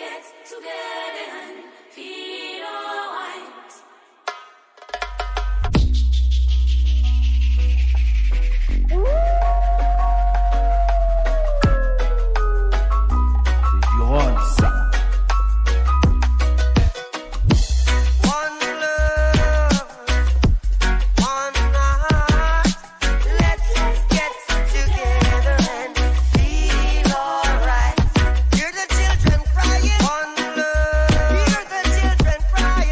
get together and feel alright. Du rôle, ça. Crying. One love. Hear the children crying.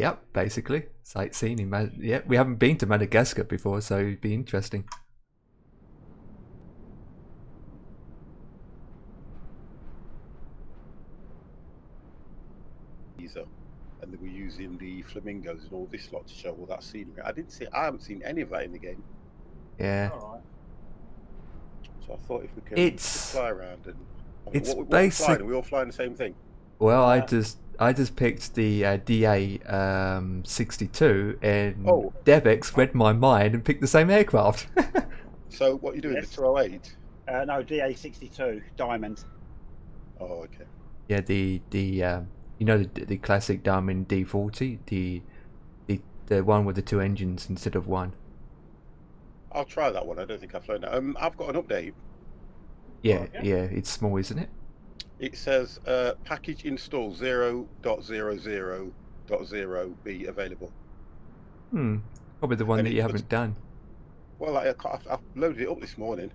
Yep, basically sightseeing in yeah, we haven't been to Madagascar before, so it'd be interesting. And they were using the flamingos and all this lot to show all that scenery. I haven't seen any of that in the game. Yeah, All right. So I thought if we can just it's fly around and it's what we flying? basic. Are we all flying the same thing? Well, Uh, I just picked the DA 62, and Oh. Devex read my mind and picked the same aircraft. So what are you doing? Yes. The 208? no, DA62 Diamond. Oh, okay. Yeah, the you know the classic Diamond D40, the one with the two engines instead of one. I'll try that one. I don't think I've flown that. I've got an update. Yeah, Yeah. yeah, it's small, isn't it? It says package install 0.00.0 be available. Probably the one And that it you does- haven't done. Well, I've loaded it up this morning,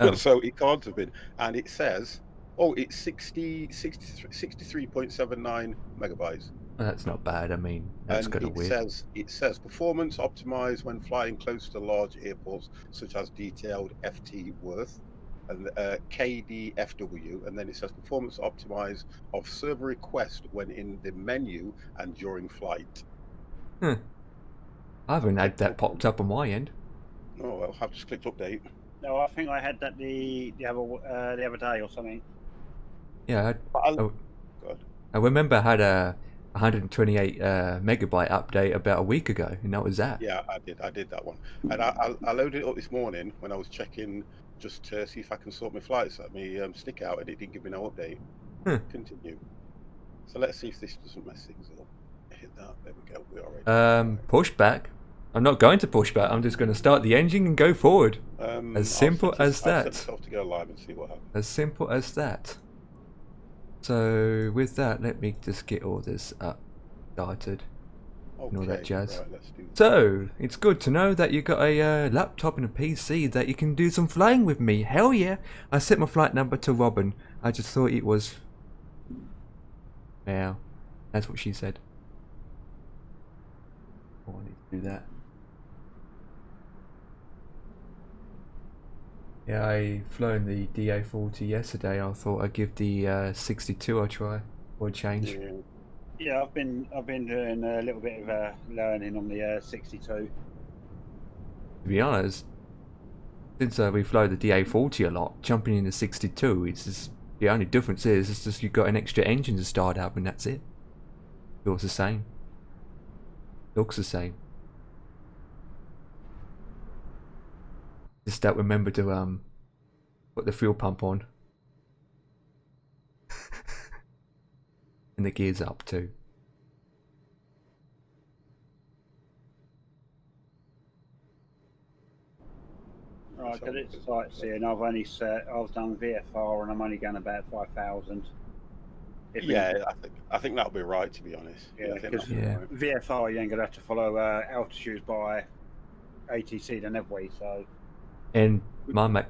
Oh. so it can't have been. And it says, oh, it's 63.79 megabytes. Well, that's not bad. I mean, that's And kind of weird. it says performance optimized when flying close to large airports such as detailed FT Worth and KDFW, and then it says performance optimized of server request when in the menu and during flight. I haven't had that popped up on my end. Oh well, I've just clicked update. No, I think I had that the other day or something. Yeah, God. I remember I had a 128 megabyte update about a week ago, and that was that. Yeah, I did that one, and I loaded it up this morning when I was checking just to see if I can sort my flights at me stick out, and it didn't give me no update. Continue. So let's see if this doesn't mess things up. Hit that. There we go. We're already. Push back. I'm not going to push back. I'm just going to start the engine and go forward. As simple as that. I'll set myself to go live and see what happens. As simple as that. So with that, let me just get all this up, started, and all that jazz. Right, let's do that. So it's good to know that you got a laptop and a PC that you can do some flying with me. Hell yeah! I set my flight number to Robin. I just thought it was. Yeah, that's what she said. I wanted to do that. Yeah, I flown the DA40 yesterday. I thought I'd give the 62 a try or a change. Yeah, I've been doing a little bit of learning on the 62. To be honest, since we fly the DA40 a lot, jumping into 62, it's just, the only difference is it's just you've got an extra engine to start up, and that's it. Feels the same. Looks the same. Just that remember to put the fuel pump on. And the gears up too. Right, because it's sightseeing. I've done VFR and I'm only going about 5,000. Yeah, I think that'll be right, to be honest. Yeah, I think because that'll be right. VFR you ain't gonna have to follow altitudes by ATC then, have we? So. And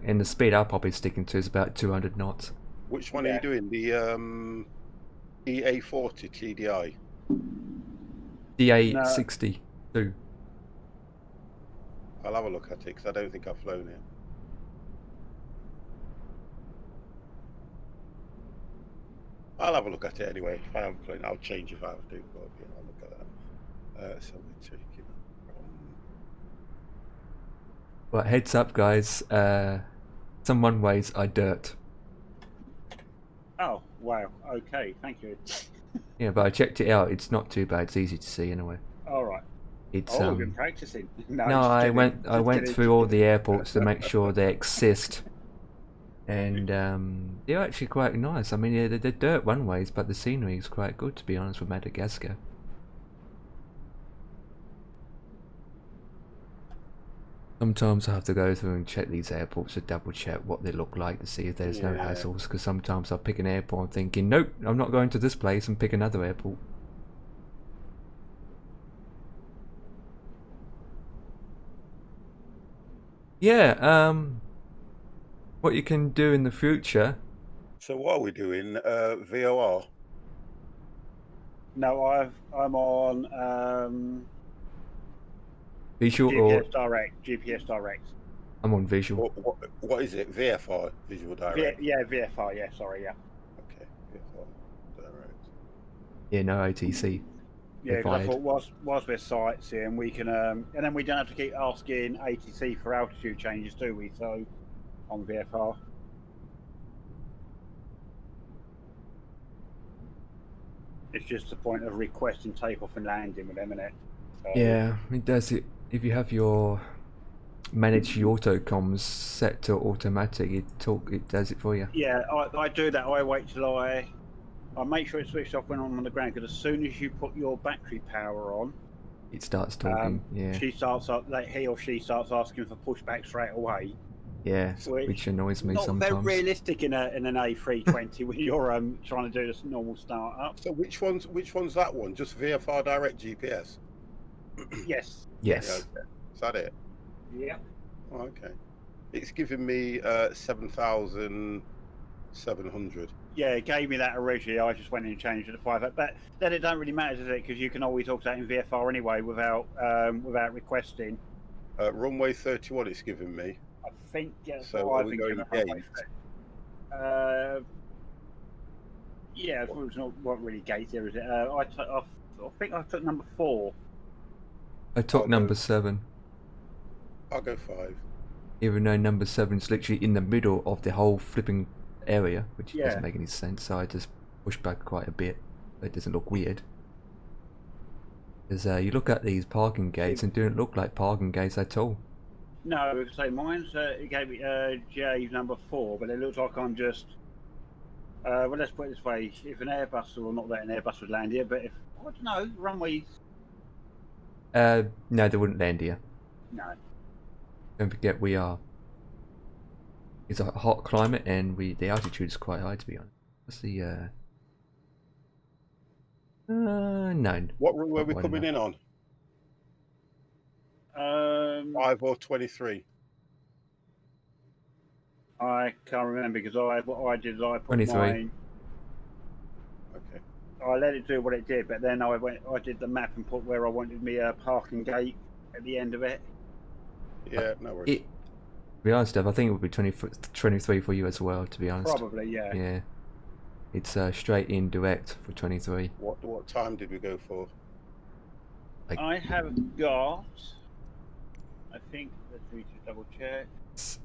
and the speed I'll probably sticking to is about 200 knots. Which one are you doing? The EA40 TDI? DA62. I'll have a look at it because I don't think I've flown it. I'll have a look at it anyway. If I haven't flown it, I'll change if I have to. But yeah, I'll look at that. So we're taking. But heads up, guys. Some runways are dirt. Oh wow! Okay, thank you. Yeah, but I checked it out. It's not too bad. It's easy to see anyway. All right. It's we've been practicing. No, I went through all the airports to make sure they exist, and they're actually quite nice. I mean, yeah, they're dirt runways, but the scenery is quite good, to be honest, with Madagascar. Sometimes I have to go through and check these airports to double check what they look like to see if there's no hassles, because sometimes I'll pick an airport thinking, nope, I'm not going to this place, and pick another airport. Yeah, what you can do in the future. So what are we doing? VOR? No, I'm on Visual GPS or Direct. GPS Direct. I'm on visual. What is it? VFR, Visual Direct. Yeah, VFR. Yeah, sorry. Yeah. Okay, VFR Direct. Yeah, no OTC. Yeah, because I Fired. thought whilst we're sightseeing, we can, and then we don't have to keep asking ATC for altitude changes, do we? So on VFR. It's just the point of requesting takeoff and landing with them, innit? So, Yeah, it does it. If you have your manage your auto comms set to automatic, it does it for you. yeah, I do that. I wait till I make sure it's switched off when I'm on the ground, because as soon as you put your battery power on, It starts talking. Yeah, he or she starts asking for pushback straight away. yeah, which annoys me not sometimes. very realistic in an A320 when you're trying to do this normal startup. So which one's that one? Just VFR Direct GPS? Yes. Yes. Yeah, okay. Is that it? Yeah. Oh, okay. It's giving me 7,700. Yeah, it gave me that originally. I just went in and changed it to 5. But then it don't really matter, does it? Because you can always talk that in VFR anyway without requesting. Runway 31 it's giving me. I think yes. So are we going gate? Yeah, it's not really gate there, is it? I think I took number 4. I took I'll number go- 7, I'll go 5. even though number 7's literally in the middle of the whole flipping area, which Yeah. doesn't make any sense. So I just pushed back quite a bit, so it doesn't look weird. Because you look at these parking gates and don't look like parking gates at all. No, so mine's it gave me J number 4, but it looks like I'm just. Well, let's put it this way: if an Airbus, or not that an Airbus would land here, but if I don't know, runways. No, they wouldn't land here. No. Don't forget it's a hot climate and the altitude is quite high, to be honest. What's the no. What runway are we Not coming one, in on? 5 or 23? I can't remember because what I did is I put 23. mine. Okay. I let it do what it did, but then I did the map and put where I wanted me a parking gate at the end of it. Yeah, no worries. To be honest, Dev, I think it would be 23 for you as well, to be honest. Probably, yeah. Yeah. It's straight in direct for 23. What time did we go for? Like, I have got. I think let's just double check.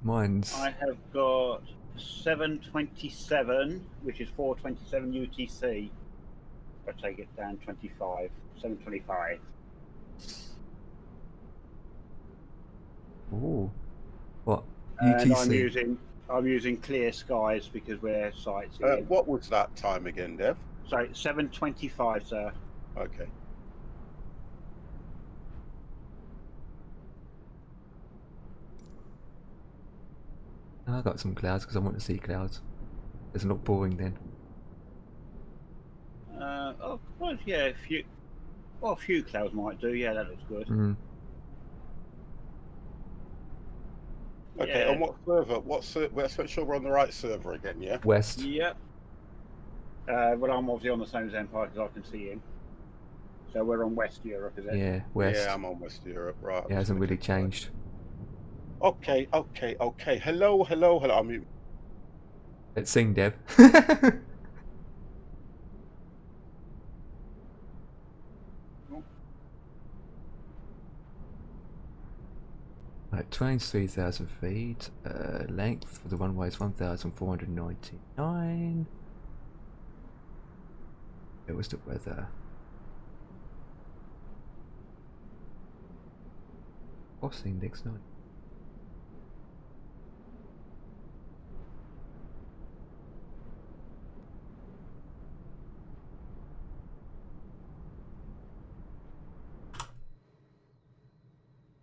mine's I have got 727, which is 427 UTC. I take it down 25, 725. ooh. What? And UTC. I'm using clear skies because we're sightseeing. What was that time again, Dev? Sorry, 725, sir. Okay. I got some clouds because I want to see clouds. Doesn't look boring then. Well, yeah, a few clouds might do. Yeah, that looks good. Mm. Okay, Yeah. on what server? Let's make sure we're on the right server again, yeah? West. Yep. Well, I'm obviously on the same as Empire because I can see him. So we're on West Europe, is it? Yeah, West. Yeah, I'm on West Europe, right. It hasn't really changed. Okay. Hello. I mean, Let's sing, Dev. Right, train's 3,000 feet. Length for the runway is 1,499. It was the weather. What's the index 9?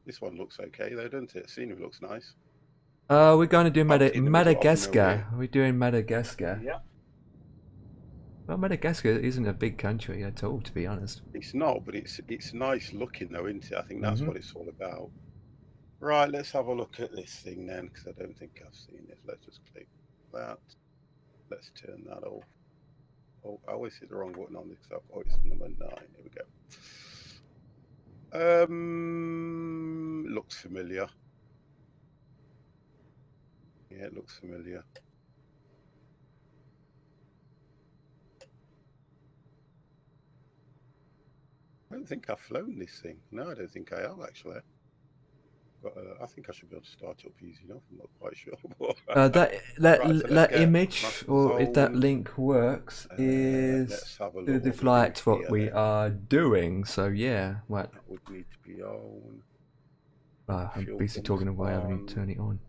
this one looks okay though, doesn't it? Scenery looks nice. We're going to do Obviously in the middle of Madagascar. nowhere. We're doing Madagascar. Yeah. Well, Madagascar isn't a big country at all, to be honest. It's not, but it's nice looking though, isn't it? I think that's Mhm. what it's all about. Right, let's have a look at this thing then, because I don't think I've seen it. Let's just click that. Let's turn that off. Oh, I always hit the wrong button on this. Oh, it's number 9. Here we go. Looks familiar. Yeah, it looks familiar. I don't think I've flown this thing. No, I don't think I have actually. But, I think I should be able to start it up easy enough. I'm not quite sure. Right, so let's That get image, master or if that zone. link works, is Let's have a to look the what we're doing flight what here. we Then. are doing. So yeah, what? That would need to be on. I'm Fuel busy pumps talking away. I haven't even on. turned it on.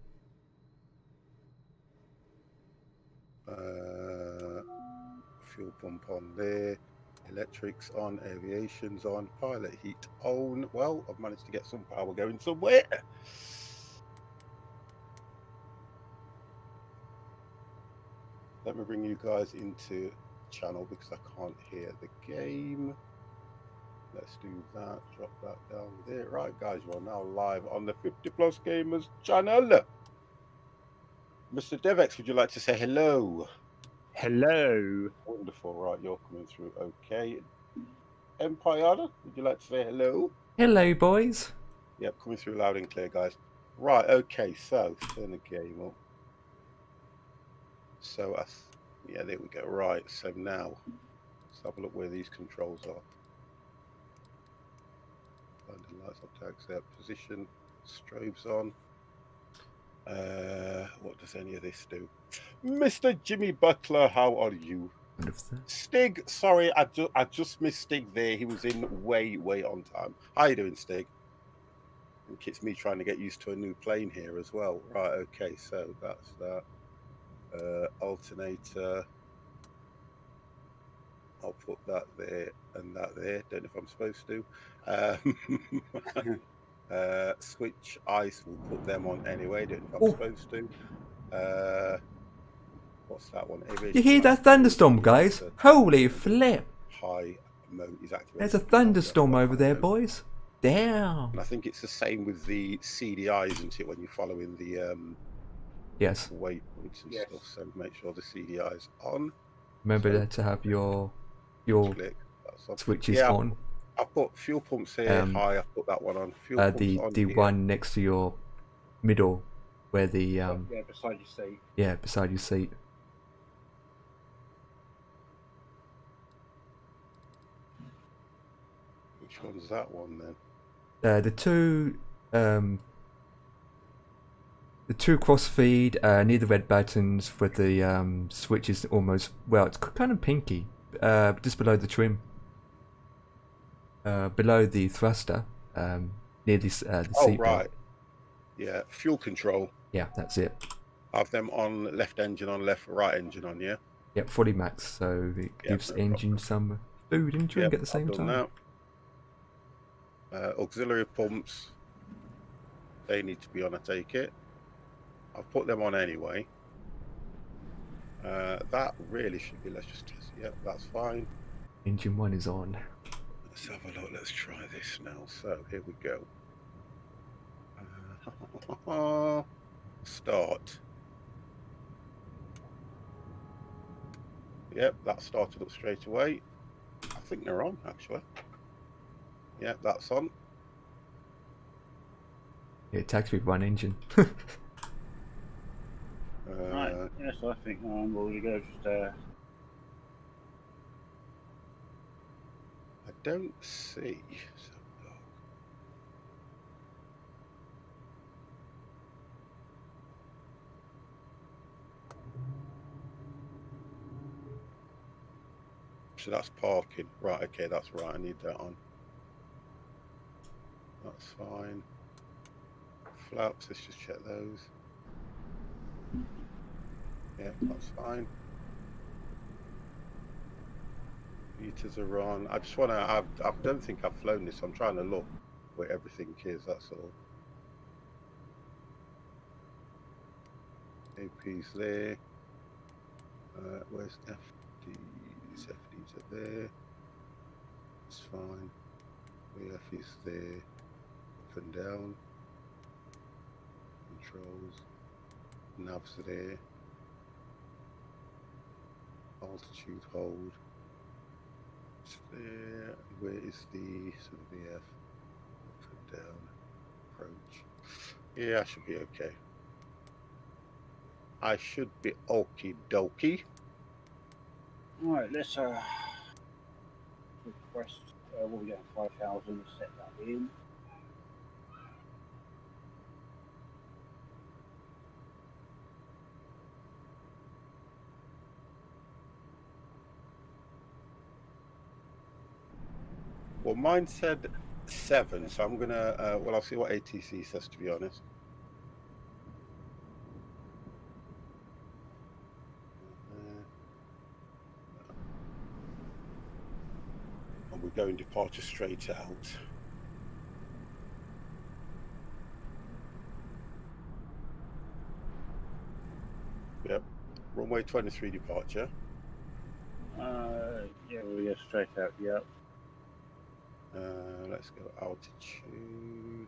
Fuel pump on there. Electrics on. Aviation's on. Pilot heat on. Well, I've managed to get some power going somewhere. Let me bring you guys into channel because I can't hear the game. Let's do that. Drop that down there. Right, guys, you are now live on the 50 Plus Gamers channel. Mr. Devex, would you like to say hello? Hello. Wonderful. Right, you're coming through. Okay. Empire, would you like to say hello? Hello, boys. Yep, coming through loud and clear, guys. Right, okay, so turn the game up. So, yeah, there we go. Right, so now let's have a look where these controls are. Blinding lights up to accept position, strobes on. What does any of this do? Mr. Jimmy Butler, how are you? Stig, sorry, I just missed Stig there. He was in way on time. How you doing, Stig? I think it's me trying to get used to a new plane here as well. Right, okay, so that's that. Alternator. I'll put that there and that there. Don't know if I'm supposed to. Switch ice, we'll put them on anyway. Don't know if I'm supposed to. What's that one? You hear that thunderstorm, guys? Holy flip! High mode is activated. There's a thunderstorm over there, boys. Damn. And I think it's the same with the CDI, isn't it? When you're following the yes waypoints and stuff. So make sure the CDI is on. Remember to have your switches on. I put fuel pumps here high. I put that one on. Fuel pumps on the here. one next to your middle, where the yeah, beside your seat. Yeah, beside your seat. Which one's that one then? The two crossfeed near the red buttons with the switches almost, well, it's kind of pinky, just below the trim, below the thruster, near the seat right belt. Yeah, fuel control. Yeah, that's it. Have them on, left engine on, left, right engine on, yeah? Yep, fully max, so it gives engine some food and drink at the same time. That. Auxiliary pumps, they need to be on, I take it. I've put them on anyway. That really should be, let's just test. Yep, that's fine. Engine 1 is on. Let's have a look, let's try this now. So here we go. Start. Yep, that started up straight away. I think they're on, actually. Yep, that's on. Yeah, it attacks with one engine. Right, yes, I think I'm ready to go. Just I don't see. So that's parking. Right, okay, that's right. I need that on. That's fine. Flaps, let's just check those. Yeah, that's fine. Meters are on. I just want to, I don't think I've flown this. I'm trying to look where everything is, that's all. AP's there. Where's FDs? FDs are there. It's fine. VF is there. Up and down. Controls. Navs are there. altitude hold. There. Where is the sort of VF? Up and down approach. Yeah, I should be okay. I should be okie dokie. Right, let's request. What are we getting? 5,000. Set that in. Well, mine said 7, so I'm gonna. Well, I'll see what ATC says, to be honest. And we're going departure straight out. Yep. Runway 23 departure. Yeah, we'll go straight out. Yep. Let's go altitude.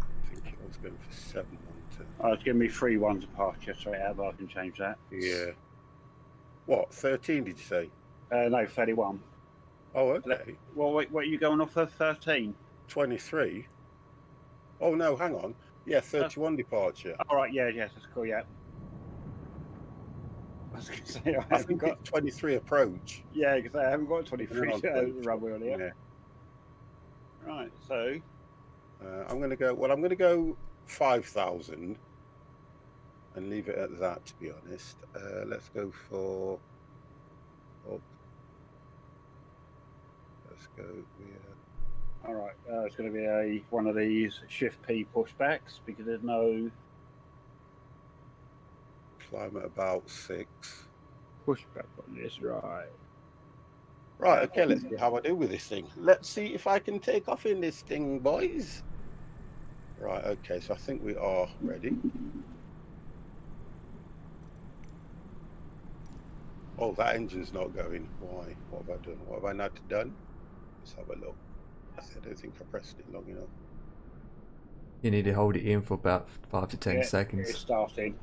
I think it was going for 7 1 2. Oh, it's giving me 3-1 departure straight out, but I can change that. Yeah. What, 13 did you say? No, 31. Oh, okay. Well, wait, what are you going off of? 13? 23? Oh, no, hang on. Yeah, 31 departure. All right, yeah, yes, that's cool, yeah. I was going to say, I think it's 23 approach. Yeah, because I haven't got 23 runway on here. Yeah. Right, so... I'm going to go, well, I'm going to go 5,000 and leave it at that, to be honest. Let's go for... Oh, let's go... All right, it's going to be one of these Shift P pushbacks because there's no... Climb at about 6. pushback on this, right. Right, okay, let's see how I do with this thing. Let's see if I can take off in this thing, boys. Right, okay, so I think we are ready. Oh, that engine's not going. Why? What have I done? What have I not done? Let's have a look. I don't think I pressed it long enough. You need to hold it in for about 5 to 10 It's seconds. starting.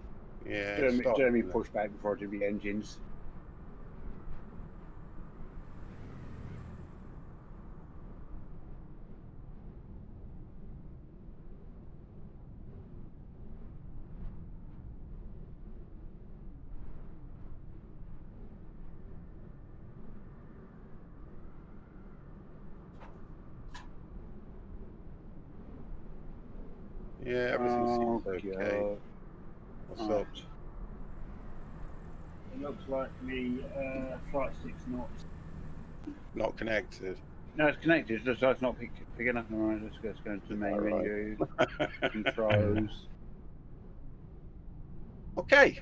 Yeah, Jeremy pushback before I do the engines. Yeah, everything seems okay. God. What's Right. up? It looks like the flight 6 knots. Not connected. No, it's connected. It's just it's not picking up. All right, let's go into the main menu, controls. Okay.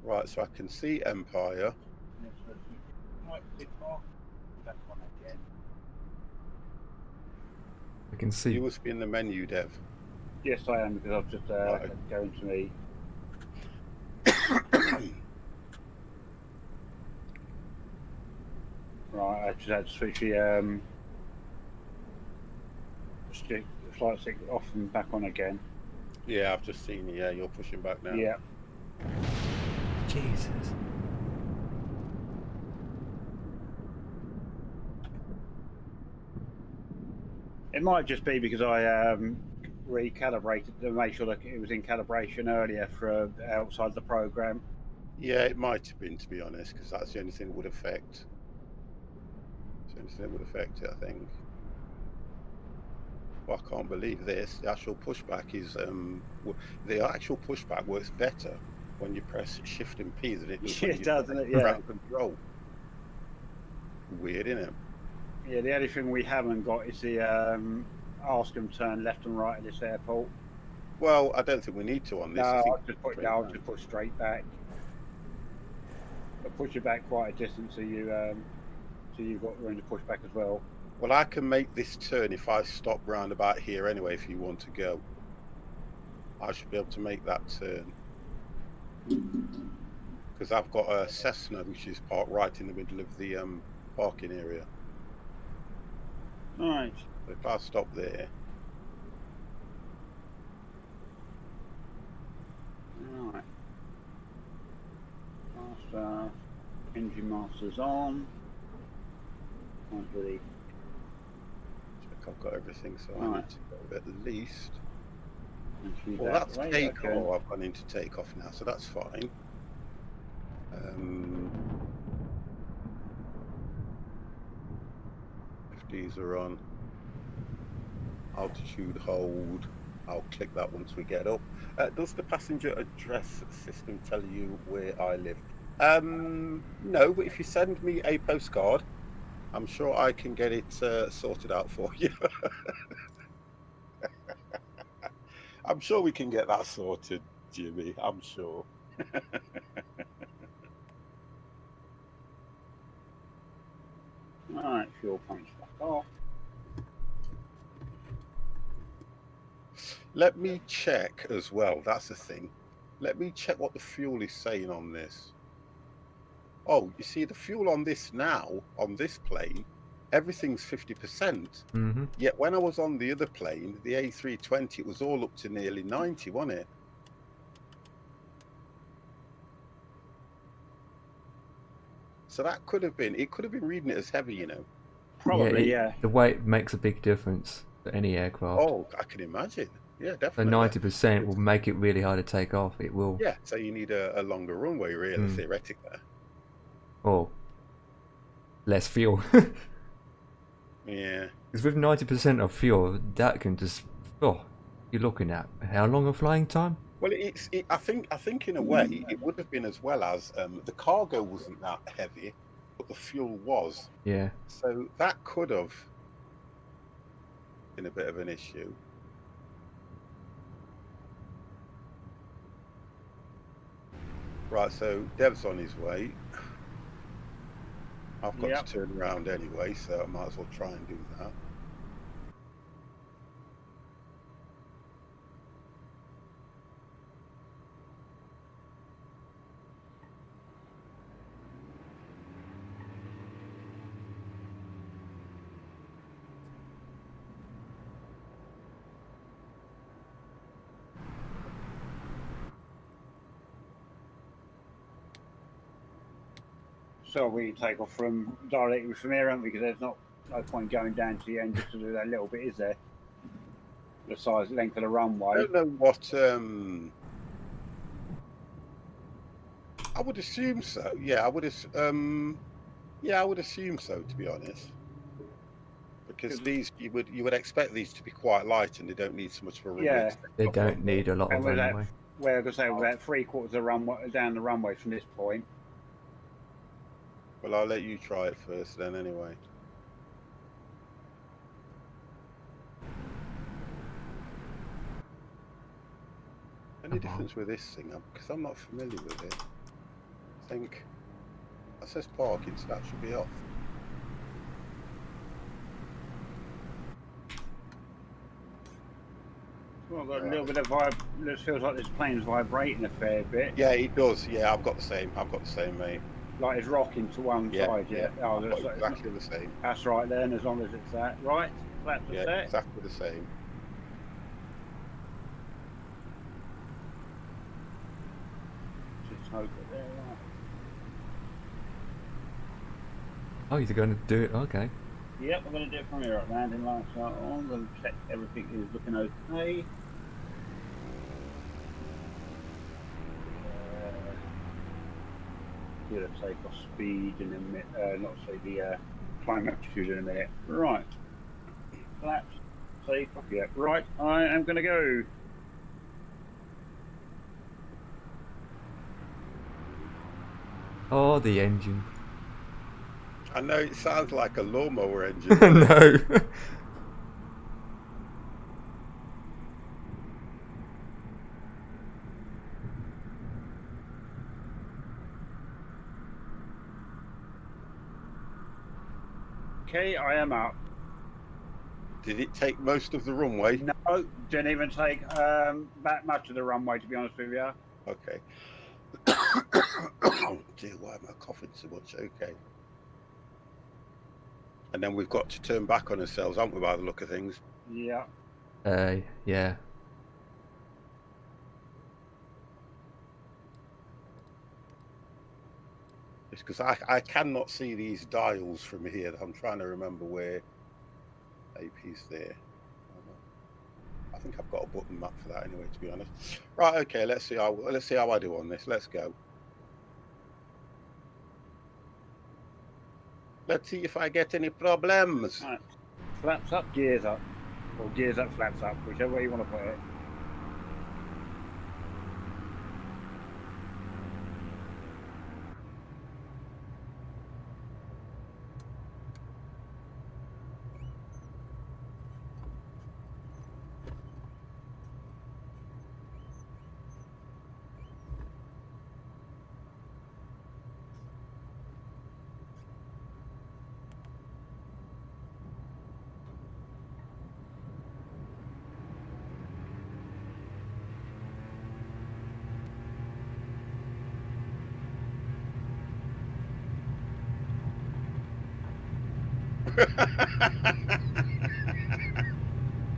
Right, so I can see Empire. I can see. You must be in the menu, Dev. Yes, I am because I've just going to me. Right, I just had to switch the flight 6 off and back on again. Yeah, I've just seen you. Yeah, you're pushing back now. Yeah. Jesus. It might just be because I recalibrated to make sure that it was in calibration earlier for outside the program. Yeah, it might have been, to be honest, because that's the only thing that would affect. It's the only thing that would affect it, I think. Well, I can't believe this. The actual pushback is the actual pushback works better when you press Shift and P than it does when It you does, press doesn't it? Yeah. ground control. Weird, isn't it? Yeah, the only thing we haven't got is the ask them turn left and right at this airport. Well, I don't think we need to on this. I'll just put straight back. I'll push it back quite a distance so you've got room to push back as well. Well, I can make this turn if I stop round about here anyway. If you want to go, I should be able to make that turn because I've got a Cessna which is parked right in the middle of the parking area. Right. So if I stop there, Right. Master. Engine master's on. Can't really. check I've got everything, so I Right. need to go at least. Entry Well, that that's way, takeoff. okay. Oh, I've gone into takeoff now, so that's fine. If these are on, altitude hold. I'll click that once we get up. Does the passenger address system tell you where I live? No, but if you send me a postcard, I'm sure I can get it sorted out for you. I'm sure we can get that sorted, Jimmy. I'm sure. Alright, fuel pump's back off. Let me check as well. That's the thing. Let me check what the fuel is saying on this. Oh, you see, the fuel on this now, on this plane, everything's 50%. Mm-hmm. Yet when I was on the other plane, the A320, it was all up to nearly 90, wasn't it? So that could have been, it could have been reading it as heavy, you know. Probably, yeah. The weight makes a big difference for any aircraft. Oh, I can imagine. Yeah, So definitely. 90% will make it really hard to take off. It will. Yeah, so you need a longer runway, really, theoretically. Or less fuel. Yeah. Because with 90% of fuel, that can just... Oh, you're looking at how long a flying time? Well, I think in a way it would have been as well as the cargo wasn't that heavy, but the fuel was. Yeah. So that could have been a bit of an issue. Right, so Dev's on his way. I've got to turn around anyway, so I might as well try and do that. So we take off from directly from here, aren't we? Because there's no point going down to the end just to do that little bit, is there? The size, length of the runway. I don't know what. I would assume so. Yeah, I would. Yeah, I would assume so. To be honest, because these you would expect these to be quite light, and they don't need so much of a runway. Yeah. They don't need a lot of runway. Well, I was going to say, we're about 3/4 of the runway down the runway from this point. Well, I'll let you try it first, then. Anyway. Any difference with this thing? Because I'm not familiar with it. I think that says parking, so that should be off. Well, I've got a little bit of it feels like this plane's vibrating a fair bit. Yeah, it does. Yeah, I've got the same. I've got the same, mate. Like it's rocking to one side. Yeah. Oh, I've got exactly the same. That's right then, as long as it's that. Right? Flaps are set. Exactly the same. Just hope it there, right. Oh, you're going to do it? Okay. Yep, I'm going to do it from here. Landing lights are on. I'm going to check everything is looking okay. We'll take off speed in a minute. Not say the climb altitude in a minute. Right. Flaps. Take off. Yeah. Right. I am going to go. Oh, the engine. I know it sounds like a lawnmower engine. No. Okay, I am up. Did it take most of the runway? No, didn't even take that much of the runway, to be honest with you. Okay. Oh dear, why am I coughing so much? Okay. And then we've got to turn back on ourselves, haven't we, by the look of things? Yeah. Yeah. It's because I cannot see these dials from here. I'm trying to remember where AP's there. I think I've got a button map for that anyway, to be honest. Right, okay, let's see how I do on this. Let's go. Let's see if I get any problems. Right. Flaps up, gears up. Or gears up, flaps up, whichever way you want to put it.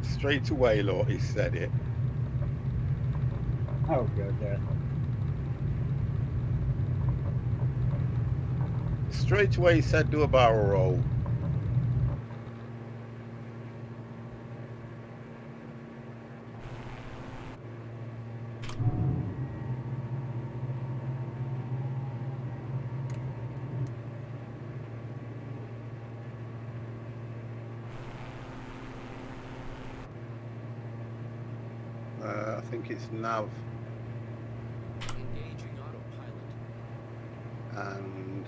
Straight away, Lord, he said it. Oh, good, yeah. Straight away, he said, do a barrel roll. I think it's nav. Engaging autopilot. And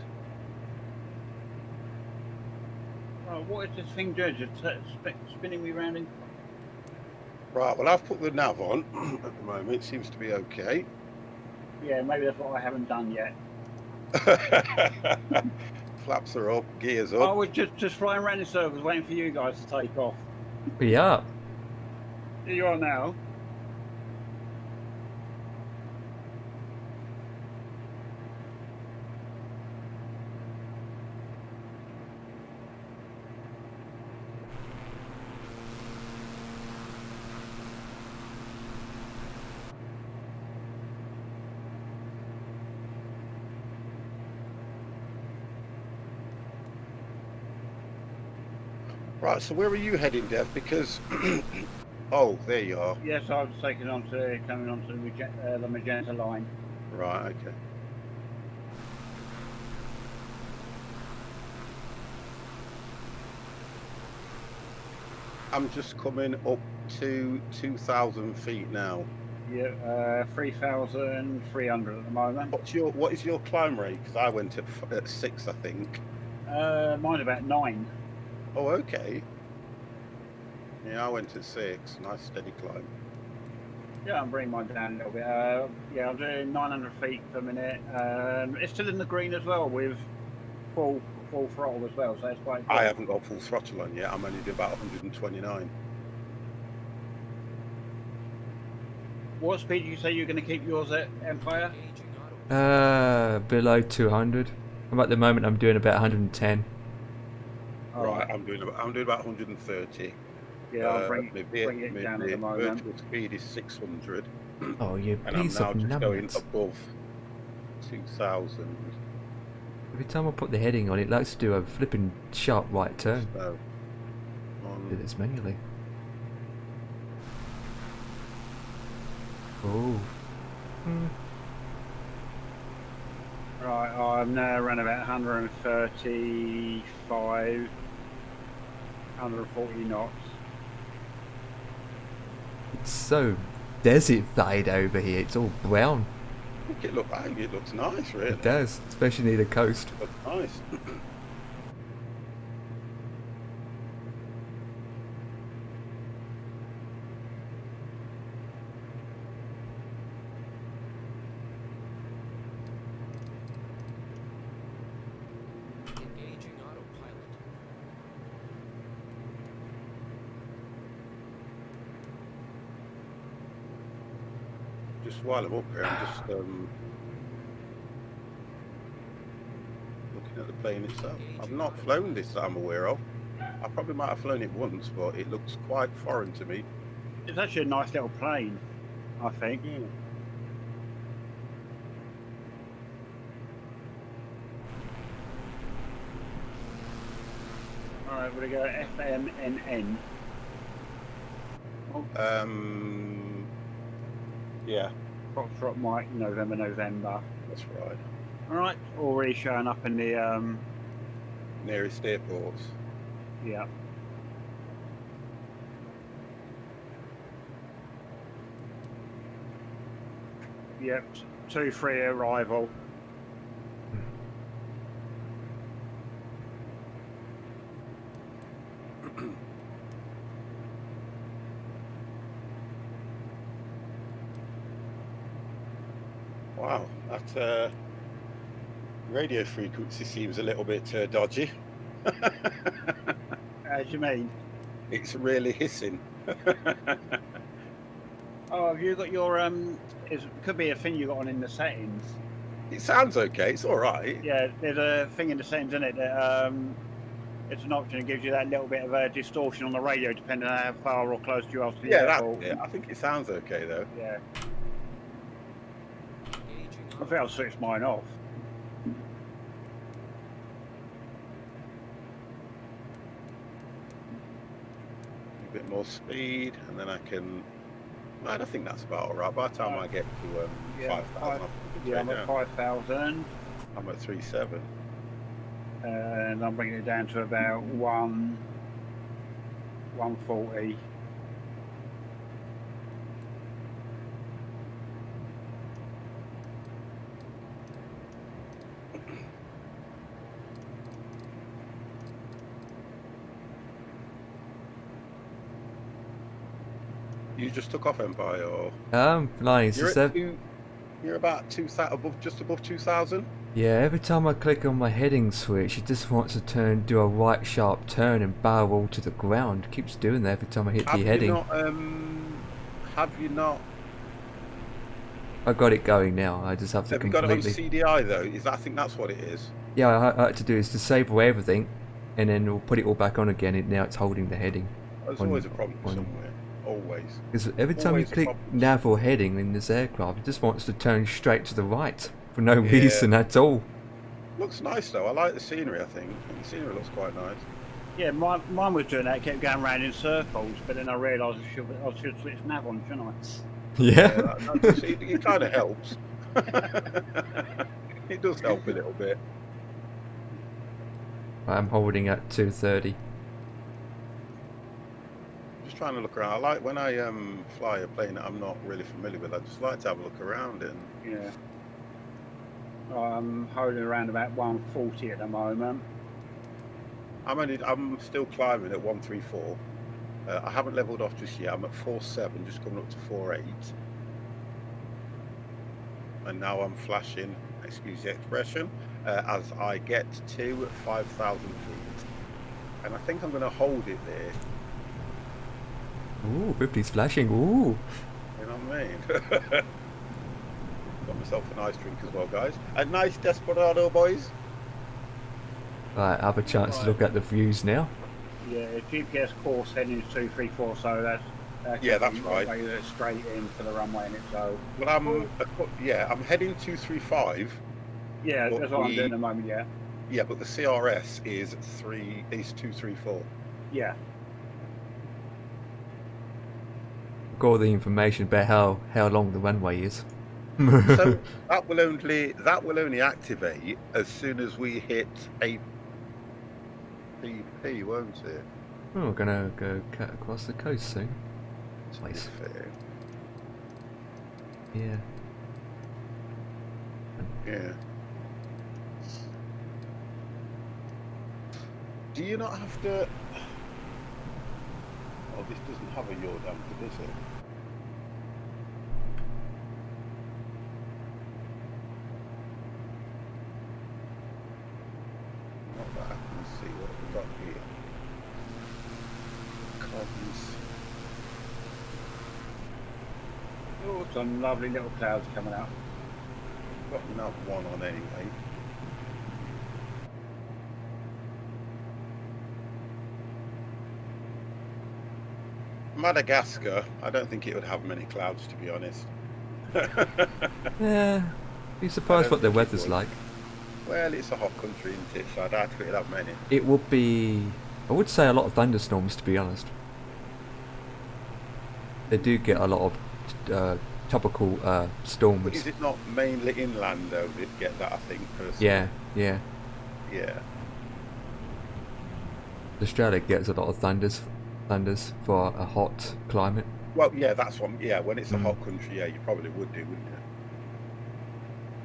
Oh, what is this thing doing? Just spinning me round in. right, well, I've put the nav on at the moment. It seems to be okay. Yeah, maybe that's what I haven't done yet. Flaps are up, gears I up. was just flying around in circles waiting for you guys to take off. Yeah. Here you are now. Right, so where are you heading, Dev? Because oh, there you are. Yes, I was coming onto the magenta line. Right, okay. I'm just coming up to 2,000 feet now. Yeah, 3,300 at the moment. What is your climb rate? Because I went at 6, I think. Mine's about 9. Oh, okay. Yeah, I went at 6. Nice steady climb. Yeah, I'm bringing mine down a little bit. Yeah, I'm doing 900 feet per minute. It's still in the green as well with full throttle as well, so it's quite good. I haven't got full throttle on yet. I'm only doing about 129. What speed did you say you're going to keep yours at, Empire? Engaging autopilot. Below 200. At the moment, I'm doing about 110. Right, I'm doing about 130. Yeah, I'll bring my it down at the moment. virtual speed is 600, Oh, you and I'm piece now of just going numbers. above 2,000. Every time I put the heading on, it likes to do a flipping sharp right turn. So, Do this manually. Oh. Right, I'm now around about 135, 140 knots. It's so desertified over here. It's all brown. I think it looks nice, really. It does, especially near the coast. It looks nice. Engaging autopilot. Just while I'm up here, I'm just looking looking at the plane itself. I've not flown this that I'm aware of. I probably might have flown it once, but it looks quite foreign to me. It's actually a nice little plane, I think. Hmm. Alright, we're going to go FMNN. Yeah, Foxtrot Mike, November. that's right. Alright, already showing up in the, Nearest airports. yeah. Yep, 2-3 arrival. Wow, that radio frequency seems a little bit dodgy. How do you mean? It's really hissing. Oh, have you got your, it could be a thing you got on in the settings. It sounds okay. It's all right. Yeah, there's a thing in the settings, isn't it, that, it's an option that gives you that little bit of a distortion on the radio depending on how far or close you are to the Yeah, that's airport. it. I think it sounds okay though. Yeah, Engaging I think I'll switch mine off. A bit more speed, and then I can. I think that's about all right. By the time I get to Yeah, 5,000, Yeah, I'm at 5,000, I'm at 3.7. and I'm bringing it down to about 140. You just took off Empire, or Flying. you're So at you're about 2,000 above, just above 2,000. yeah, every time I click on my heading switch, it just wants to do a right sharp turn and barrel to the ground. It keeps doing that every time I hit the heading. Have you not? I got it going now. I just have to Have you got it on completely. CDI though? I think that's what it is. Yeah, I had to do is disable everything, and then we'll put it all back on again. And now it's holding the heading. There's On- always a problem on- somewhere. Always. Because every time you Always a click problem. nav or heading in this aircraft, it just wants to turn straight to the right for no Yeah. reason at all. Looks nice though. I like the scenery. I think the scenery looks quite nice. Yeah, mine was doing that, kept going round in circles, but then I realised I should switch nav on, shouldn't I? Yeah. It kind of helps. It does help a little bit. I'm holding at 230. Just trying to look around. I like when I fly a plane that I'm not really familiar with. I just like to have a look around it. Yeah. I'm holding around about 140 at the moment. I'm still climbing at 134. I haven't leveled off just yet. I'm at 4.7, just coming up to 4.8. And now I'm flashing, excuse the expression, as I get to 5,000 feet. And I think I'm going to hold it there. Ooh, 50's flashing. Ooh. You know what I mean? Got myself a nice drink as well, guys. A nice Desperado, boys. Right, I have a chance to look at the views now. Yeah, GPS course heading is 234, so that's Yeah, that's right. Straight in for the runway in it. So Well, I'm heading 235. yeah, But that's what I'm we- doing at the moment. Yeah, Yeah, but the CRS is 234. yeah. Got all the information about how long the runway is. So that will only activate as soon as we hit a PP, won't it? Oh, we're gonna go cut across the coast soon. To be Nice. fair. Yeah. Yeah. Do you not have to? Oh, this doesn't have a yaw damper, does it? Not that I can see what we've got here. Cons. Oh, some lovely little clouds coming out. Got nav one on anyway. Madagascar, I don't think it would have many clouds, to be honest. Yeah. Be I surprised don't what the think it weather's would. like. Well, it's a hot country, isn't it? So I doubt if it'd have many. It would be. I would say a lot of thunderstorms, to be honest. They do get a lot of tropical But storms. is it not mainly inland, though, that get that, I think, personally? Yeah, yeah. Yeah. Australia gets a lot of thunders for a hot climate. Well, yeah, that's one. Yeah, when it's a Mm. hot country, yeah, you probably would do, wouldn't you?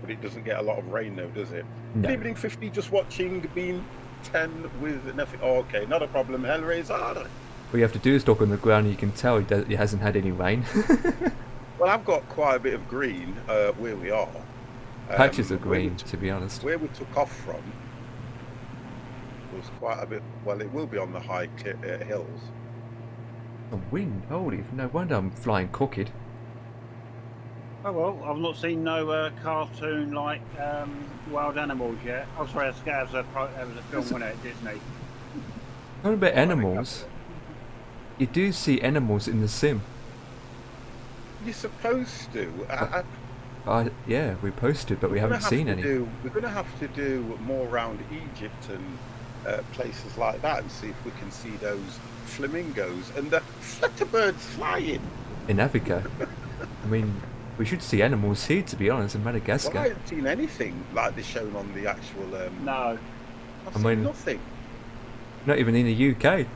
But it doesn't get a lot of rain, though, does it? No. Good evening, 50, just watching Beam 10 with nothing. Oh, okay, not a problem. Hellraiser. All you have to do is look on the ground and you can tell it hasn't had any rain. Well, I've got quite a bit of green where we are. Patches of where we green, t- to be honest. Where we took off from was quite a bit. Well, it will be on the high hills. The wind, holy, no wonder I'm flying crooked. Oh well, I've not seen no cartoon like Wild Animals yet. Oh sorry, that was a film, wasn't it, Disney? Talking about I think animals, that's it. you do see animals in the sim. You're supposed to. Yeah, we posted, but we We're haven't gonna seen have to any. we're going to have to do more around Egypt and places like that and see if we can see those flamingos and the flutterbirds flying. In Africa. I mean, we should see animals here, to be honest, in Well, I Madagascar. haven't seen anything like this shown on the actual. No. I've I seen mean- nothing. Not even in the UK.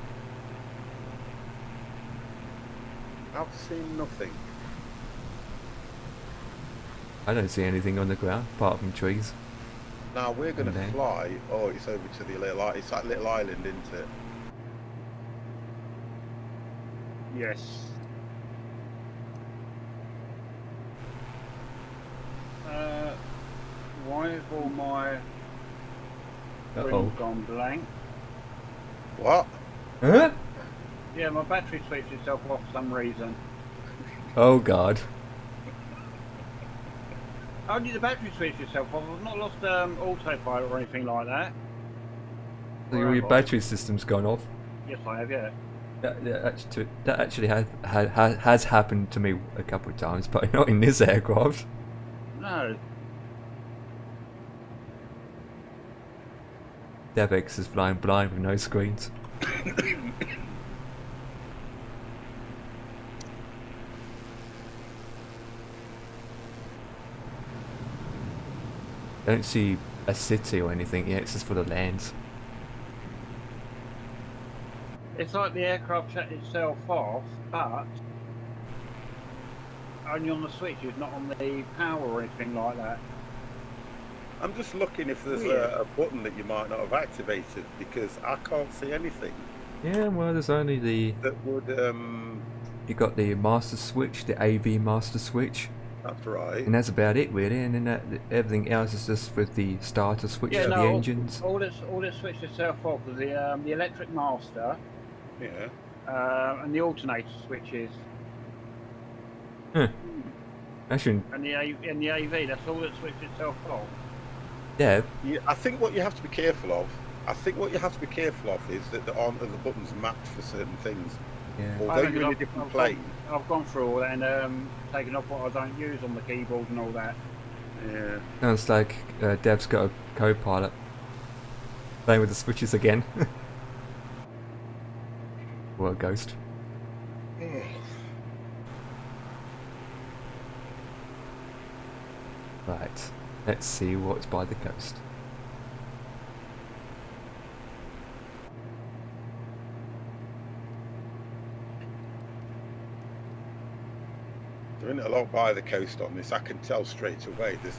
I've seen nothing. I don't see anything on the ground, apart from trees. Now we're going And to then- fly. Oh, it's over to the little. It's that little island, isn't it? Yes. Why have all my Uh-oh. screens gone blank? What? Huh? Yeah, my battery switched itself off for some reason. Oh god. Only the battery switched itself off. I've not lost autopilot or anything like that. So Where your have I? battery system's gone off. Yes, I have, yeah. That actually has happened to me a couple of times, but not in this aircraft. No. DevX is flying blind with no screens. Don't see a city or anything yet, it's just for the lands. It's like the aircraft shut itself off, but only on the switches, not on the power or anything like that. I'm just looking if there's Weird. a button that you might not have activated because I can't see anything Yeah, well, there's only the... that would. You got the master switch, the AV master switch, That's right. and that's about it really, and then everything else is just with the starter switch Yeah, for the no, engines. all this switched itself off was the electric master Yeah. and the alternator switches Actually, and the AV. That's all that switched itself off. Dev, Yeah. I think what you have to be careful of. Is that there aren't other buttons mapped for certain things. yeah. Although I you're in a think different I've plane. I've gone through all that and taken off what I don't use on the keyboard and all that. Yeah. Sounds like Dev's got a co-pilot. Playing with the switches again. Or a ghost. Right, let's see what's by the coast. There isn't a lot by the coast on this. I can tell straight away. There's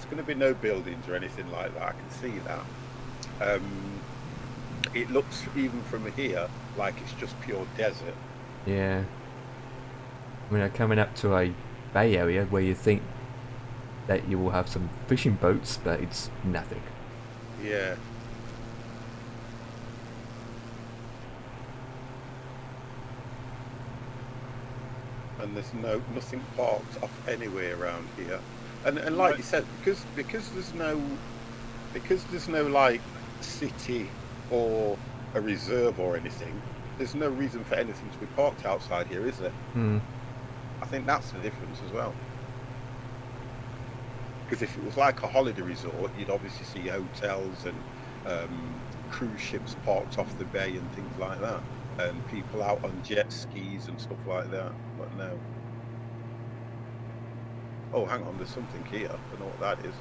going to be no buildings or anything like that. I can see that. It looks even from here like it's just pure desert. Yeah. I mean, coming up to a bay area where you think that you will have some fishing boats, but it's nothing. Yeah. And there's nothing parked off anywhere around here. And like you said, because there's no like city or a reserve or anything, there's no reason for anything to be parked outside here, is there? Hmm. I think that's the difference as well. Because if it was like a holiday resort, you'd obviously see hotels and cruise ships parked off the bay and things like that, and people out on jet skis and stuff like that. But no. Oh, hang on, there's something here. I don't know what that is.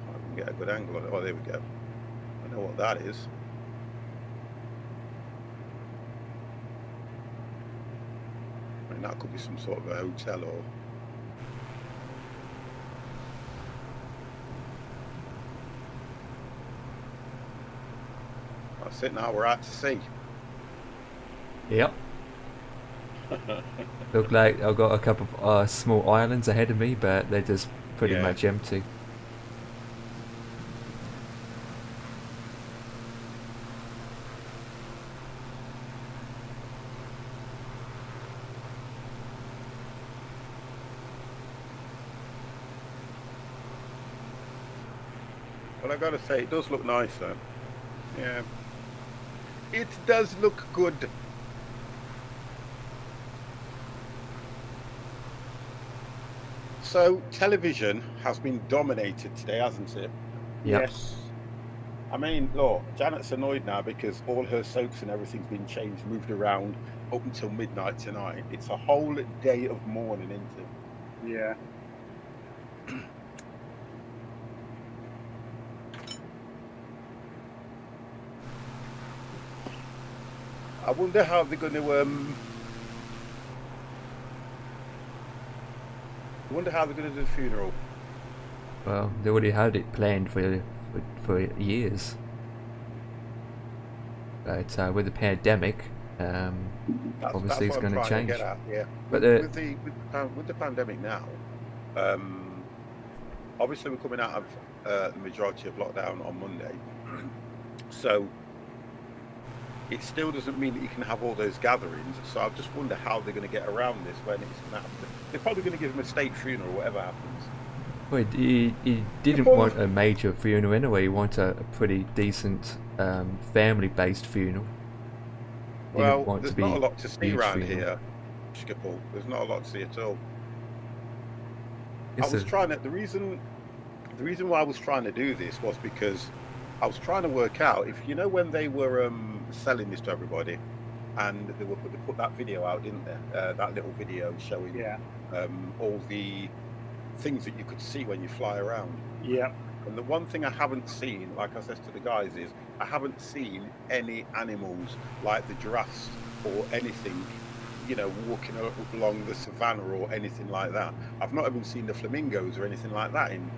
Can't even get a good angle on it. Oh, there we go. I know what that is. I mean, that could be some sort of a hotel or... That's it, now we're out to sea. Yep. Look like I've got a couple of small islands ahead of me, but they're just pretty Yeah. much empty. But I gotta say, it does look nice though. Yeah. It does look good. So, television has been dominated today, hasn't it? Yep. Yes. I mean, look, Janet's annoyed now because all her soaps and everything's been changed, moved around up until midnight tonight. It's a whole day of mourning, isn't it? Yeah. I wonder how they're going to I wonder how they're going to do the funeral. Well, they already had it planned for years. But with the pandemic, obviously it's what I'm going to trying change. get at, yeah. But With the pandemic now, obviously we're coming out of the majority of lockdown on Monday, so it still doesn't mean that you can have all those gatherings. So I just wonder how they're going to get around this when it's going to happen. They're probably going to give him a state funeral, whatever happens. well, he didn't Well- want a major funeral anyway. He wanted a pretty decent family-based funeral. He didn't Well, want there's to not a be lot to see huge around funeral. here, Skipple. There's not a lot to see at all. Yes, I was sir. trying to. The reason why I was trying to do this was because I was trying to work out if you know when they were selling this to everybody, and they put that video out, didn't they? That little video showing Yeah. all the things that you could see when you fly around. Yeah. And the one thing I haven't seen, like I said to the guys, is I haven't seen any animals like the giraffes or anything, you know, walking along the savannah or anything like that. I've not even seen the flamingos or anything like that in.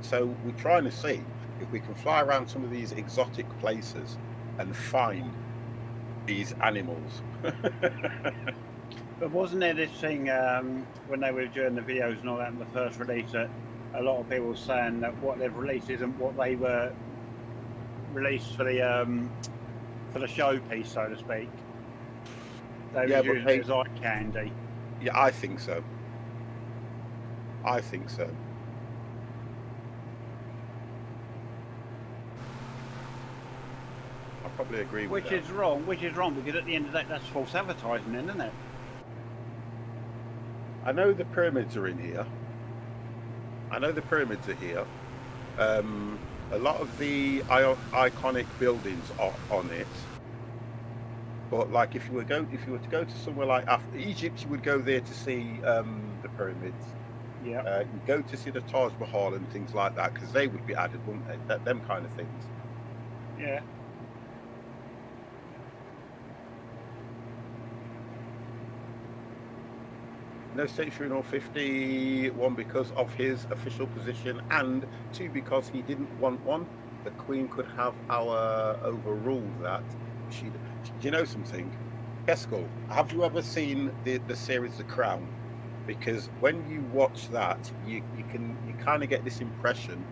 So we're trying to see if we can fly around some of these exotic places and find these animals. But wasn't there this thing when they were doing the videos and all that in the first release that a lot of people were saying that what they've released isn't what they were released for the showpiece, so to speak. They Yeah, were but using they- it as eye candy. Yeah, I think so. I think so. I probably agree with Which that. is wrong because at the end of the day that's false advertising then, isn't it? I know the pyramids are in here. I know the pyramids are here. A lot of the iconic buildings are on it. But like, if you were to go to somewhere like Egypt, you would go there to see the pyramids. Yeah. You go to see the Taj Mahal and things like that because they would be added, wouldn't they? Them kind of things. Yeah. No state funeral 50, one because of his official position, and two because he didn't want one. The Queen could have overruled that. Do you know something? Keskel, have you ever seen the series The Crown? Because when you watch that, you kind of get this impression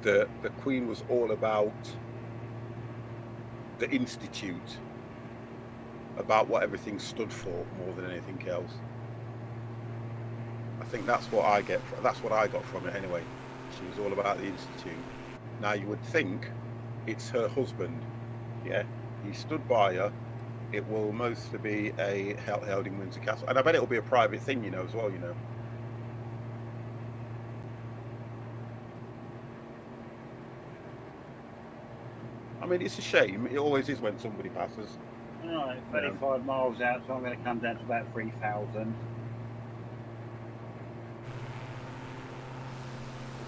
that the Queen was all about the Institute, about what everything stood for more than anything else. I think that's what I get. That's what I got from it anyway. She was all about the institute. Now you would think it's her husband. Yeah, he stood by her. It will mostly be held in Windsor Castle, and I bet it will be a private thing, you know, as well. You know. I mean, it's a shame. It always is when somebody passes. Alright, 35 miles out, so I'm going to come down to about 3,000.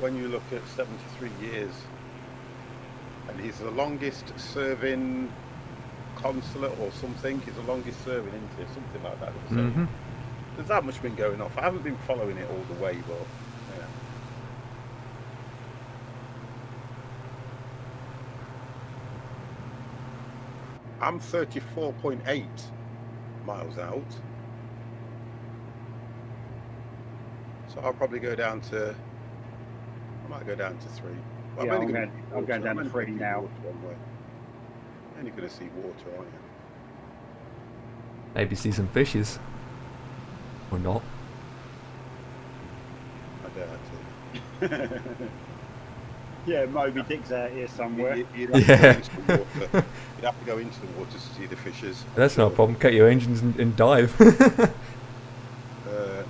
When you look at 73 years, and he's the longest serving consulate or something. He's the longest serving, isn't he? Something like that. Mm-hmm. There's that much been going off. I haven't been following it all the way, but yeah. I'm 34.8 miles out. So I'll probably go down to, I might go down to 3. Well, Yeah, I'm going down to 3 now. You're only going to see water, aren't you? Maybe see some fishes. Or not. I doubt it. Yeah, Moby Dick's out here somewhere. You'd have to go into the water. You'd have to go into the water to see the fishes. That's not a problem. Cut your engines and dive.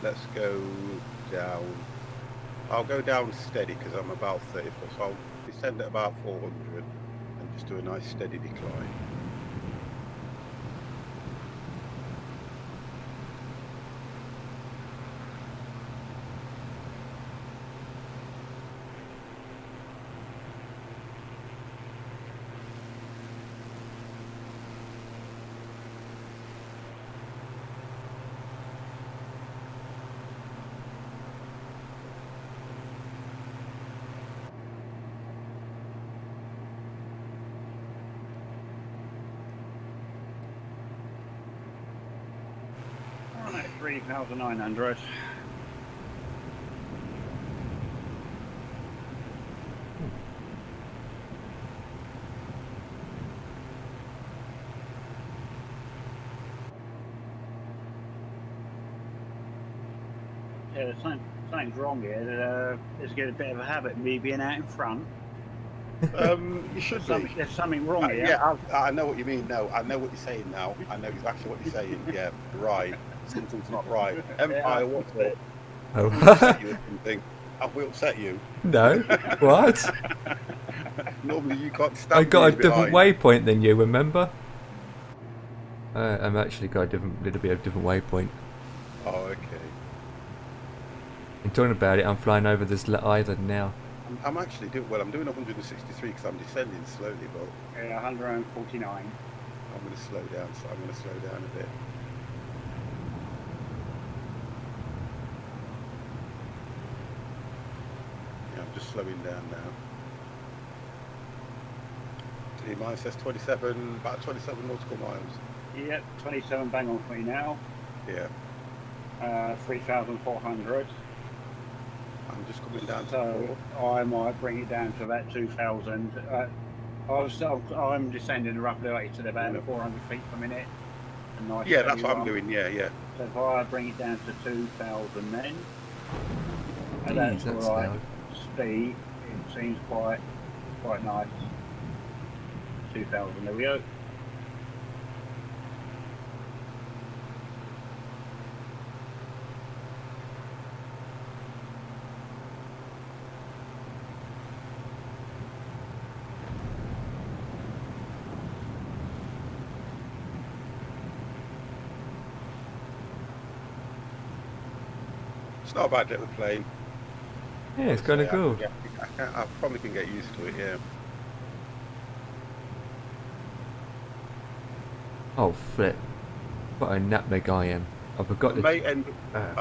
Let's go down. I'll go down steady because I'm about 34, so I'll descend at about 400 and just do a nice steady decline. Alright, 3,900. Yeah, something's wrong here. There's getting a bit of a habit of me being out in front. You should be. There's something wrong here. Yeah, I know what you mean. No, I know what you're saying now. I know exactly what you're saying. Yeah, right. Something's not right. Empire, what's it? Oh. Upset you or something? Have we upset you? No. What? Normally you can't stand. I got a me different behind. waypoint than you, remember? I'm actually got a little bit of a different waypoint. Oh, okay. And talking about it, I'm flying over this island now. I'm actually doing well. I'm doing 163 because I'm descending slowly, but Yeah, 149. I'm going to slow down. So I'm going to slow down a bit. Yeah, I'm just slowing down now. Mine says 27, about 27 nautical miles. Yep, 27 bang on for me now. Yeah, 3,400. I'm just coming down to So I might bring it down to about 2,000. I'm descending roughly like to about 400 feet per minute. A nice yeah, that's steady what I'm run. doing. Yeah, yeah. So if I bring it down to 2,000 then, and Jeez, that's that's alright loud. speed, it seems quite nice. 2,000, there we go. It's not a bad little plane. Yeah, it's kind of cool. I probably can get used to it. Yeah. Oh, flip. What a nutmeg I am. I forgot I to...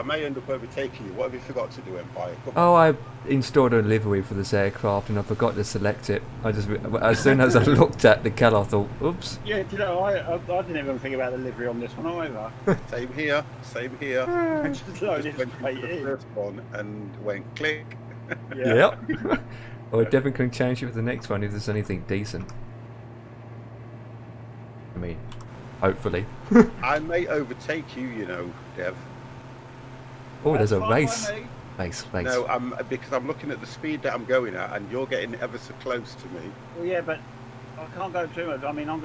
may end up overtaking you. What have you forgot to do, Empire? Come on. Oh, I installed a livery for this aircraft and I forgot to select it. I just, as soon as I looked at the colour, I thought, oops. Yeah, do you know, I didn't even think about the livery on this one either. Same here. Same here. Just load Just it went straight into the in. first one and went click. Yep. Well, I definitely can change it for the next one if there's anything decent. I mean, hopefully. I may overtake you, you know, Dev. Oh, there's That's a fine by race. me. Race. No, because I'm looking at the speed that I'm going at, and you're getting ever so close to me. Well, yeah, but I can't go too much. I mean, I'll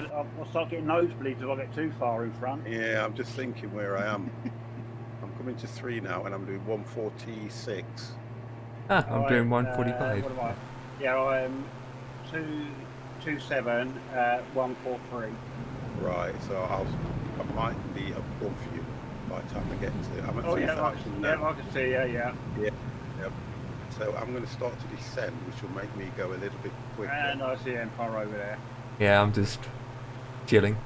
start getting nosebleeds if I get too far in front. Yeah, I'm just thinking where I am. I'm coming to 3 now, and I'm doing 146. Ah, I'm Alright, doing 145. What am I? Yeah, I'm 227 143. Right, so I might be above you by the time I get to. I'm at Oh yeah, 3,000 yeah, now. I can see. Yeah. Yep. So I'm going to start to descend, which will make me go a little bit quicker. And I see Empire over there. Yeah, I'm just chilling,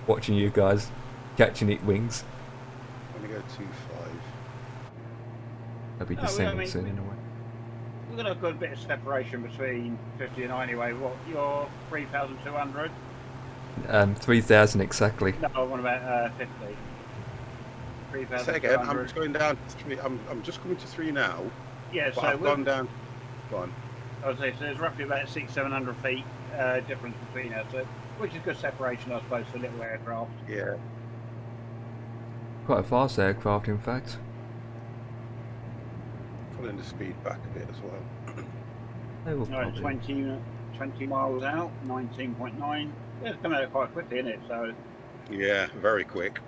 watching you guys catching it wings. I'm going to go 2.5. I'll be No, descending I mean, soon anyway. We've got a good bit of separation between 50 and I anyway. What, you're 3,200? 3,000 exactly. No, I want about 50. Say again, 3,200. I'm just going down to 3. I'm just coming to 3 now. Yeah, But so I've gone down. Go on. I would say so there's roughly about 600-700 feet difference between us, so, which is good separation, I suppose, for little aircraft. Yeah. Quite a fast aircraft, in fact. Pulling the speed back a bit as well. They will Right, probably. 20 miles out, 19.9. Yeah, it's coming out quite quickly, isn't it? So, Yeah, very quick.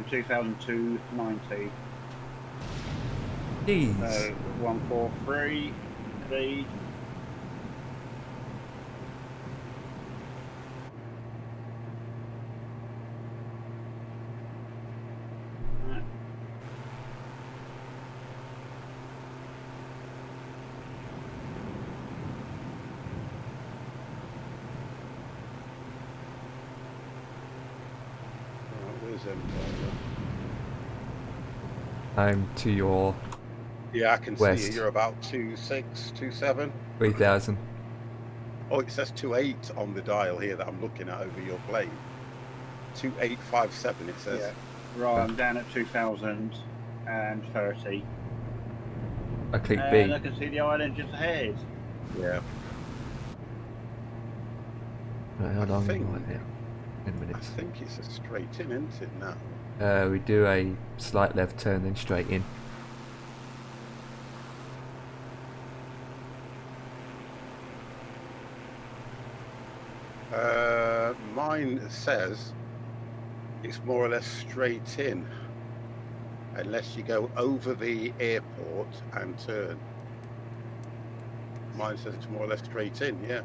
2,290. Jeez. So 143 speed. Right. Where's Empire? I'm to your Yeah, I can see West. you. You're about 2.6, 2.7. 3,000. Oh, it says 2.8 on the dial here that I'm looking at over your plane. 2.857 it says. Yeah. Right, I'm down at 2,030. I click And B. I can see the island just ahead. Yeah. Right, how I long think- am I there? 10 I minutes. think it's a straight in, isn't it now? We do a slight left turn, then straight in. Mine says it's more or less straight in, unless you go over the airport and turn. Mine says it's more or less straight in, yeah.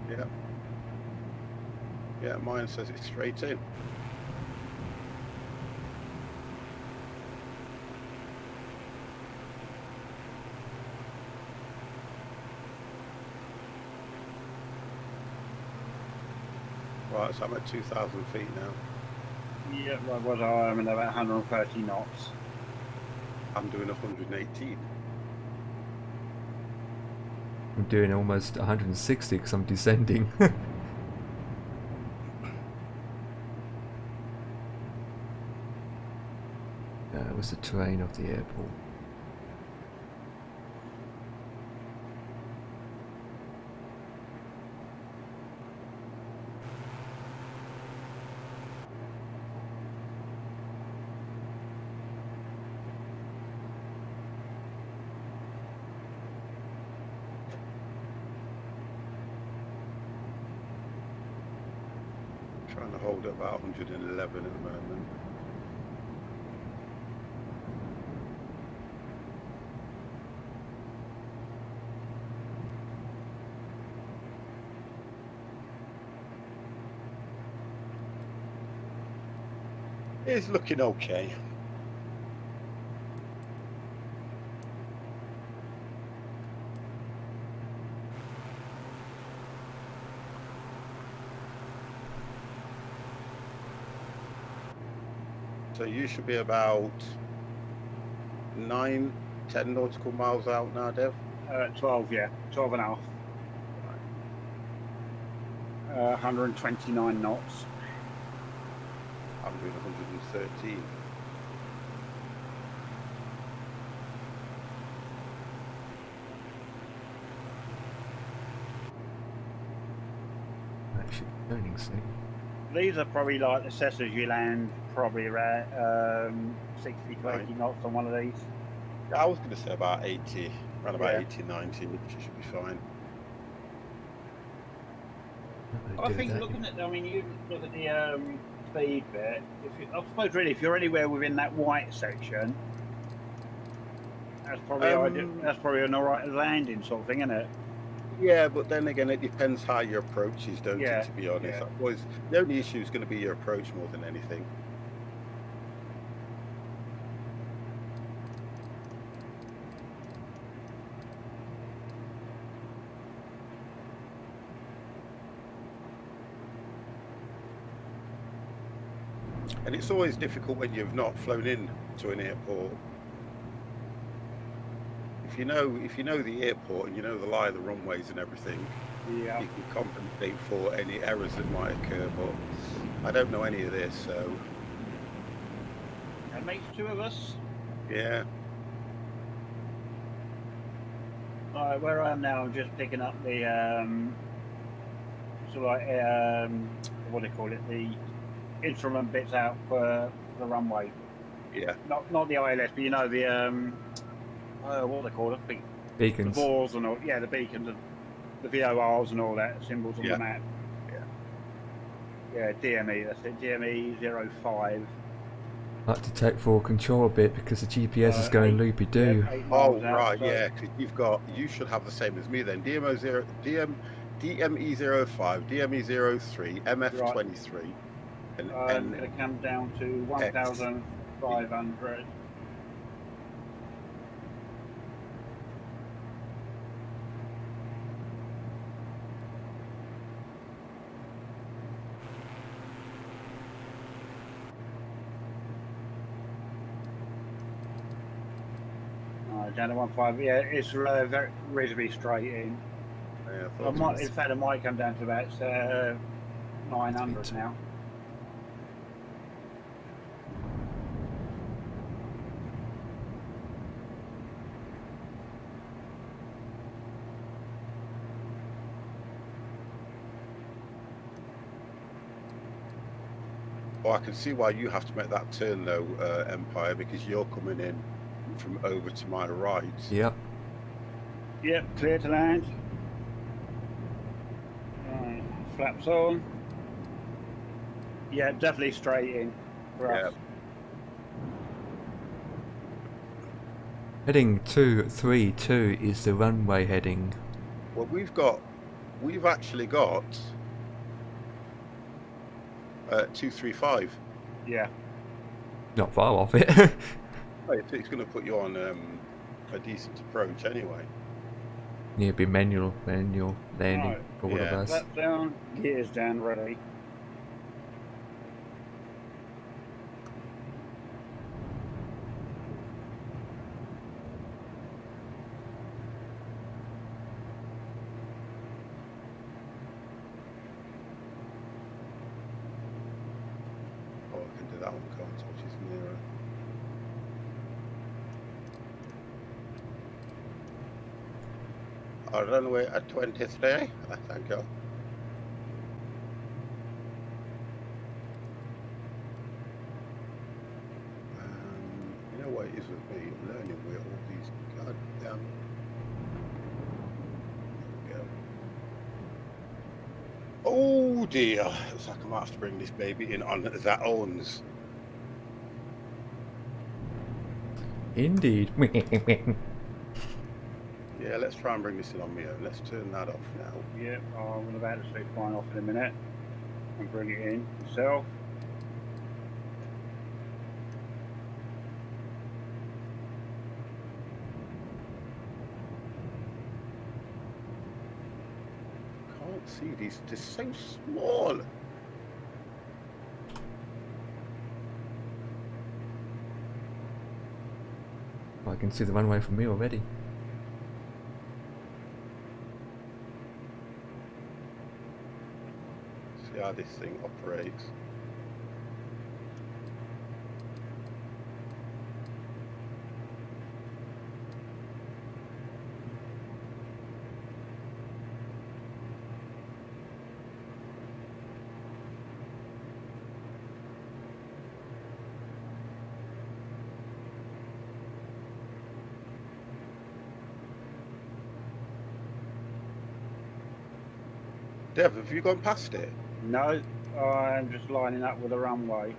Yeah. Yeah, mine says it's straight in. Right, so I'm at 2,000 feet now. Yeah, what was I? I'm at about 130 knots. I'm doing 118. I'm doing almost 160 because I'm descending. What's the terrain of the airport? Trying to hold at about 111 at the moment. It's looking okay. So you should be about 9, 10 nautical miles out now, Dev. 12, yeah, 12 and a half. 129 knots. I'm doing 113. should be turning soon. These are probably like the assessors you land probably around 60 to 80 knots on one of these. I was going to say about 80, around about Yeah. 80, 90, which should be fine. Not I gonna do think that. looking at, I mean, you look at the speed bit. I suppose really, if you're anywhere within that white section, that's probably that's probably an alright landing sort of thing, isn't it? Yeah, but then again, it depends how your approach is, don't Yeah, it? To be honest, yeah. the only issue is going to be your approach more than anything. And it's always difficult when you've not flown in to an airport. If you know the airport and you know the lie of the runways and everything, Yeah. you can compensate for any errors that might occur. But I don't know any of this, so That makes two of us. yeah. Alright, where I am now, I'm just picking up the sort of like what do they call it? The instrument bits out for the runway. Yeah. Not the ILS, but you know the what do they call it? The Beacons. balls and all. Yeah, the beacons, the VORs and all that symbols on Yeah. the map. Yeah, DME. That's it. DME 05. I like to take full control a bit because the GPS is going loopy doo. Yeah, 8 Oh miles out, right, so- yeah. Because you should have the same as me then. DME05, DME03, MF23, I'm and going to come down to 1,500. Down to 1.5. Yeah, it's very reasonably straight in. yeah, I I thought it might, was- in fact, it might come down to about 900 now. Oh, I can see why you have to make that turn though, Empire, because you're coming in from over to my right. Yep. Yep, clear to land. Right, flaps on. Yeah, definitely straight in for us. Heading 232 is the runway heading. Well, we've actually got 235. Yeah. Not far off it. Oh, it's going to put you on a decent approach anyway. Yeah, be manual landing Right, for all of yeah. us. Flaps down, gears down, ready. Oh, I can do that one, can't I? Which is nearer. Our runway at 23. Thank you. You know what it is with me? I'm learning where all these goddamn. There we go. Oh dear! Looks like I might have to bring this baby in on that owns. Indeed. Yeah, let's try and bring this in on my own. Let's turn that off now. Yep, I'm about to switch mine off in a minute and bring it in myself. Can't see these. They're so small. I can see the runway from me already. See how this thing operates. Dev, have you gone past it? No, I'm just lining up with the runway.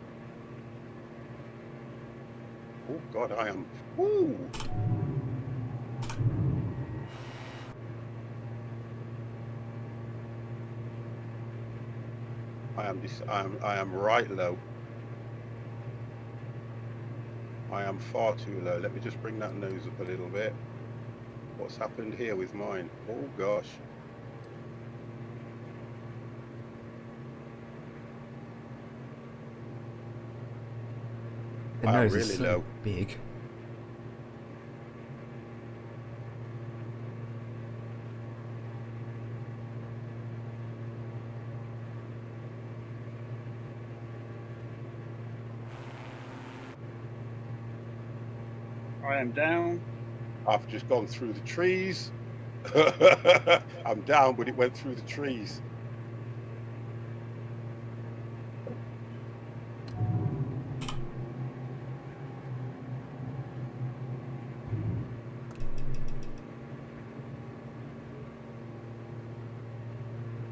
Oh God, I am. Ooh. I am right low. I am far too low. Let me just bring that nose up a little bit. What's happened here with mine? Oh gosh. The I am nose really is so low. big. I am down. I've just gone through the trees. I'm down, but it went through the trees.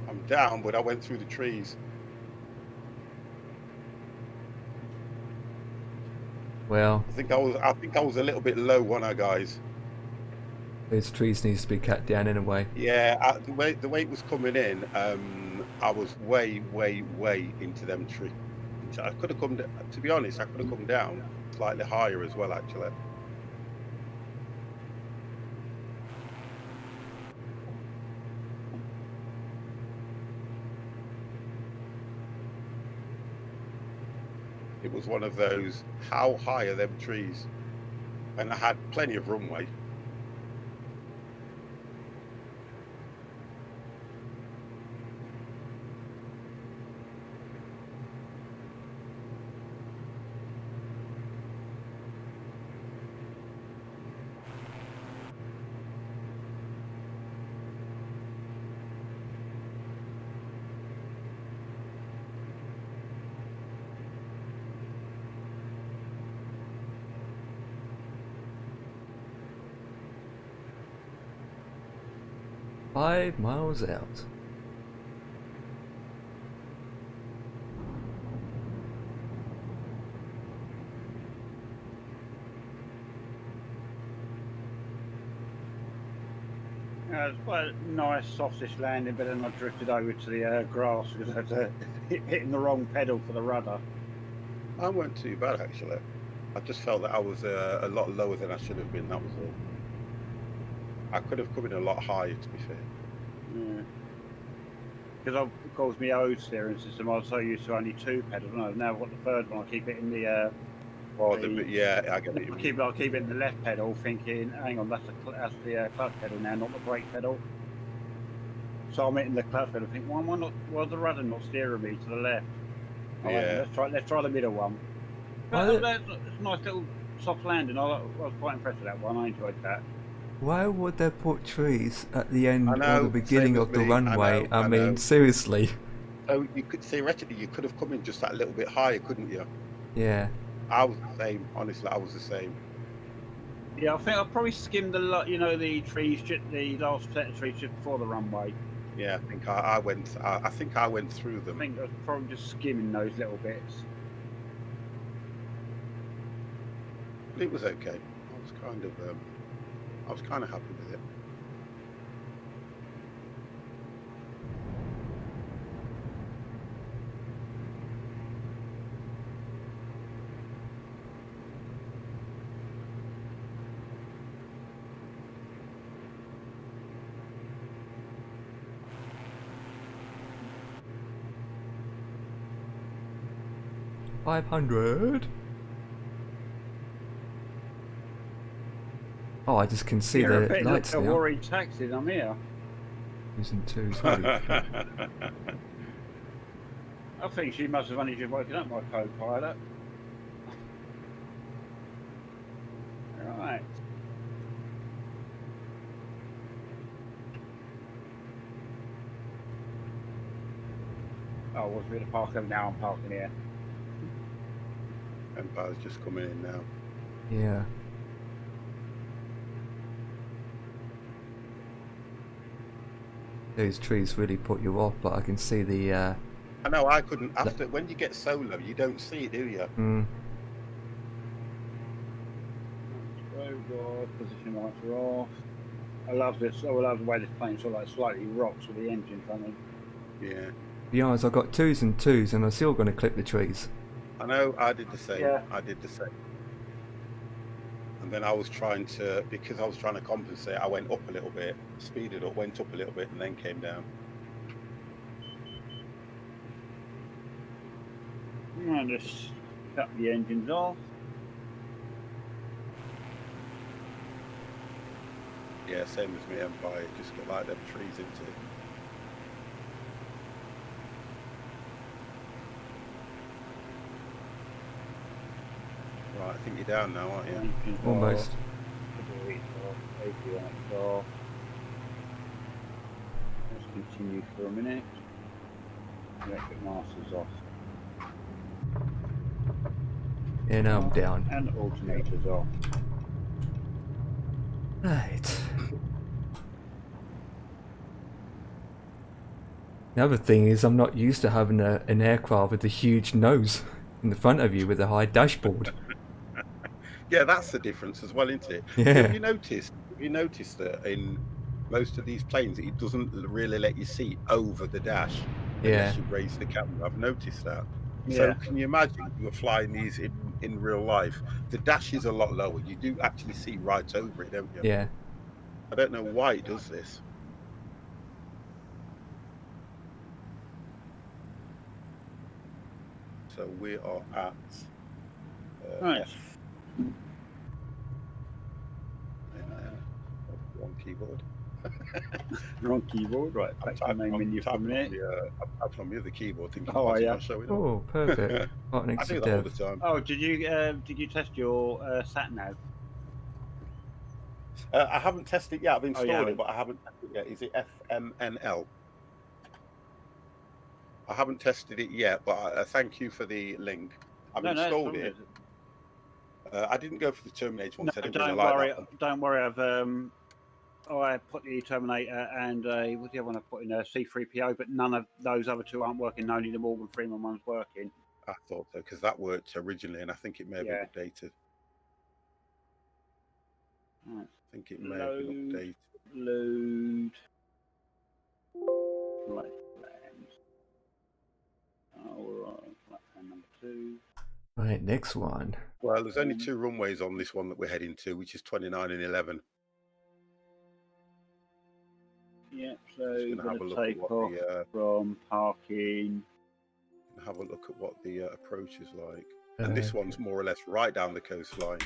I'm down, but I went through the trees. Well, I think I was a little bit low, wasn't I, guys? those trees needs to be cut down anyway. Yeah, the way it was coming in, I was way into them trees. I could have come. To be honest, I could have come down slightly higher as well, actually. It was one of those. How high are them trees? And I had plenty of runway. Five miles out. It's quite a nice, softish landing, but then I drifted over to the grass because I had hitting the wrong pedal for the rudder. I weren't too bad actually. I just felt that I was a lot lower than I should have been. That was all. I could have come in a lot higher, to be fair. Yeah. Because of course my old steering system, I was so used to only 2 pedals. No, now I've got the third one. I keep it in the. Yeah, I get it. I keep it in the left pedal, thinking, hang on, that's the clutch pedal now, not the brake pedal. So I'm hitting the clutch pedal, thinking, why's the rudder not steering me to the left? Oh, hang on, Yeah. let's try the middle one. Well, But it's a nice little soft landing. I was quite impressed with that one. I enjoyed that. why would they put trees at the end I or know, the beginning same as of the me. runway? I I mean, know. seriously. So you could theoretically you could have come in just that little bit higher, couldn't you? Yeah. I was the same. Honestly, I was the same. Yeah, I think I probably skimmed a lot. You know, the trees, the last set of trees just before the runway. Yeah, I think I went. I think I went through I them. think I was probably just skimming those little bits. But it was okay. I was kind of happy with it. $500. Oh, I just can see You're a the bit lights like a now. worried taxi, I'm here. Using 2's really I think she must have only just woken up my co-pilot. Right. Oh, I was going to park over now. I'm parking here. Empire's just coming in now. Yeah. Those trees really put you off, but I can see the. I know I couldn't. After when you get so low, you don't see it, do you? Position lights are off. I love this. I love the way this plane sort of like slightly rocks with the engine coming. Yeah. To be honest, I got 2s and 2s, and I'm still going to clip the trees. I know. I did the same. Yeah. I did the same. And then I was trying to, because I was trying to compensate, I went up a little bit, speeded up, went up a little bit, and then came down. And just cut the engines off. Yeah, same as me, Empire. Just got like them trees into it. Right, I think you're down now, aren't you? Engines Almost. off. APIs off. Let's continue for a minute. Electric masters off. Yeah, now I'm down. And alternators off. Right. The other thing is I'm not used to having an aircraft with a huge nose in the front of you with a high dashboard. Yeah, that's the difference as well, isn't it? Yeah. Have you noticed that in most of these planes, it doesn't really let you see over the dash Yeah. unless you raise the camera? I've noticed that. Yeah. So can you imagine you were flying these in real life? The dash is a lot lower. You do actually see right over it, don't you? Yeah. I don't know why it does this. So we are at Right. one keyboard. Wrong keyboard, right? Back to the main menu for a minute. I'm tapping on the other keyboard thinking, Oh, why did yeah. I show it? Oh, perfect. Right I next do to that all Dev. the time. Oh, did you test your sat nav? I haven't tested it yet. I've installed haven't? it, but I haven't tested it yet. Is it FMNL? I haven't tested it yet, but thank you for the link. I've installed it. I didn't go for the Terminator one. No, I didn't don't really like worry. that one. Don't worry. I put the Terminator and what's the other one I put in there? C3PO, but none of those other two aren't working. Only the Morgan Freeman one's working. I thought so because that worked originally, and I think it may have been updated. Right. I think it may have been updated. Load. Right. All right. Number 2. Right, next one. Well, there's only 2 runways on this one that we're heading to, which is 29 and 11. Yep, so Just gonna have a look at what the from parking. have a look at what the approach is like. And this one's more or less right down the coastline.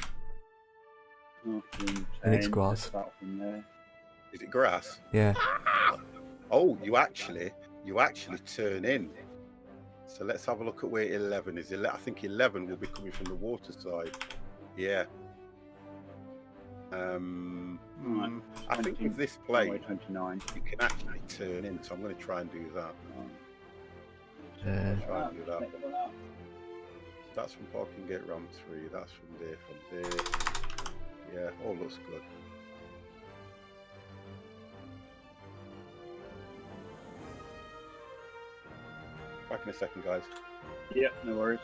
Parking And it's 10, grass. start from there. Is it grass? Yeah. Oh, you actually turn in. So let's have a look at where 11 is. I think 11 will be coming from the water side. Yeah. Right. I think with this plane, 29. you can actually turn in. So I'm going to try and do that. Try and do that. That's from parking gate ramp 3. That's from there. Yeah, all looks good. Back in a second, guys. Yep, no worries.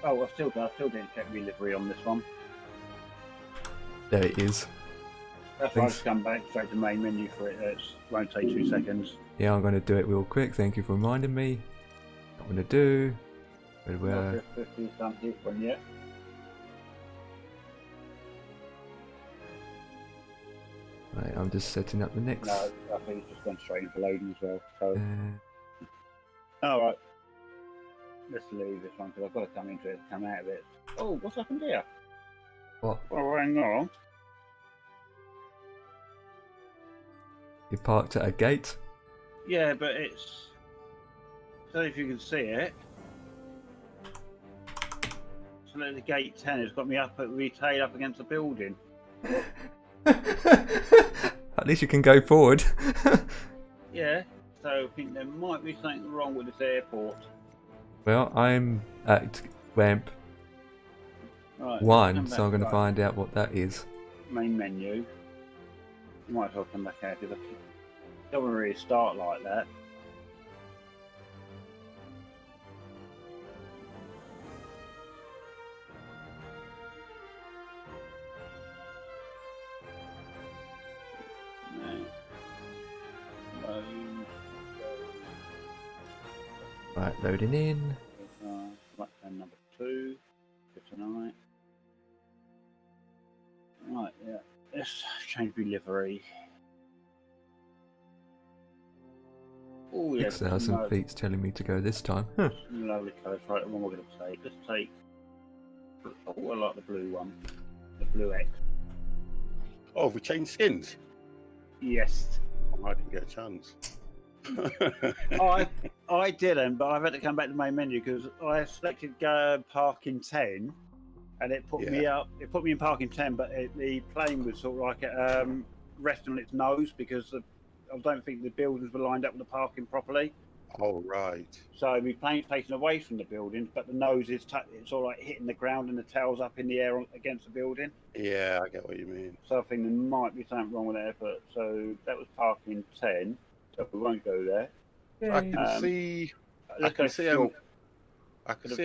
Oh, I still didn't check delivery on this one. There it is. That's why I've come back straight to the main menu for it. It won't take 2 seconds. Yeah, I'm going to do it real quick. Thank you for reminding me. What I'm going to do. Where? 50 done this one yet. Right, I'm just setting up the next. No, I think it's just gone straight into loading as well. So, Uh, alright. Let's leave this one because I've got to come into it, come out of it. Oh, what's happened here? what? Well, hang on. You parked at a gate? Yeah, but it's. I don't know if you can see it. So like the gate 10 has got me up at retail up against the building. At least you can go forward. Yeah, so I think there might be something wrong with this airport. Well, I'm at ramp Right, 1, so I'm going to right. find out what that is. Main menu. Might as well come back out. Don't want to really start like that. No. Right, loading in. And number 2 for tonight. Right, yeah. Let's change the livery. Oh, yeah. 6,000 feet's telling me to go this time. Huh. Lovely colours. Right, what am I going to take? Let's take. Oh, I like the blue one. The blue X. Oh, have we changed skins? Yes. I didn't get a chance. I didn't, but I've had to come back to the main menu because I selected parking 10, and it put me up. It put me in parking 10, but the plane was sort of like resting on its nose because I don't think the buildings were lined up with the parking properly. Oh, right. So the plane's facing away from the buildings, but the nose is it's all like hitting the ground and the tail's up in the air against the building. Yeah, I get what you mean. So I think there might be something wrong with there. But so that was parking 10. So we won't go there. I can see. I can see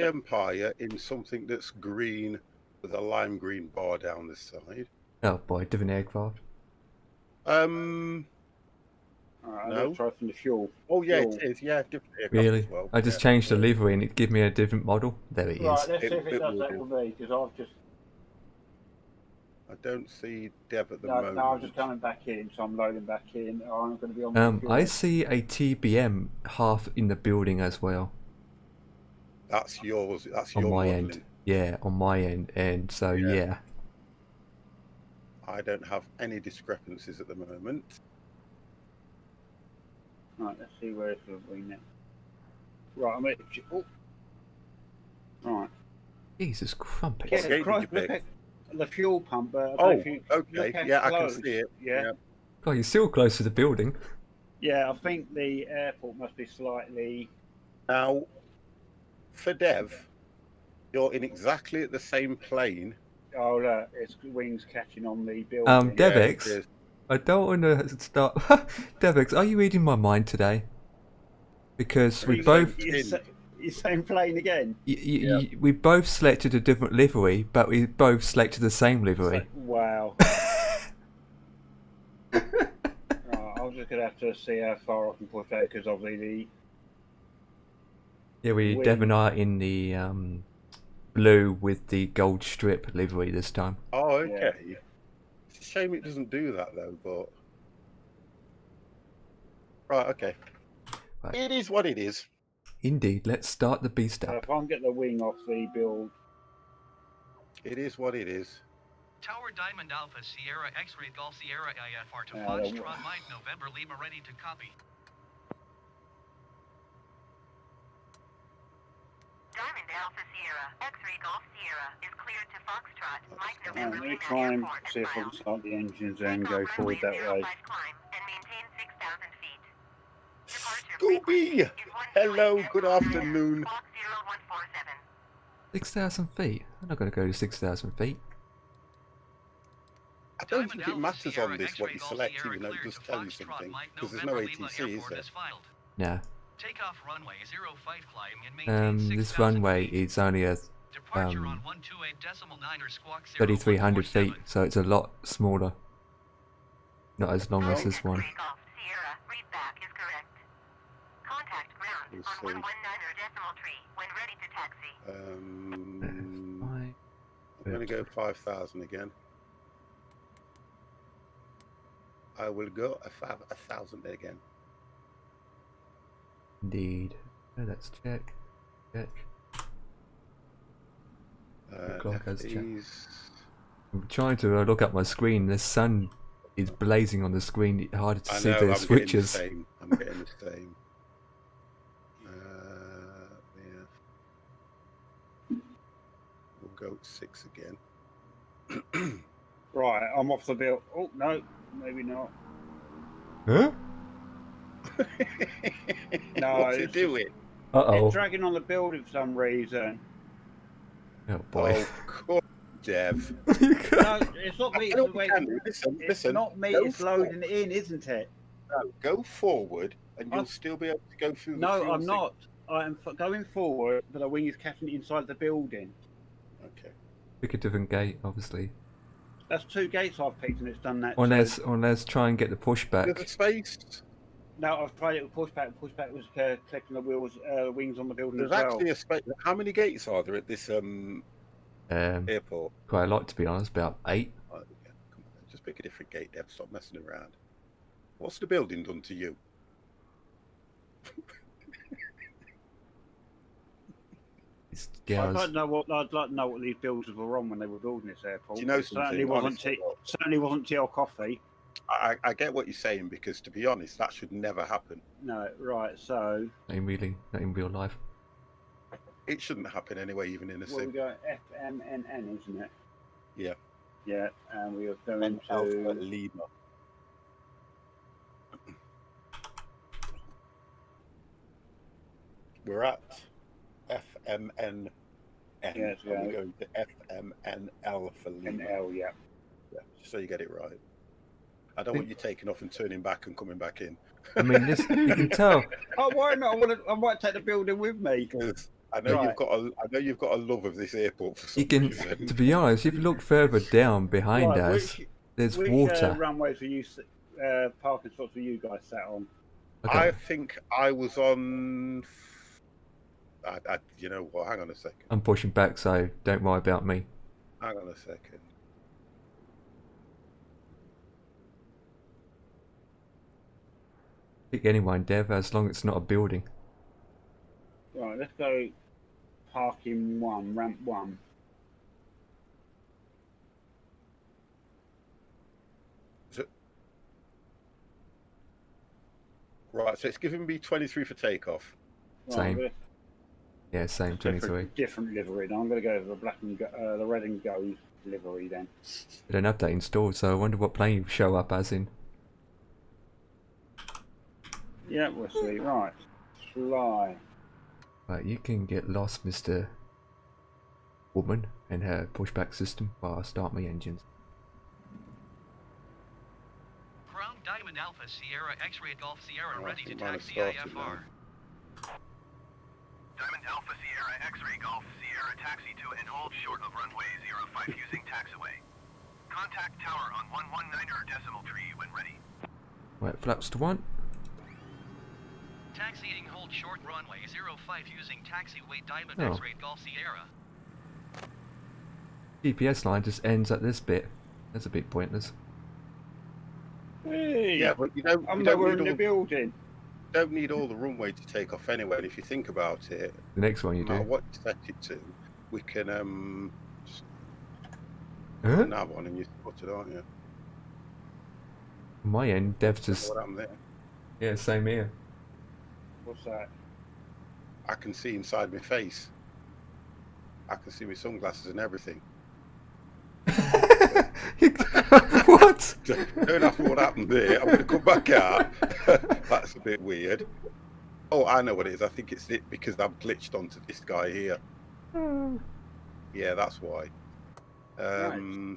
Empire in something that's green with a lime green bar down this side. Oh boy, different aircraft. Alright, No. let's try from the fuel. Oh yeah, Fuel. it is. Yeah, different aircraft Really? as well. I just Yeah. changed the livery and it gave me a different model. There it is. Right, let's see It- if it it does will that do. for me, because I've just I don't see Dev at the no, moment. I'm just coming back in, so I'm loading back in. I'm going to be on. the fuel. I see a TBM half in the building as well That's yours. That's on your my modelling. end. Yeah, on my end, and so yeah. I don't have any discrepancies at the moment. Right, let's see where it's going to be next. Right, I'm at. Oh. Right. Jesus crumpets. What gate did Christ, you look pick? at the fuel pump. Oh, if you look okay. at Yeah, I can close, see it. Yeah. God, you're still close to the building. Yeah, I think the airport must be slightly. Now, for Dev, you're in exactly the same plane. Oh, look, its wings catching on the building. Devex, it is. I don't want to start. Devex, are you reading my mind today? Because we Are you both, saying- You same plane again? we both selected a different livery, but we both selected the same livery. Wow. Right, I'm just going to have to see how far I can push out because obviously Yeah, we Wing. Dev and I are in the blue with the gold strip livery this time. Oh, okay. It's a shame it doesn't do that though, but right, okay. Right. It is what it is. Indeed, let's start the beast up. if I can get the wing off the build. It is what it is. Tower Diamond Alpha Sierra X-Ray Golf Sierra IFR to Yeah, Foxtrot Mike November Lima ready to copy. Diamond Alpha Sierra, X-Ray Golf Sierra is cleared to Foxtrot, Mike Let November me Lima try and Airport see if I can inbound. start the engines and Take go off forward runway that way. 05 climb and maintain 6,000 feet. Departure Scooby! frequency is 128 Hello, good decimal afternoon. Fox 0147. 6,000 feet? I'm not going to go to 6,000 feet. I don't Diamond think it Alpha matters Sierra on this what you X-Ray Golf select, Sierra even though it cleared does to tell you Foxtrot something, Mike because there's no November Lima ATC, is Airport there? is filed. No. Takeoff runway 05 climb and maintain This 6,000 runway feet. is only a Departure on 128.9 squawk 3,300 feet, 0147. so it's a lot smaller. Not as long as Diamond this one. X-Ray Golf Sierra, readback is correct. Contact ground We'll on see. 119 decimal tree when ready to taxi. I'm going to go 5,000 again. I will go 1,000 again. Indeed. Let's check. Check. Clock has checked. FEs. I'm trying to look at my screen. The sun is blazing on the screen. It's harder to I see know, the I'm switches. getting the same. I'm getting the same. Yeah. We'll go 6 again. Right, I'm off the build. Oh, no, maybe not. Huh? No, What's it it's doing? Uh-oh. It's dragging on the building for some reason. Oh boy. Oh, cool, Dev. No, it's not me. I know It's, the way, what you can do. Listen, it's listen. not me. Go It's for it. loading it in, isn't it? No, go forward, and you'll I've- still be able to go through the No, fuel I'm signal. not. I am going forward, but the wing is catching inside the building. Okay. Pick a different gate, obviously. That's 2 gates I've picked, and it's done that Unless try and get the There's a pushback. space. No, I've tried it with pushback. Pushback was collecting the wings on the building There's as well. actually a space. How many gates are there at this airport? Quite a lot, to be honest. About 8. Oh, yeah, come on, just pick a different gate, Dev. Stop messing around. What's the building done to you? It's, I'd yeah, like to know what these builders were on when they were building this airport. Do you know It certainly something? wasn't Honestly, certainly wasn't tea or coffee. I get what you're saying, because to be honest, that should never happen. No, right. So not in real life. It shouldn't happen anyway, even in a what we sim. got? FMNN, isn't it? Yeah. Yeah, and we are going Alpha to. Lima. We're at FMNN. Yes, and yeah. we're going to FMNL for Lima. NL, yeah. Yeah, just so you get it right. I don't want you taking off and turning back and coming back in. I mean, this you can tell. Oh, why not? I might take the building with me. Because I know Right. you've got a love of this airport for some You can, reason. to be honest, if you look further down behind Right, us, there's which water. runways were you parking spots were you guys sat on? I think I was on. You know what? Hang on a second. I'm pushing back, so don't worry about me. Hang on a second. Pick anyone, Dev, as long as it's not a building. Right, let's go parking 1, ramp 1. Right, so it's giving me 23 for takeoff. Right, Same. we're Yeah, same 23. different livery. I'm going to go for the red and gold livery then. I don't have that installed, so I wonder what plane you show up as in. Yeah, we'll see. Right, fly. Right, you can get lost, Mr. Woman, and her pushback system while I start my engines. Crown Diamond Alpha Sierra X-Ray Golf Sierra Oh, I ready to think mine has taxi started IFR. Diamond Alpha Sierra X-Ray Golf Sierra taxi to and hold short of runway 05 using taxiway. Contact tower on 119er decimal tree when ready. Right, flaps to 1. Taxiing hold short runway 05 using taxiway Diamond Oh. X-Ray Golf Sierra. GPS line just ends at this bit. That's a bit pointless. Hey, Yeah, but I'm nowhere in the building. don't need all the runway to take off anyway. And if you think about it, The next one you no matter do. what you set it to, we can just Huh? nav on and you put it on. Yeah. On my end, Dev's just. What happened there? Yeah, same here. What's that? I can see inside my face. I can see my sunglasses and everything. What? Don't ask me what happened there. I'm going to come back out. That's a bit weird. Oh, I know what it is. I think it's it because I've glitched onto this guy here. Yeah, that's why. Let me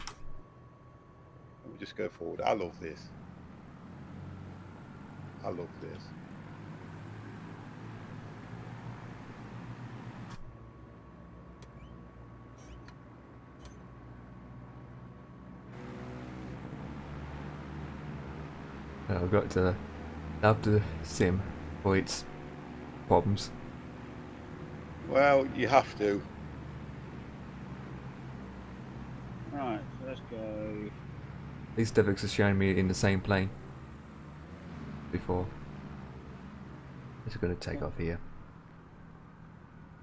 just go forward. I love this. I love this. I've got to love the sim for its problems. Well, you have to. Right, so let's go. At least Devix has shown me in the same plane before. I'm just going to take off here.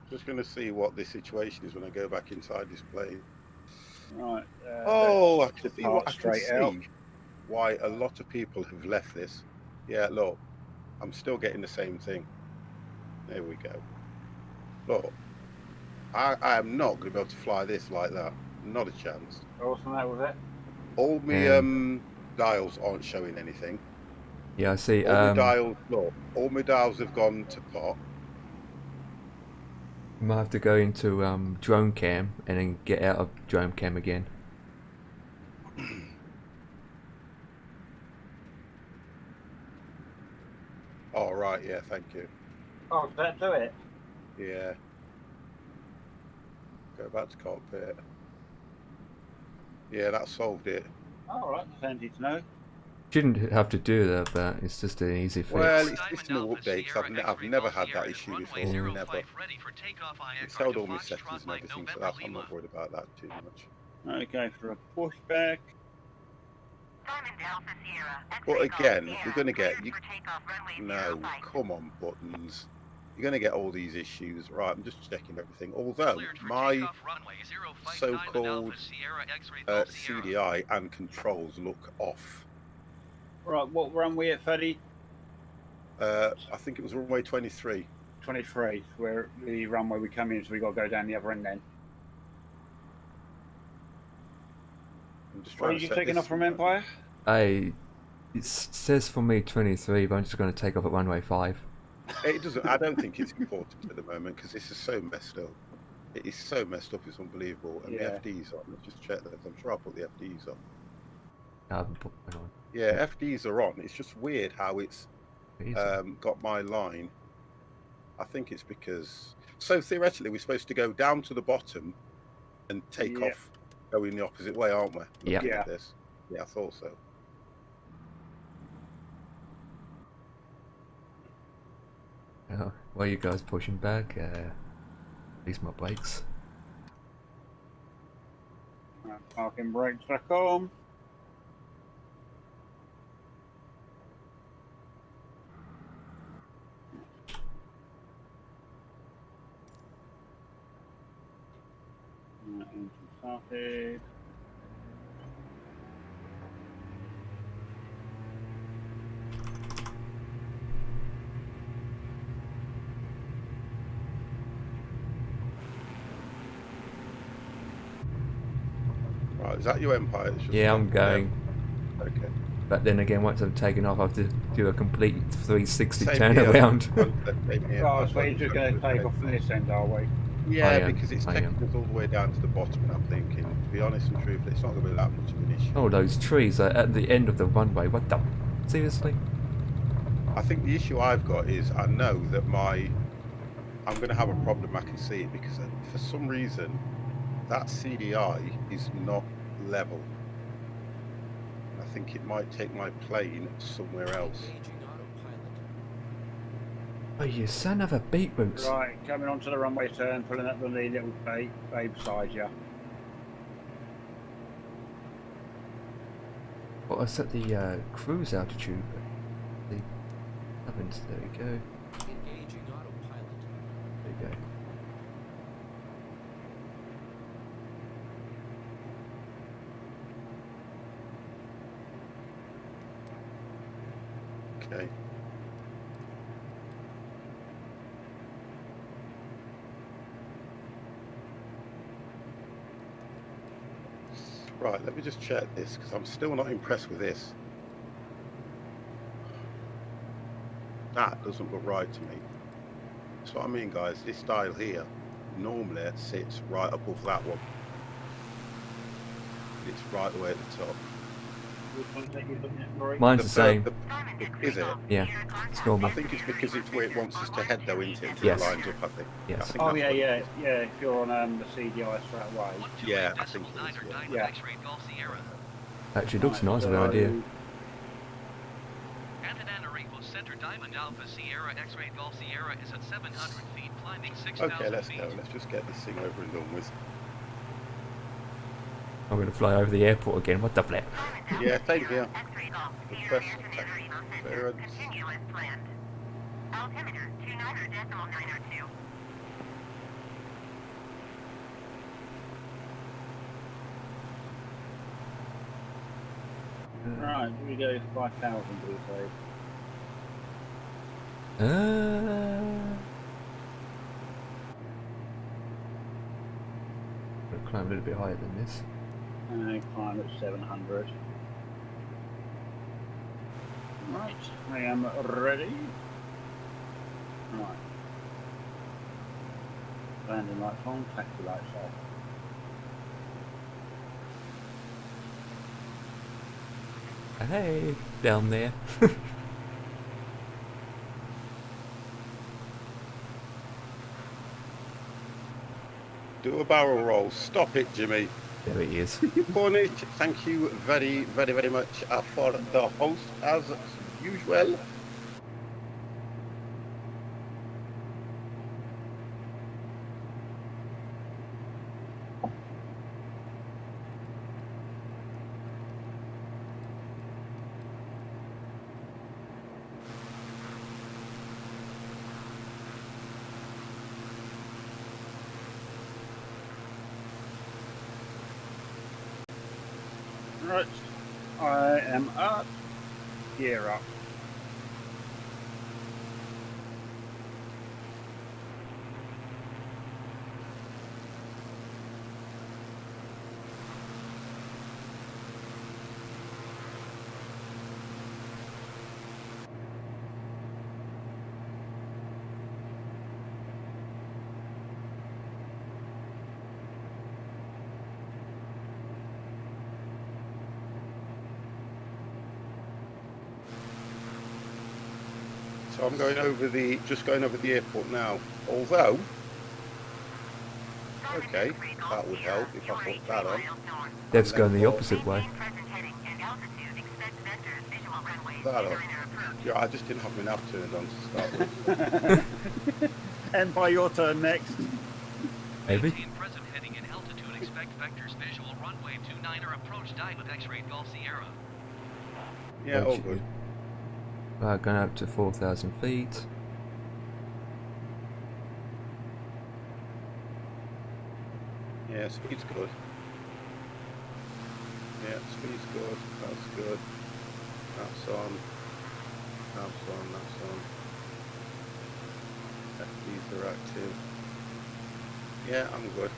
Just going to see what the situation is when I go back inside this plane. Right. Oh, I can see depart what I can straight out. see why a lot of people have left this. Yeah, look, I'm still getting the same thing. There we go. Look, I am not going to be able to fly this like that. Not a chance. What's the matter with it? All my dials aren't showing anything. Yeah, I see. All my dials, look, all my dials have gone to pot. I might have to go into drone cam and then get out of drone cam again. Yeah, thank you. Oh, did that do it? Yeah. Go back to cockpit. Yeah, that solved it. All right, that's handy to know. Shouldn't have to do that, but it's just an easy fix. Well, Diamond it's no Alpha update because Sierra I've X-ray never Golf had that Sierra, issue runway before. 05 Never. ready for takeoff via It's aircraft held all my Foxtrot settings and Mike everything, so November I'm Lima. not worried about that too much. Okay, for a pushback. Diamond Alpha Sierra. But X-ray again, Golf you're Sierra, going to get... cleared for takeoff, runway No, 05. come on, buttons. You're going to get all these issues. Right, I'm just checking everything. Although, Cleared for my takeoff, runway 05 Diamond so-called Alpha Sierra X-ray Golf Sierra. CDI and controls look off. Right, what runway at 30? I think it was runway 23. 23, where the runway we come in, so we got to go down the other end then. I'm just Where are trying to you set taking this... off from Empire? It says for me 23, but I'm just going to take off at runway 5. It doesn't. I don't think it's important at the moment because this is so messed up. It is so messed up. It's unbelievable. And Yeah. the FDs on. Let's just check those. I'm sure I'll put the FDs on. I haven't put one on. Yeah, FDs are on. It's just weird how it's It is. got my line. I think it's because. So theoretically, we're supposed to go down to the bottom and take Yeah. off, going the opposite way, aren't we? Yeah. Looking Yeah. at this. Yeah, I thought so. While you guys pushing back, these my brakes. Right, parking brakes back on. Right, engine started. Right, is that you, Empire? It's just Yeah, I'm going. Okay. But then again, once I'm taken off, I have to do a complete 360 Same here. turnaround. Same here. Oh, I've so got you're just going to take off from this end, are we? Yeah, I am, because it's I am. taking us all the way down to the bottom, and I'm thinking, to be honest and truthful, it's not going to be that much of an issue. Oh, those trees are at the end of the runway. What the? Seriously? I think the issue I've got is I know that I'm going to have a problem. I can see it because for some reason that CDI is not level. I think it might take my plane somewhere else. Engaging autopilot. Oh, you son of a beetroots. Right, coming onto the runway turn, pulling up the little babe beside you. Well, I set the cruise altitude. But the happens. There we go. Engaging autopilot. There we go. Okay. Right, let me just check this because I'm still not impressed with this. That doesn't look right to me. That's what I mean, guys. This dial here normally it sits right above that one. It's right the way at the top. Which one's that you're looking at, Rory? Mine's the same. Is it? Yeah, it's I normal. think it's because it's where it wants us to head though, isn't it? Until Yes. it lines up, I think. Yes. I think Oh that's yeah, what it yeah, is. yeah. If you're on the CDI straight away. Yeah, I think it is, 128.9 yeah. Diamond Yeah. X-ray Golf Sierra. Actually, looks Right, nice of an so- idea. Antananarivo Center Diamond Alpha Sierra X-ray Golf Sierra is at 700 feet, climbing 6,000 Okay, let's feet. go. Let's just get this thing over and done with. I'm going to fly over the airport again. What the flip? Yeah, same here. X-ray Golf Request Sierra attack International Center. clearance. Continue as planned. Altimeter 29.902. Right, here we go. 5,000, we say. Gonna climb a little bit higher than this. And climb at 700. Right, I am ready. Right. Landing lights on, taxi lights off. Hey, down there. Do a barrel roll. Stop it, Jimmy. There it is. Cornish, thank you very, very, very much for the host as usual. Right, I am up. Gear up. So I'm going over just going over the airport now. Although, okay, that would help if I put that on. Dev's going the opposite way. That on. Yeah, I just didn't have my nav turned on to start with. And by your turn next. Maybe. Maintain present heading and altitude. Expect vectors visual runway 29er approach dive with X-ray Golf Sierra. Yeah, all good. Going up to 4,000 feet. Yeah, speed's good. Yeah, speed's good. That's good. That's on. That's on. That's on. FDs are active. Yeah, I'm good.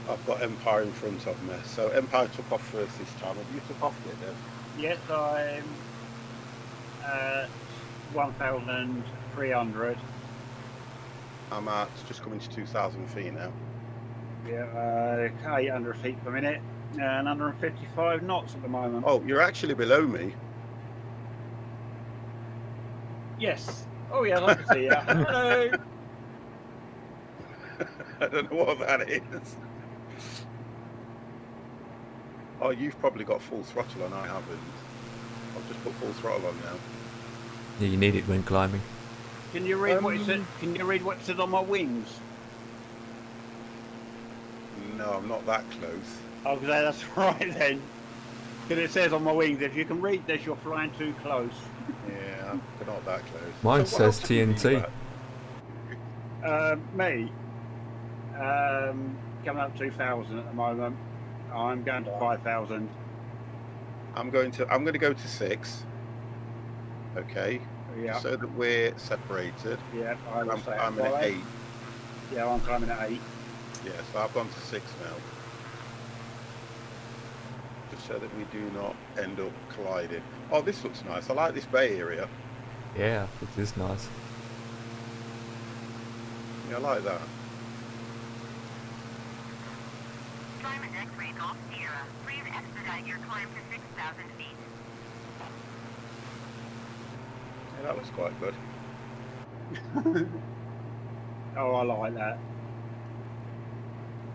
I've got Empire in front of me. So Empire took off first this time. Have you took off yet, Dev? Yes, I'm at 1,300. I'm at just coming to 2,000 feet now. Yeah, 800 feet per minute and 155 knots at the moment. Oh, you're actually below me. Yes. Oh, yeah, I can see you. Hello. I don't know what that is. Oh, you've probably got full throttle and I haven't. I've just put full throttle on now. Yeah, you need it when climbing. Can you read what it said? Can you read what it said on my wings? No, I'm not that close. Oh, that's right then. Because it says on my wings, if you can read this, you're flying too close. Yeah, I'm not that close. Mine So what says else have you been TNT. at? Me, coming up 2,000 at the moment. I'm going to 5,000. I'm going to go to 6. Okay. Yeah. So that we're separated. Yeah, I will say I'm at 8. Yeah, I'm climbing at 8. Yeah, so I've gone to 6 now. Just so that we do not end up colliding. Oh, this looks nice. I like this bay area. Yeah, it is nice. Yeah, I like that. Diamond X-ray Golf Sierra. Please expedite your climb to 6,000 feet. Yeah, that looks quite good. Oh, I like that.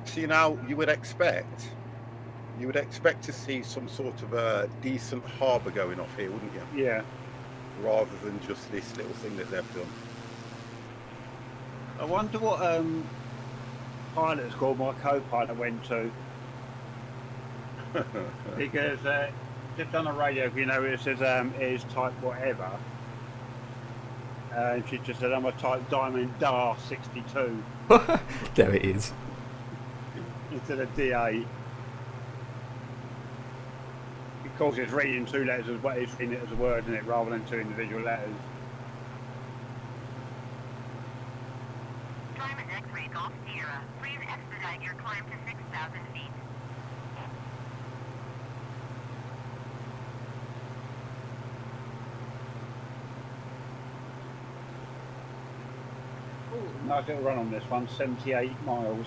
See, now you would expect to see some sort of a decent harbour going off here, wouldn't you? Yeah. Rather than just this little thing that they've done. I wonder what pilot school my co-pilot went to. Because just on the radio, you know, it says is type whatever. And she just said, I'm a type Diamond Dar 62 There it is. instead of D8. Of course, it's reading 2 letters as well, it's in it as a word, isn't it, rather than 2 individual letters. Diamond X-ray Golf Sierra. Please expedite your climb to 6,000 feet. Nice little run on this one, 78 miles.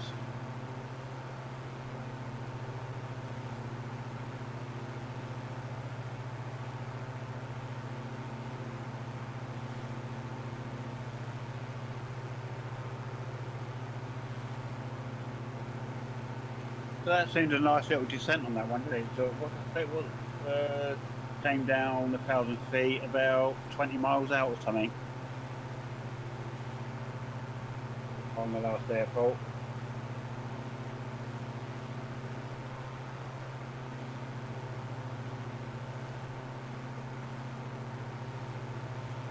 that seemed a nice little descent on that one, didn't it? So it was came down 1,000 feet, about 20 miles out or something. On the last airport.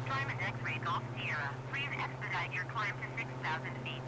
Diamond X-ray Golf Sierra. Please expedite your climb to 6,000 feet.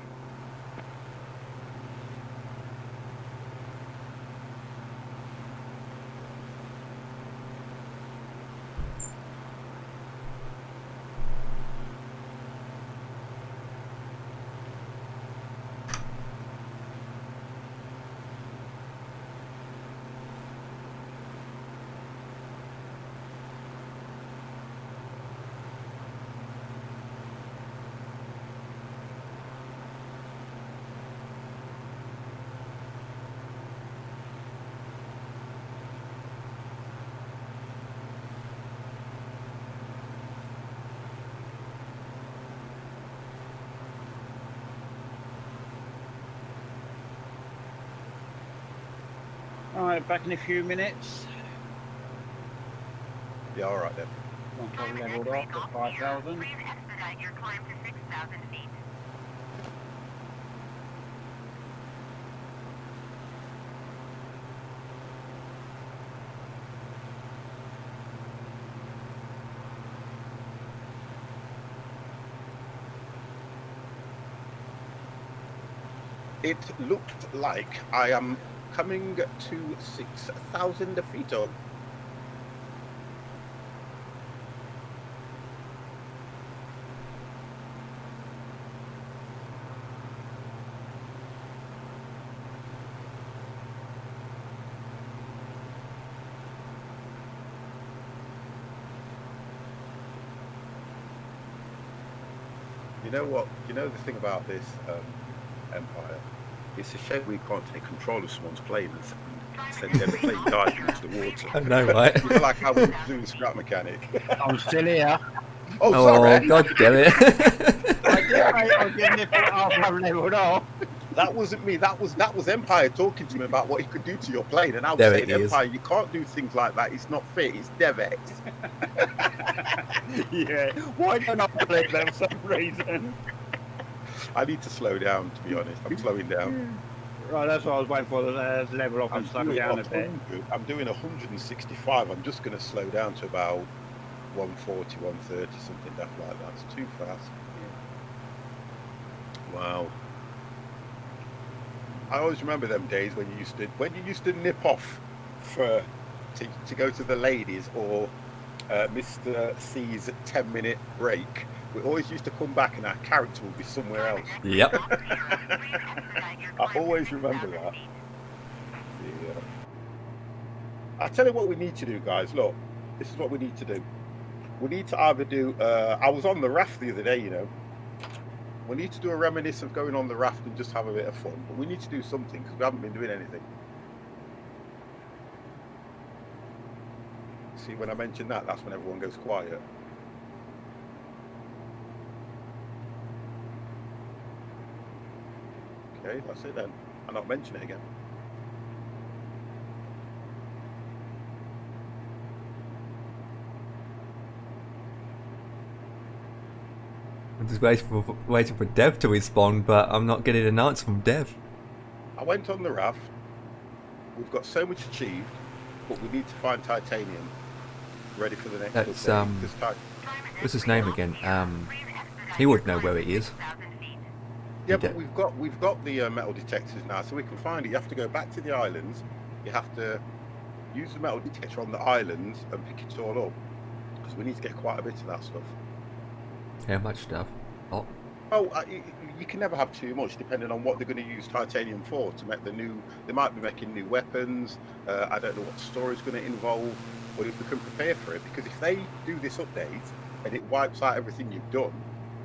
Alright, back in a few minutes. Yeah, all right then. Once I've Diamond leveled X-ray off Golf at Sierra. 5,000. Please expedite your climb to 6,000 feet. It looked like I am coming to 6,000 feet up. You know what? You know the thing about this Empire? It's a shame we can't take control of someone's plane and send their plane diving into the water. I know, right? You know, like how we used to do the scrap mechanic. I'm still here. Oh, Oh, sorry. God damn it. I did, mate. I was getting it after I've leveled off. That wasn't me. That was Empire talking to me about what he could do to your plane, and I was There saying, it is. Empire, you can't do things like that. It's not fit. It's DevX. Yeah. Why don't I believe that for some reason? I need to slow down, to be honest. I'm slowing down. Right, that's what I was waiting for, the level off and slow down a bit. I'm doing 165. I'm just going to slow down to about 140, 130, something daft like that. It's too fast. Wow. I always remember them days when you used to nip off to go to the ladies or Mr. C's 10-minute break. We always used to come back and our character would be somewhere else. Yep. I always remember that. Yeah. I'll tell you what we need to do, guys. Look, this is what we need to do. We need to either do... I was on the raft the other day, you know. We need to do a reminiscence of going on the raft and just have a bit of fun. But we need to do something because we haven't been doing anything. See, when I mention that, that's when everyone goes quiet. Okay, that's it then. I'll not mention it again. I'm just waiting for Dev to respond, but I'm not getting an answer from Dev. I went on the raft. We've got so much achieved, but we need to find titanium ready for the next That's update. what's his name again? He would know where it is. Yeah, but we've got the metal detectors now, so we can find it. You have to go back to the islands. You have to use the metal detector on the islands and pick it all up because we need to get quite a bit of that stuff. How much stuff? Oh, You can never have too much, depending on what they're going to use titanium for. To make the new, they might be making new weapons. I don't know what the story's going to involve, but if we can prepare for it, because if they do this update and it wipes out everything you've done,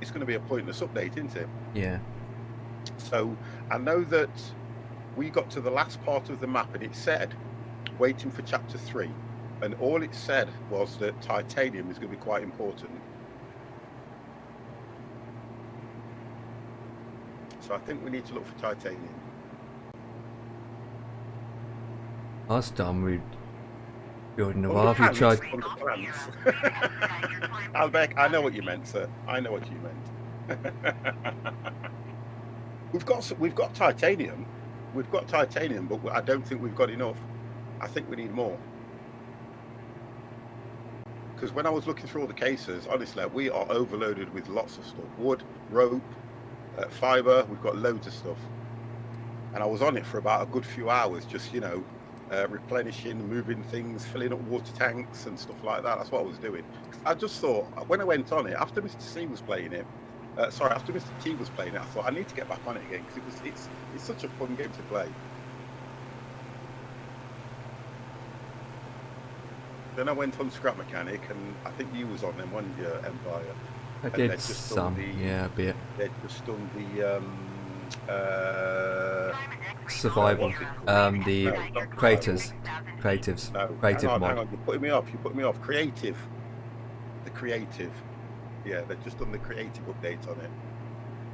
it's going to be a pointless update, isn't it? yeah. So I know that we got to the last part of the map and it said waiting for chapter 3, and all it said was that titanium is going to be quite important. So I think we need to look for titanium. Last time we building a Underpants RV tried. Underpants. Albeck, I know what you meant, sir. I know what you meant. We've got titanium. We've got titanium, but I don't think we've got enough. I think we need more. Because when I was looking through all the cases, honestly, we are overloaded with lots of stuff. Wood, rope, fibre, we've got loads of stuff. And I was on it for about a good few hours, just, you know, replenishing, moving things, filling up water tanks and stuff like that. That's what I was doing. I just thought, when I went on it, after Mr. C was playing it, after Mr. T was playing it, I thought I need to get back on it again because it's such a fun game to play. Then I went on Scrap Mechanic, and I think you was on them, weren't you, Empire? I And did they'd just some, done the- yeah, a bit. They'd just done the Survival. The No, not creators. Creatives. no, Creative hang mod. on, you're putting me off. You're putting me off. Creative. The creative. Yeah, they've just done the creative update on it,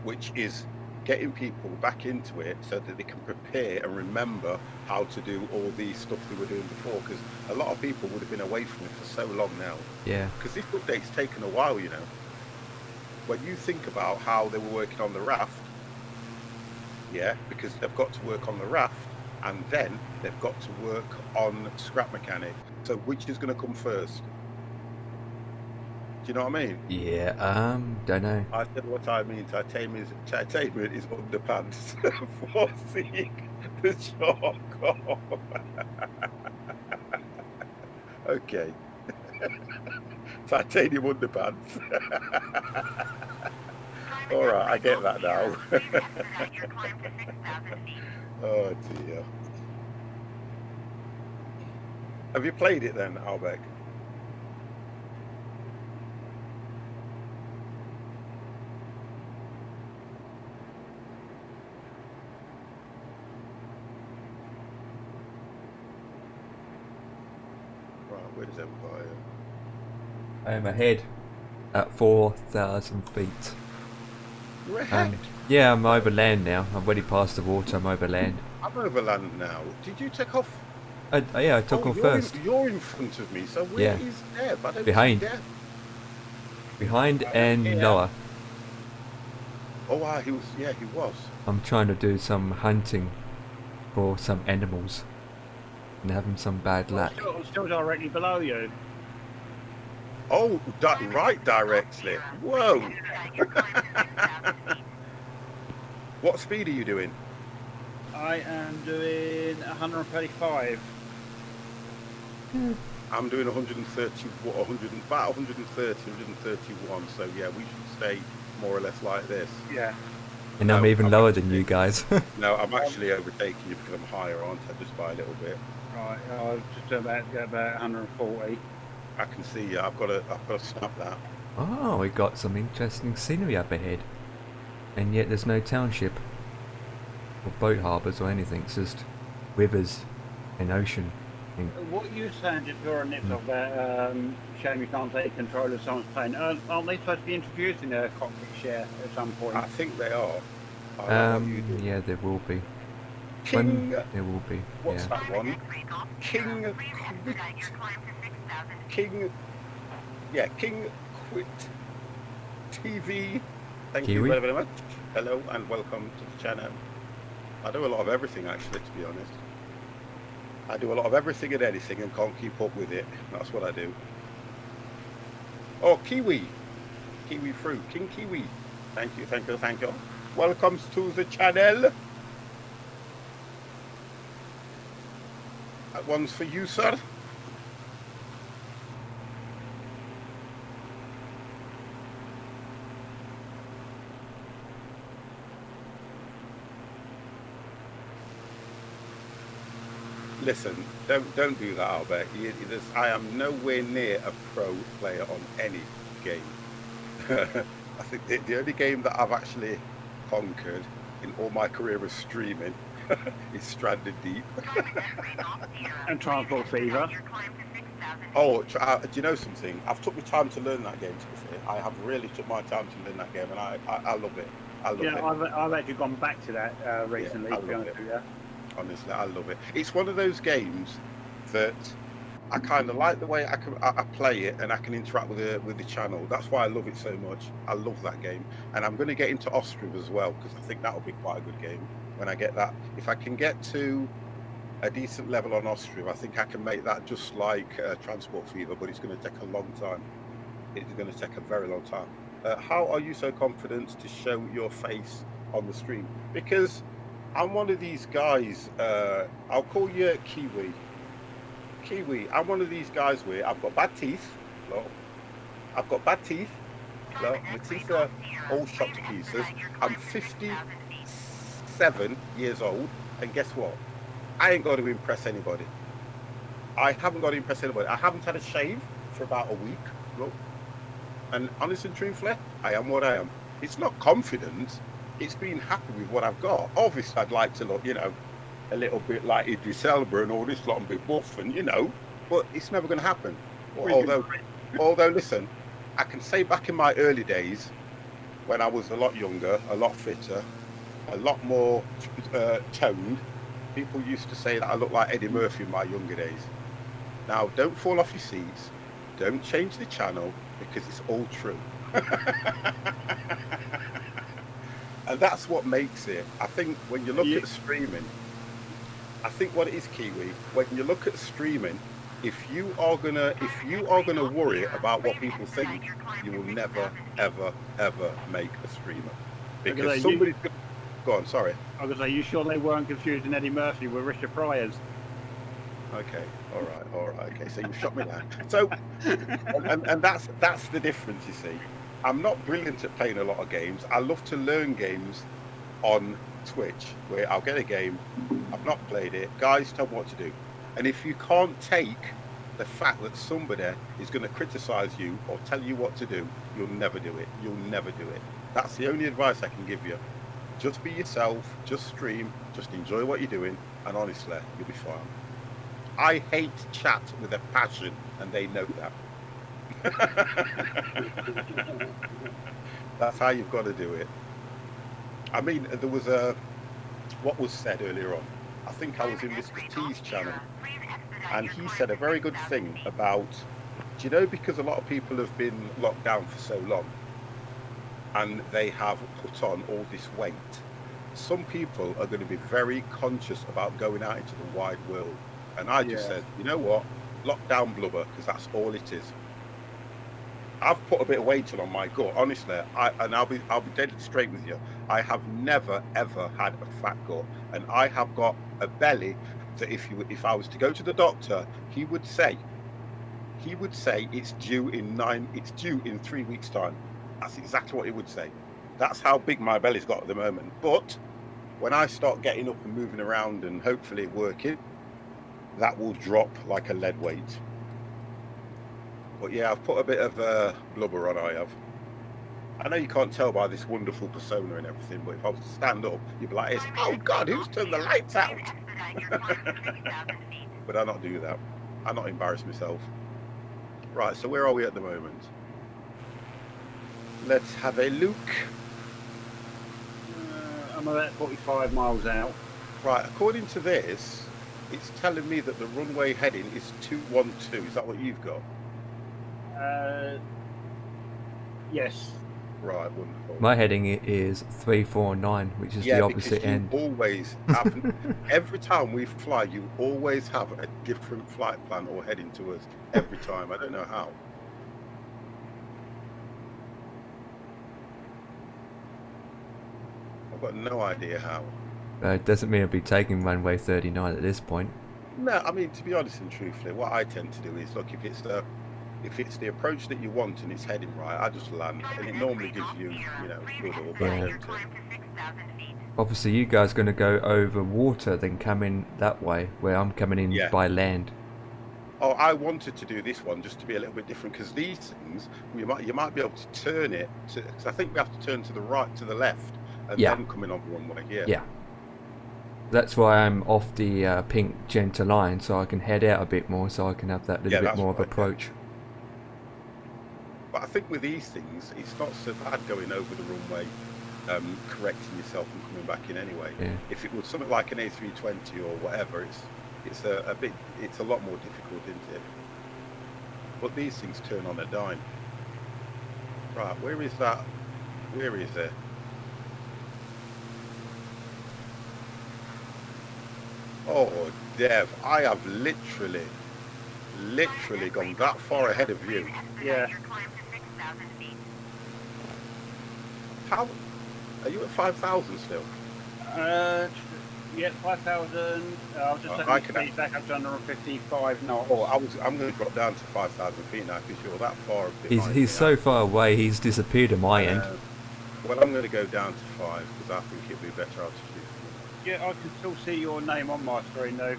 which is getting people back into it so that they can prepare and remember how to do all the stuff they were doing before. Because a lot of people would have been away from it for so long now. Yeah. Because this update's taken a while, you know. When you think about how they were working on the raft, yeah, because they've got to work on the raft and then they've got to work on Scrap Mechanic. So which is going to come first? Do you know what I mean? Yeah, don't know. I said what I mean. Titanium is underpants for seeing the shark off. Okay. Titanium underpants. All right, I get that now. Oh dear. Have you played it then, Albeck? Right, where does Empire? I am ahead at 4,000 feet. You're ahead. Yeah, I'm over land now. I'm already past the water. I'm over land. I'm over land now. Did you take off? Yeah, I took off first. You're in front of me, so where Yeah. is Deb? I don't Behind. see Deb. Behind and Yeah. lower. Oh, wow, he was. I'm trying to do some hunting for some animals and having some bad luck. Still directly below you. Oh, right directly. Whoa. What speed are you doing? I am doing 135. I'm doing 130, about 130, 131. So yeah, we should stay more or less like this. Yeah. And I'm No, even I'm lower actually- than you guys. No, I'm actually overtaking you because I'm higher, aren't I? Just by a little bit. Right. I was just about 140. I can see you. I've got to snap that. Oh, we got some interesting scenery up ahead. And yet there's no township. Or boat harbours or anything. It's just rivers and ocean. And What you saying to Dora Nips about shame you can't take control of someone's plane? Aren't they supposed to be introducing a cockpit share at some point? I think they are. I know what you do. yeah, there will be. King. There will be. What's Yeah. that one? King. Yeah, King Quit TV. Thank you Kiwi. very, very much. Hello and welcome to the channel. I do a lot of everything actually, to be honest. I do a lot of everything and anything and can't keep up with it. That's what I do. Oh, Kiwi. Kiwi fruit. King Kiwi. Thank you, thank you, thank you. Welcome to the channel. That one's for you, sir. Listen, don't do that, Albert. I am nowhere near a pro player on any game. I think the only game that I've actually conquered in all my career of streaming is Stranded Deep. And Transport Fever. Oh, do you know something? I've took my time to learn that game, to be fair. I have really took my time to learn that game, and I love it. I love Yeah, it. I've actually gone back to that recently, I to be love honest it. with you. Honestly, I love it. It's one of those games that I kind of like the way I play it and I can interact with the channel. That's why I love it so much. I love that game, and I'm going to get into Ostriv as well because I think that'll be quite a good game when I get that. If I can get to a decent level on Ostriv, I think I can make that just like Transport Fever, but it's going to take a long time. It's going to take a very long time. How are you so confident to show your face on the stream? Because I'm one of these guys. I'll call you Kiwi. Kiwi. I'm one of these guys where I've got bad teeth. Look, I've got bad teeth. Look, my teeth are all shot to pieces. I'm 57 years old, and guess what? I ain't got to impress anybody. I haven't got to impress anybody. I haven't had a shave for about a week. Look. And honest and truthfully, I am what I am. It's not confidence. It's being happy with what I've got. Obviously, I'd like to look, a little bit like Idris Elba and all this lot and be buff and, but it's never going to happen. Although, listen, I can say back in my early days when I was a lot younger, a lot fitter, a lot more toned, people used to say that I looked like Eddie Murphy in my younger days. Now, don't fall off your seats. Don't change the channel because it's all true. And that's what makes it. I think when you look at streaming, I think what it is, Kiwi, when you look at streaming, if you are gonna worry about what people think, you will never, ever, ever make a streamer. Because somebody's gonna go on, sorry. I was gonna say, you sure they weren't confusing Eddie Murphy with Richard Pryor's? Okay, all right, okay. So you shot me down. So, and that's the difference, you see. I'm not brilliant at playing a lot of games. I love to learn games on Twitch, where I'll get a game, I've not played it, guys tell me what to do. And if you can't take the fact that somebody is going to criticize you or tell you what to do, you'll never do it. You'll never do it. That's the only advice I can give you. Just be yourself, just stream, just enjoy what you're doing, and honestly, you'll be fine. I hate chat with a passion, and they know that. That's how you've got to do it. I mean, there was what was said earlier on. I think I was in Mr. T's channel, and he said a very good thing about, do you know, because a lot of people have been locked down for so long, and they have put on all this weight, some people are going to be very conscious about going out into the wide world. And I just said, you know what, lockdown blubber, because that's all it is. I've put a bit of weight on my gut, honestly. I'll be dead straight with you. I have never ever had a fat gut, and I have got a belly that if I was to go to the doctor, he would say it's due in 3 weeks' time. That's exactly what he would say. That's how big my belly's got at the moment. But when I start getting up and moving around and hopefully working, that will drop like a lead weight. But yeah, I've put a bit of blubber on, I have. I know you can't tell by this wonderful persona and everything, but if I was to stand up, you'd be like, oh God, who's turned the lights out? But I'll not do that. I'll not embarrass myself. Right, so where are we at the moment? Let's have a look. I'm about 45 miles out. Right, according to this, it's telling me that the runway heading is 212. Is that what you've got? Yes. Right, wonderful. My heading is 349, which is the opposite end. Always have, every time we fly, you always have a different flight plan or heading to us every time. I don't know how. I've got no idea how. It doesn't mean I'll be taking runway 39 at this point. No, I mean, to be honest and truthfully, what I tend to do is, look, if it's the approach that you want and it's heading right, I just land, and it normally gives you, good or bad. Yeah. Obviously, you guys are going to go over water, then come in that way, where I'm coming in by land. Oh, I wanted to do this one just to be a little bit different, because these things, you might be able to turn it, because I think we have to turn to the right, to the left, and then come in on one way here. Yeah. That's why I'm off the pink Genta line, so I can head out a bit more, so I can have that little bit more of approach. But I think with these things, it's not so bad going over the runway correcting yourself and coming back in anyway. Yeah. If it was something like an A320 or whatever, it's a lot more difficult, isn't it? But these things turn on a dime. Right, where is that? Where is it? Oh, Dev, I have literally gone that far ahead of you. Yeah. How? Are you at 5,000 still? Yeah, 5,000. I was just I setting can- the speed back up to 155 knots. Oh, I'm going to drop down to 5,000 feet now because you're that far behind He's me. so far away, he's disappeared at my end. Well, I'm going to go down to 5 because I think it'll be better altitude. Yeah, I can still see your name on my screen though,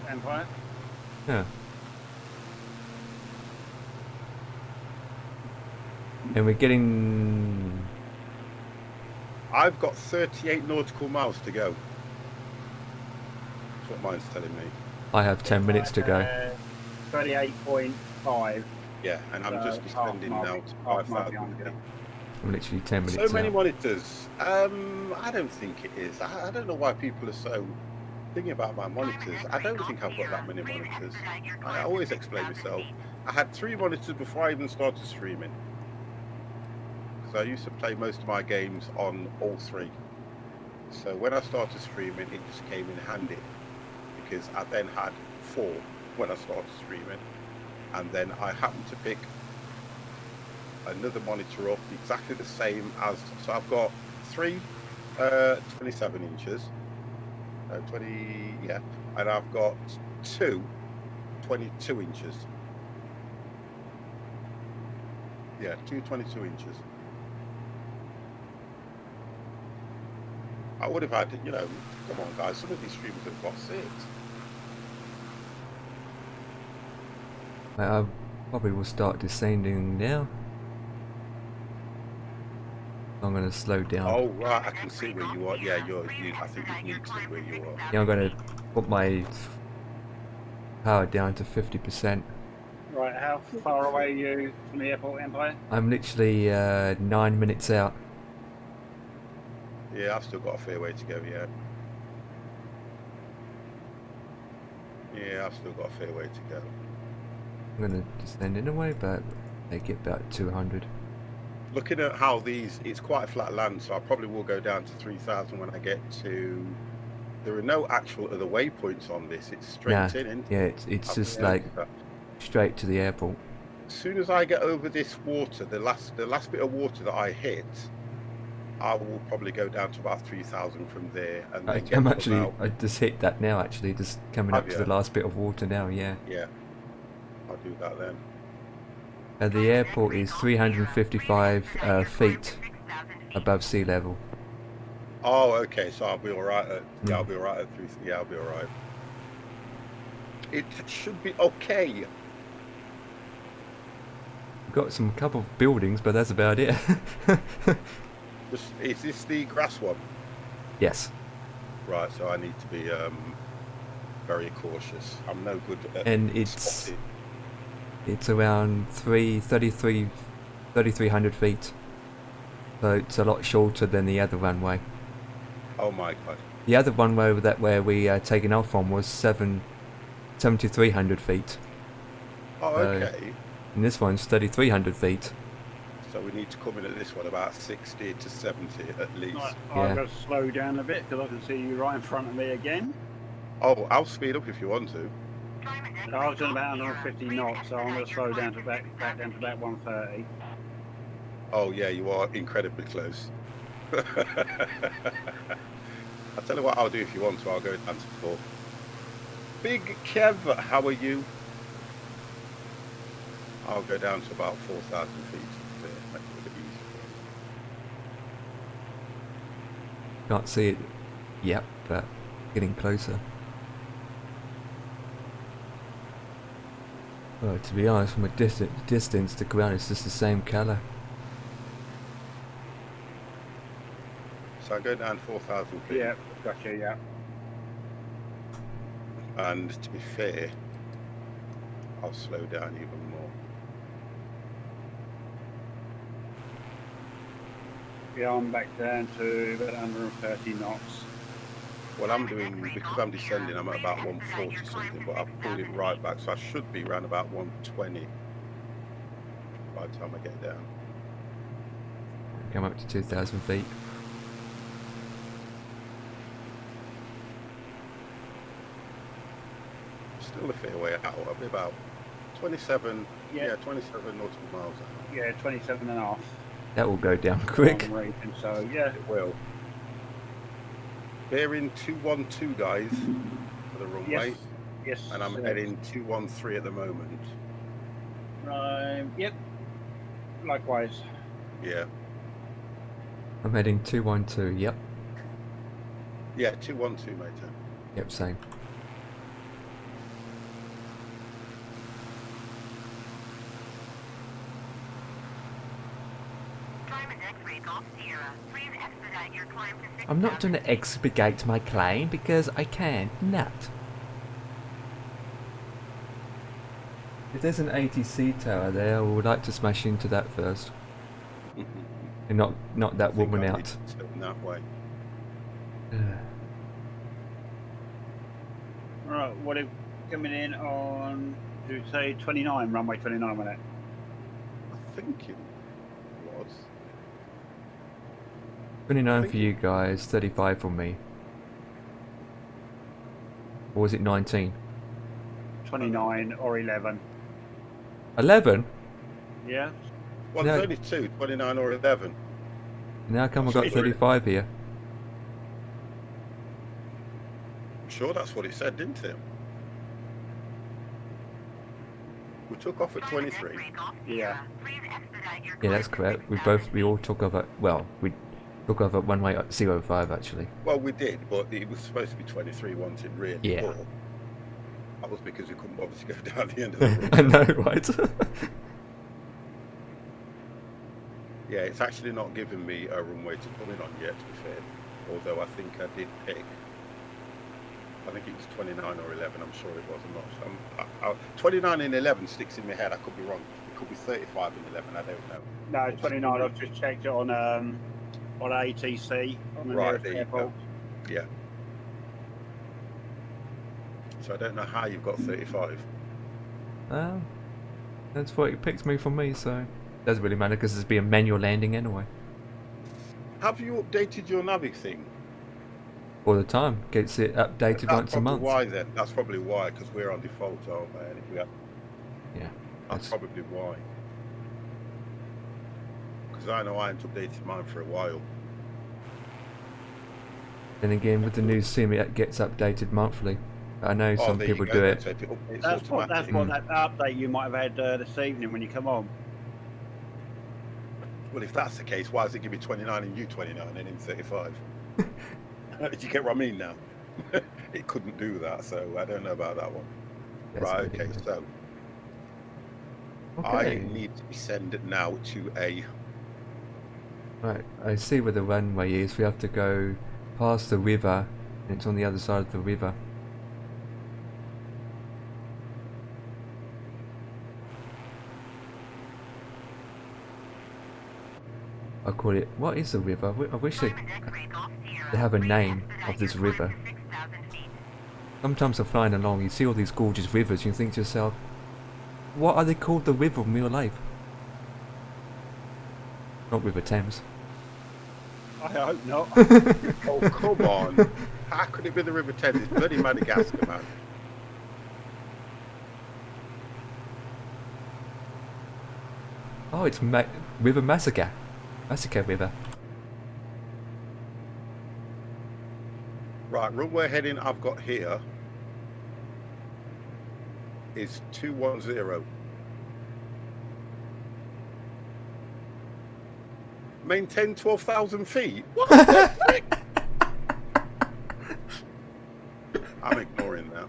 Empire. Yeah. And we're getting... I've got 38 nautical miles to go. That's what mine's telling me. I have 10 minutes to go. 38.5. Yeah, and I'm just descending now to 5,000 feet. I'm literally 10 minutes So many out. monitors. I don't think it is. I don't know why people are so thinking about my monitors. I don't think I've got that many monitors. I always explain myself. I had 3 monitors before I even started streaming. Because I used to play most of my games on all 3. So when I started streaming, it just came in handy. Because I then had 4 when I started streaming. And then I happened to pick another monitor up exactly the same as, so I've got 3 27 inches, 20, yeah, and I've got 2 22 inches. Yeah, 2 22 inches. I would have had, you know, come on guys, some of these streamers have got 6. I probably will start descending now. I'm going to slow down. Oh right, I can see where you are. Yeah, I think you need to where you are. Yeah, I'm going to put my power down to 50%. Right, how far away are you from the airport, Empire? I'm literally 9 minutes out. Yeah, I've still got a fair way to go, yeah. Yeah, I've still got a fair way to go. I'm going to descend in a way, but they get about 200. Looking at how it's quite a flat land, so I probably will go down to 3,000 when I get to... There are no actual other waypoints on this, it's straight Nah, in, isn't it? yeah, it's I've just noticed like that. straight to the airport. As soon as I get over this water, the last bit of water that I hit, I will probably go down to about 3,000 from there. And then get I'm to actually, about, I just hit that now actually, just coming Have up to you? the last bit of water now, yeah. yeah, I'll do that then. The airport is 355 feet above sea level. Oh, okay, so I'll be alright at, Mm. I'll be alright at 3, yeah, I'll be alright. It should be okay. Got some couple of buildings, but that's about it. Is this the grass one? Yes. Right, so I need to be very cautious. I'm no good at And it's spotting. it's around 3,300 feet. So it's a lot shorter than the other runway. Oh my god. The other runway where we taken off from was 7,300 feet. Oh, okay. And this one's 3,300 feet. So we need to come in at this one about 60 to 70 at least. Right, Yeah. I'm going to slow down a bit because I can see you right in front of me again. Oh, I'll speed up if you want to. I was doing about 150 knots, so I'm going to slow down to back down to about 130. Oh yeah, you are incredibly close. I'll tell you what I'll do if you want to. I'll go down to 4. Big Kev, how are you? I'll go down to about 4,000 feet. To make it a bit easier. Can't see it yet, but getting closer. Well, to be honest, from a distance, the ground is just the same colour. So I go down 4,000 feet. Yeah, gotcha, yeah. And to be fair, I'll slow down even more. Yeah, I'm back down to about 130 knots. Well, I'm doing, because I'm descending, I'm at about 140 something, but I've pulled it right back, so I should be around about 120 by the time I get down. Come up to 2,000 feet. Still a fair way out. I'll be about 27, Yeah. 27 nautical miles out. Yeah, 27 and a half. That will go down quick. Rating, so yeah. It will. Bearing 212, guys, for the runway. Yes. Yes. And I'm heading 213 at the moment. Yep. Likewise. Yeah. I'm heading 212, yep. Yeah, 212, mate. Yep, same. I'm not going to expedite my climb because I can't. Not. If there's an ATC tower there, I would like to smash into that first. And not that woman I out. need to turn that way. Right, what are coming in on, do you say 29, runway 29 on it? I think it was. 29 for you guys, 35 for me. Or was it 19? 29 or 11. 11? Yeah? Well, No. there's only two, 29 or 11. Now come I got Sorry. 35 here. I'm sure that's what it said, didn't it? We took off at 23. Yeah. Yeah, that's correct. We all took off at, well, we took off at runway 05 actually. Well, we did, but it was supposed to be 23, wasn't it, really? Yeah. But that was because we couldn't bother to go down the end of the road. I know, right? Yeah, it's actually not giving me a runway to come in on yet, to be fair. Although I think I did pick. I think it was 29 or 11. I'm sure it was. I'm not. 29 and 11 sticks in my head. I could be wrong. It could be 35 and 11. I don't know. No, 29. I've just checked it on ATC on the Right, nearest there you airport. go. Yeah. So I don't know how you've got 35. That's what it picked me from me, so doesn't really matter because it's be a manual landing anyway. Have you updated your Navi thing? All the time, gets it updated That's once a probably month. why then. That's probably why, because we're on default, aren't we? And if we have, Yeah, that's probably why. Because I know I haven't updated mine for a while. Then again, with the new sim, it gets updated monthly. I know some there you people go do then. it. So if it updates That's what automatically. that update you might have had this evening when you come on. Well, if that's the case, why does it give me 29 and you 29 and him 35? Do you get what I mean now? It couldn't do that, so I don't know about that one. That's Right, pretty okay, good. so I Okay. need to descend now to a... Right, I see where the runway is. We have to go past the river, and it's on the other side of the river. I call it, what is the river? I wish they have a name of this river. Sometimes I'm flying along, you see all these gorgeous rivers, and you think to yourself, what are they called the river in real life? Not River Thames. I hope not. Oh, come on. How could it be the River Thames? It's bloody Madagascar, man. Oh, it's River Massacre. Massacre River. Right, runway heading I've got here is 210. Maintain 12,000 feet? What the frick? I'm ignoring that.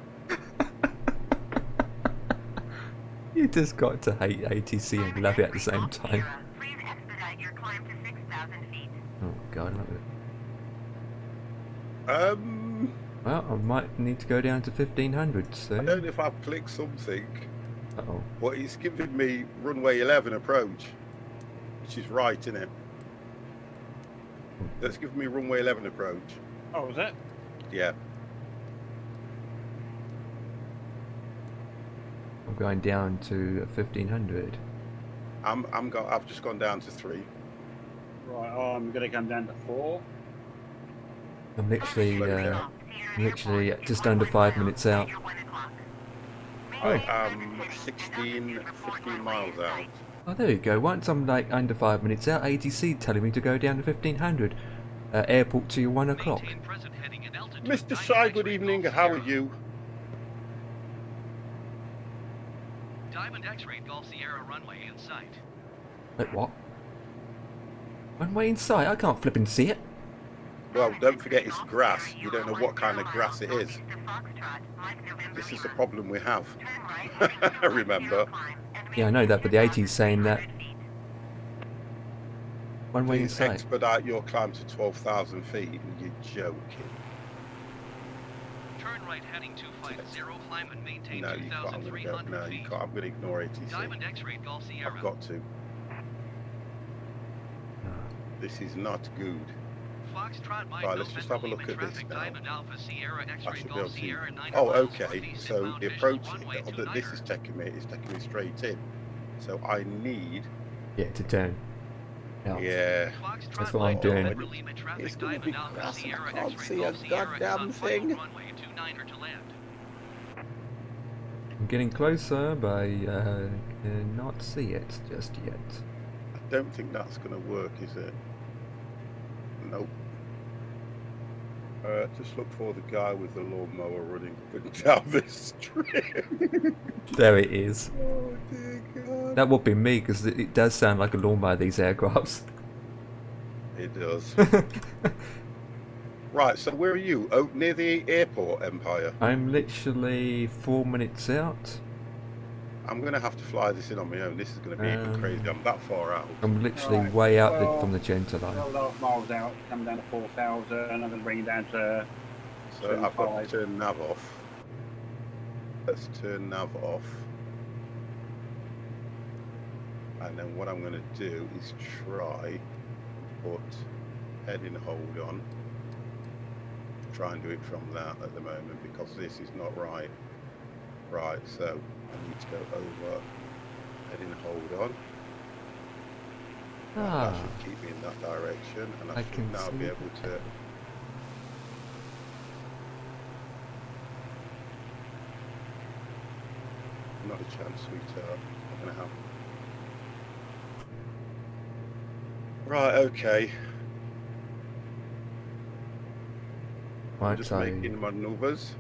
You just got to hate ATC and love it at the same time. Please expedite your climb to 6,000 feet. Oh god, I love it. Well, I might need to go down to 1500 I soon. don't know if I've clicked something, Uh-oh. but it's giving me runway 11 approach, which is right, isn't it? That's giving me runway 11 approach. Oh, was it? Yeah. I'm going down to 1500. I've just gone down to 3. Right, I'm going to come down to 4. I'm literally just under 5 minutes out. I am 15 miles out. Oh, there you go. Once I'm like under 5 minutes out, ATC telling me to go down to 1500. Airport to 1 o'clock. Maintain present heading and altitude. Mr. Diamond Shy, good X-ray evening. Golf How are Sierra. you? Diamond X-ray Golf Sierra runway in sight. Wait, what? Runway in sight? I can't flip and see it. Well, don't forget it's grass. You don't know what kind of grass it is. This is the problem we have. Remember? Yeah, I know that, but the AT's saying that. Runway in Please sight. expedite your climb to 12,000 feet. You're joking. Turn right heading 250, climb and maintain No, you can't. I'm going to go. 2,300 No, you feet. can't. I'm going to ignore ATC. Diamond X-ray Golf Sierra. I've got to. This is not good. Foxtrot Mike, Right, no let's just have a Central look Lima at this traffic, now. Diamond Alpha Sierra I X-ray should be able Golf to. Sierra 90 Oh, miles okay. northeast So inbound the visual approach runway that this is 29er. taking me is taking me straight in. So I need. Yeah, to turn. Out. Yeah. Foxtrot That's what Mike, I'm doing. November Lima traffic, It's gonna Diamond be Alpha grass and I Sierra can't X-ray see a Golf Sierra is goddamn on thing. final runway 29er to land. I'm getting closer, but I cannot see it just yet. I don't think that's going to work, is it? Nope. Just look for the guy with the lawnmower running up and down this strip. There it is. Oh dear God. That would be me, because it does sound like a lawnmower, these aircrafts. It does. Right, so where are you? Oh, near the airport, Empire. I'm literally 4 minutes out. I'm going to have to fly this in on my own. This is going to be even crazy. I'm that far out. I'm literally Right, way out well, from the Genta line. 12.5 miles out, come down to 4,000, and I'm going to bring it down to So I've got to 25. turn nav off. Let's turn nav off. And then what I'm going to do is try put heading hold on. Try and do it from that at the moment because this is not right. Right, so I need to go over heading hold on. Ah, That should keep me in that direction, and I I should can now see be able to. Not a chance, sweetheart. Not gonna happen. Right, okay. I'm right, just so making maneuvers.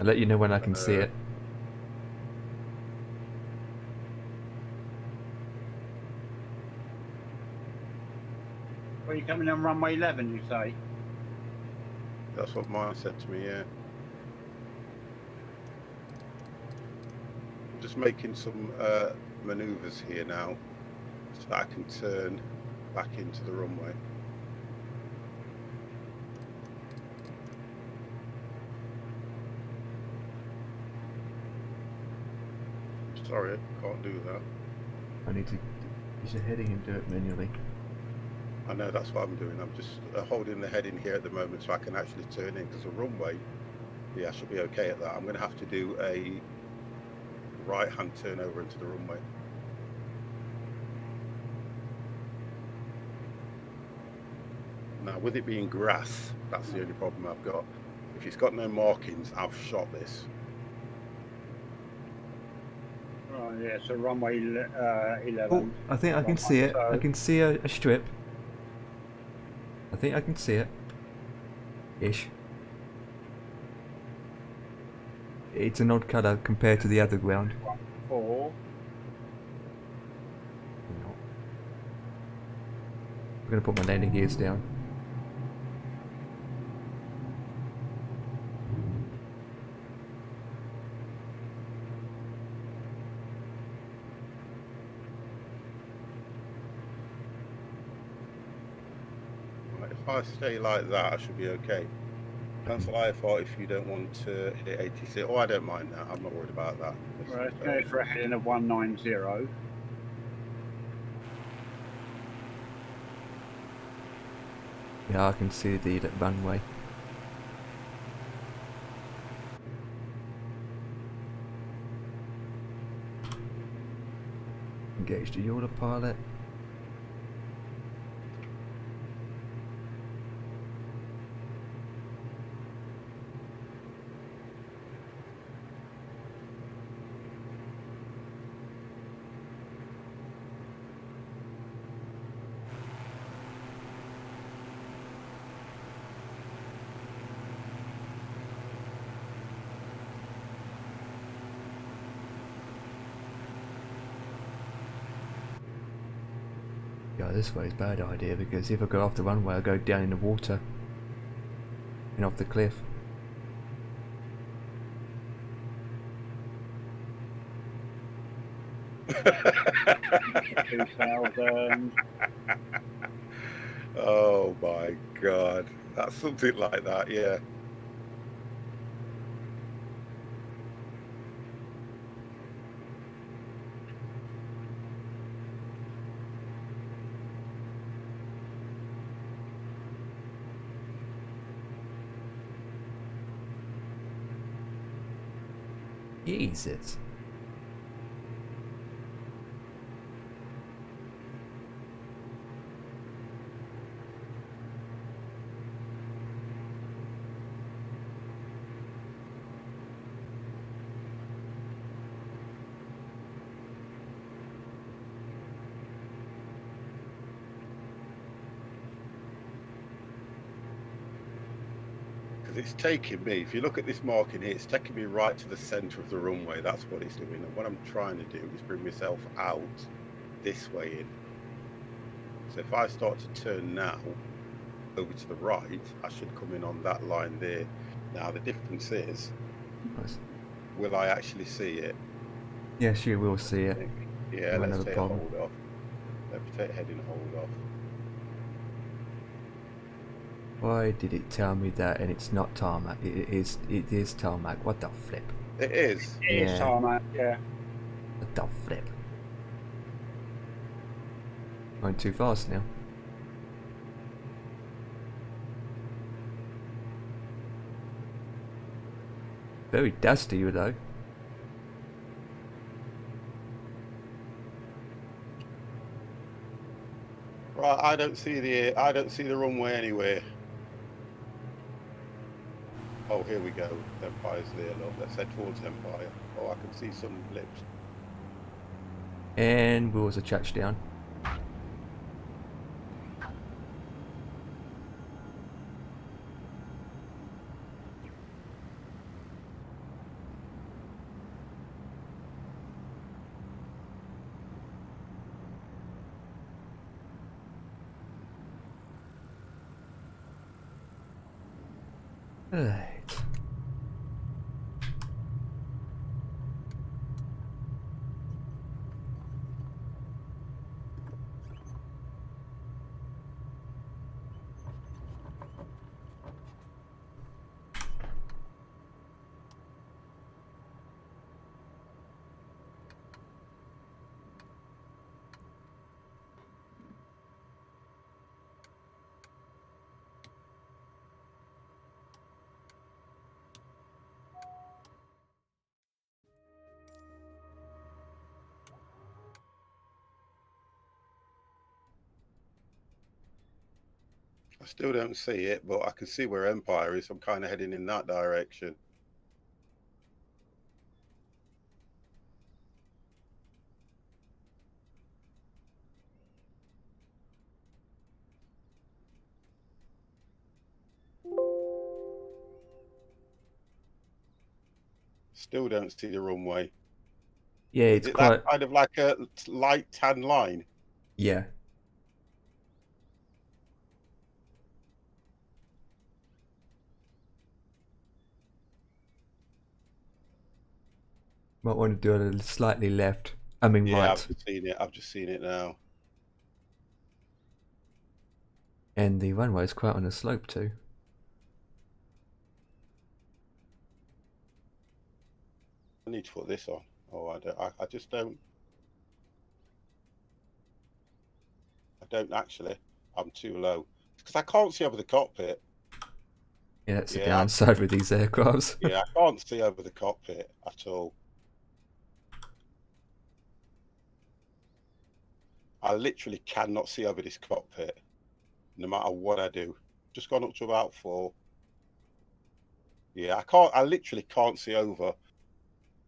I'll let you know when I can see it. Well, you coming on runway 11, you say? That's what mine said to me, yeah. I'm just making some maneuvers here now so that I can turn back into the runway. Sorry, I can't do that. I need to use the heading and do it manually. I know that's what I'm doing. I'm just holding the head in here at the moment so I can actually turn in because the runway, yeah, I should be okay at that. I'm going to have to do a right-hand turn over into the runway. Now, with it being grass, that's the only problem I've got. If it's got no markings, I've shot this. Oh, yeah, so runway 11. Oh, I think I can see it. I can see a strip. I think I can see it. Ish. It's an odd colour compared to the other ground. 4. I'm going to put my landing gears down. Right, if I stay like that, I should be okay. Cancel IFR if you don't want to hit ATC. Oh, I don't mind that. I'm not worried about that. Right, let's go for a heading of 190. Yeah, I can see the runway. Engage the autopilot. Yeah, this way is a bad idea because if I go off the runway, I go down in the water and off the cliff. 2000. Oh my god, that's something like that, yeah. Jesus. Because it's taking me, if you look at this marking here, it's taking me right to the center of the runway. That's what it's doing. And what I'm trying to do is bring myself out this way in. So if I start to turn now over to the right, I should come in on that line there. Now the difference is, Nice. will I actually see it? Yes, you will see it. Yeah, No, let's another take problem. a hold off. Let's take heading hold off. Why did it tell me that and it's not tarmac? It is tarmac. What the flip? It is. It is Yeah. tarmac, yeah. What the flip? Going too fast now. Very dusty though. Right, I don't see the runway anywhere. Oh, here we go. Empire's there, look. Let's head towards Empire. Oh, I can see some lips. And we also touch down. Right. I still don't see it, but I can see where Empire is. I'm kind of heading in that direction. Still don't see the runway. Yeah, Is it's it quite. that kind of like a light tan line? Yeah. Might want to do it a little slightly left. I mean Yeah, right. I've just seen it. I've just seen it now. And the runway is quite on a slope too. I need to put this on. Oh, I don't. I just don't. I don't actually. I'm too low because I can't see over the cockpit. Yeah, that's the Yeah, downside with these aircrafts. yeah, I can't see over the cockpit at all. I literally cannot see over this cockpit, no matter what I do. Just gone up to about 4. Yeah, I can't. I literally can't see over.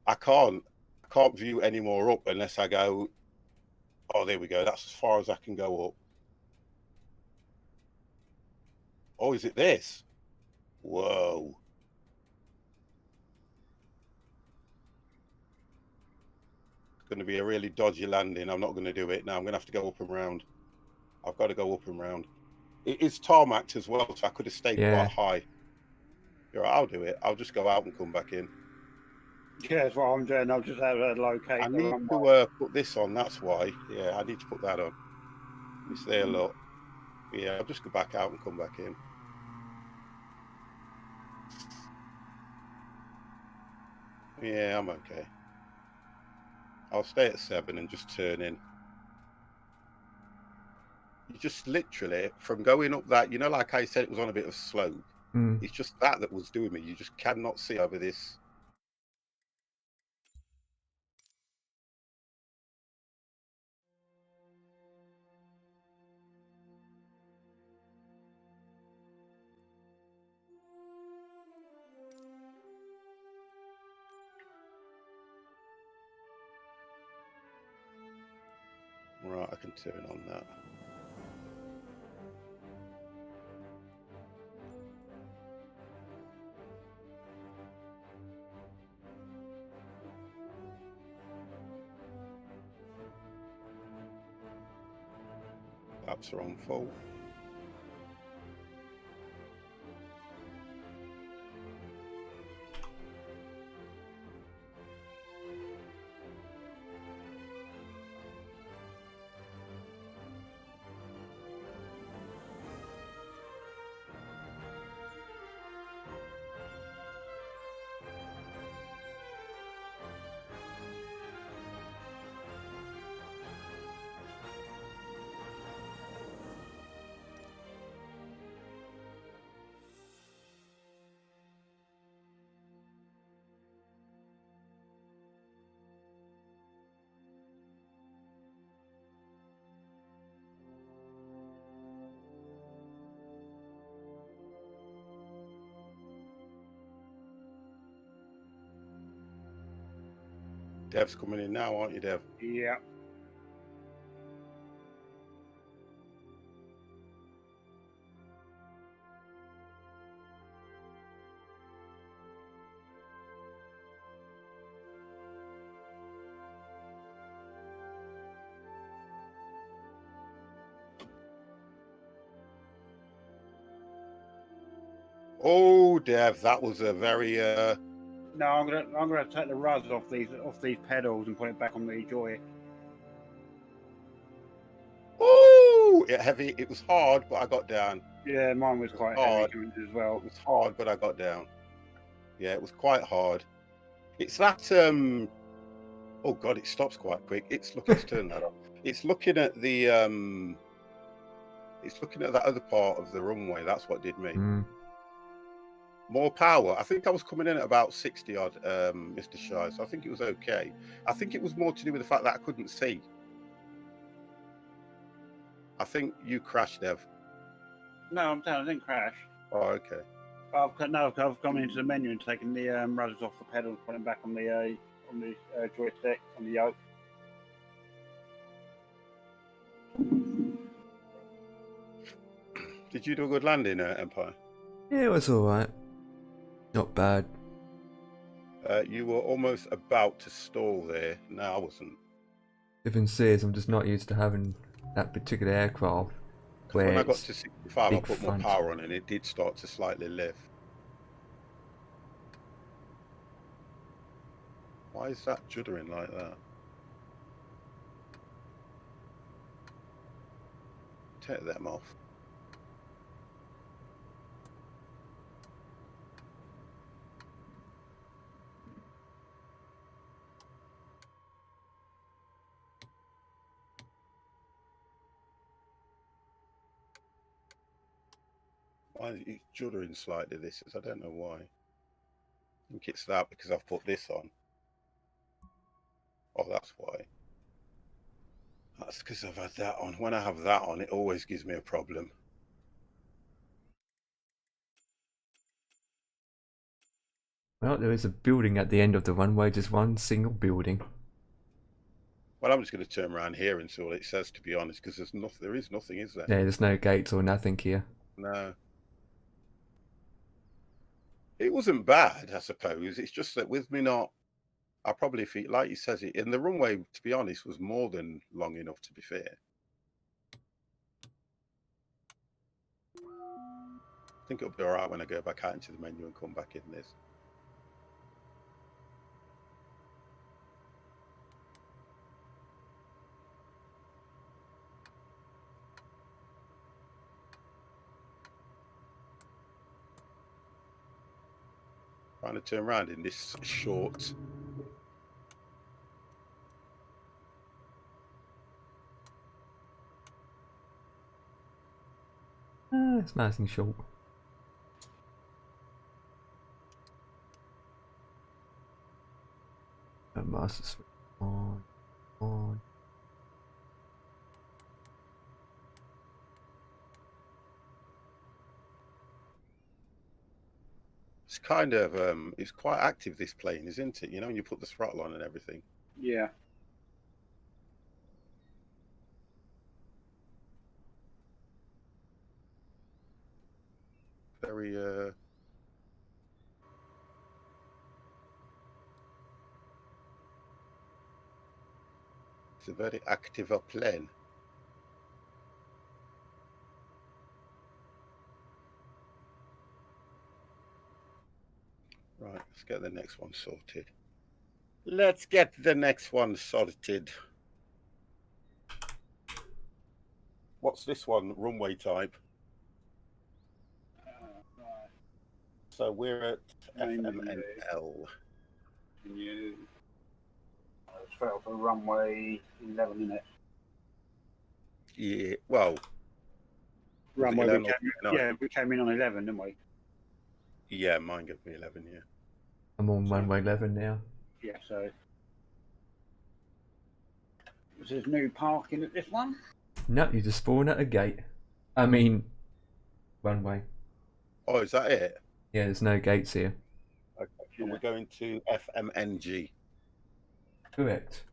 I can't view any more up unless I go. Oh, there we go. That's as far as I can go up. Oh, is it this? Whoa. It's going to be a really dodgy landing. I'm not going to do it now. I'm going to have to go up and round. I've got to go up and round. It is tarmacked as well, so I could have stayed Yeah. quite high. Yeah, I'll do it. I'll just go out and come back in. Yeah, that's what I'm doing. I'll just have to locate I the need runway. to put this on. That's why. Yeah, I need to put that on. It's there, look. Yeah, I'll just go back out and come back in. Yeah, I'm okay. I'll stay at 7 and just turn in. You just literally, from going up that, like I said, it was on a bit of slope. It's just that was doing me. You just cannot see over this. Right, I can turn on that. Apps are on full. Dev's coming in now, aren't you, Dev? Yeah. Oh, Dev, that was a very No, I'm gonna take the rudders off these pedals and put it back on the joy. oh, heavy. It was hard, but I got down. Yeah, mine was quite hard. heavy as well. It was hard, but I got down. Yeah, it was quite hard. It's that oh god, it stops quite quick. It's turn that off. It's looking at the it's looking at that other part of the runway. That's what did me. More power. I think I was coming in at about 60 odd, Mr. Shy, so I think it was okay. I think it was more to do with the fact that I couldn't see. I think you crashed, Dev. No, I'm telling. I didn't crash. Oh, okay. I've come into the menu and taken the rudders off the pedals, put them back on the joystick on the yoke. Did you do a good landing, Empire? Yeah, it was alright. Not bad. You were almost about to stall there. No, I wasn't. Difference is, I'm just not used to having that particular aircraft. Where When I got it's to 65, I big put front. more power on it, and it did start to slightly lift. Why is that juddering like that? Take them off. It's juddering slightly, this is. I don't know why. I think it's that because I've put this on. Oh, that's why. That's because I've had that on. When I have that on, it always gives me a problem. Well, there is a building at the end of the runway, just one single building. Well, I'm just going to turn around here and see what it says, to be honest, because there's nothing. There is nothing, is there? Yeah, there's no gates or nothing here. No. It wasn't bad, I suppose. It's just that with me not, I probably feel like he says it. And the runway, to be honest, was more than long enough, to be fair. I think it'll be all right when I go back out into the menu and come back in this. Trying to turn around in this short. It's nice and short. Master switch on. It's kind of, it's quite active, this plane, isn't it? You know, when you put the throttle on and everything. Yeah. Very, it's a very active plane. Right, let's get the next one sorted. Let's get the next one sorted. What's this one? Runway type. Right. So we're at Menu. FMNL. You. It's for runway 11, isn't it? Yeah, well, Runway. 11 or 9? Yeah, we came in on 11, didn't we? Yeah, mine gave me 11, yeah. I'm on runway 11 now. Yeah. So. Is there new parking at this one? No, you just spawn at a gate. I mean, runway. Oh, is that it? Yeah, there's no gates here. Okay, and we're going to FMNG. Correct.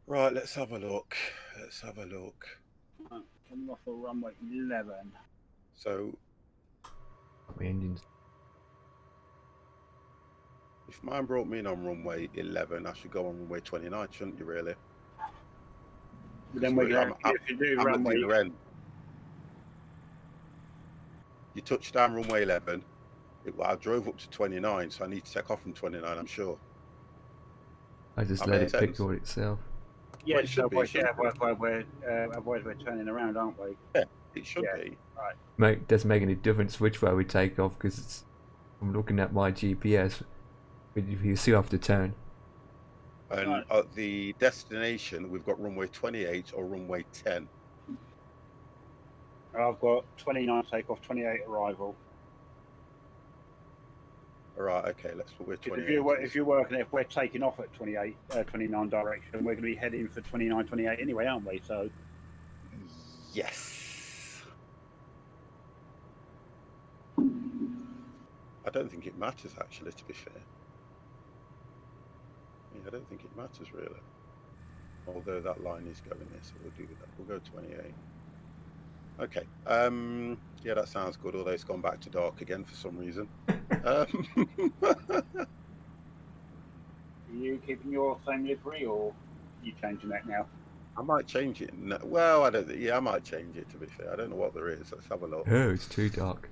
Right, let's have a look. Let's have a look. Coming off of runway 11. So, My engines. if mine brought me in on runway 11, I should go on runway 29, shouldn't you, really? But then we go, if you do I'm runway. at the other end. You touched down runway 11. I drove up to 29, so I need to take off from 29, I'm sure. I just That let makes it pick sense. for itself. Yeah, Well, it should so be, otherwise, shouldn't otherwise we're turning around, aren't we? Yeah, it should Yeah. be. Mate, doesn't make any difference which way we take off because I'm looking at my GPS. But you still have to turn. And Right. at the destination, we've got runway 28 or runway 10. I've got 29 takeoff, 28 arrival. All right, okay, let's put we're 28. If you're working, if we're taking off at 28, 29 direction, we're going to be heading for 29, 28 anyway, aren't we? So Yes. I don't think it matters, actually, to be fair. Yeah, I don't think it matters, really. Although that line is going there, so we'll do that. We'll go 28. Okay. Yeah, that sounds good, although it's gone back to dark again for some reason. are you keeping your same livery or are you changing that now? I might change it. No, well, I don't. Yeah, I might change it, to be fair. I don't know what there is. Let's have a look. Oh, it's too dark.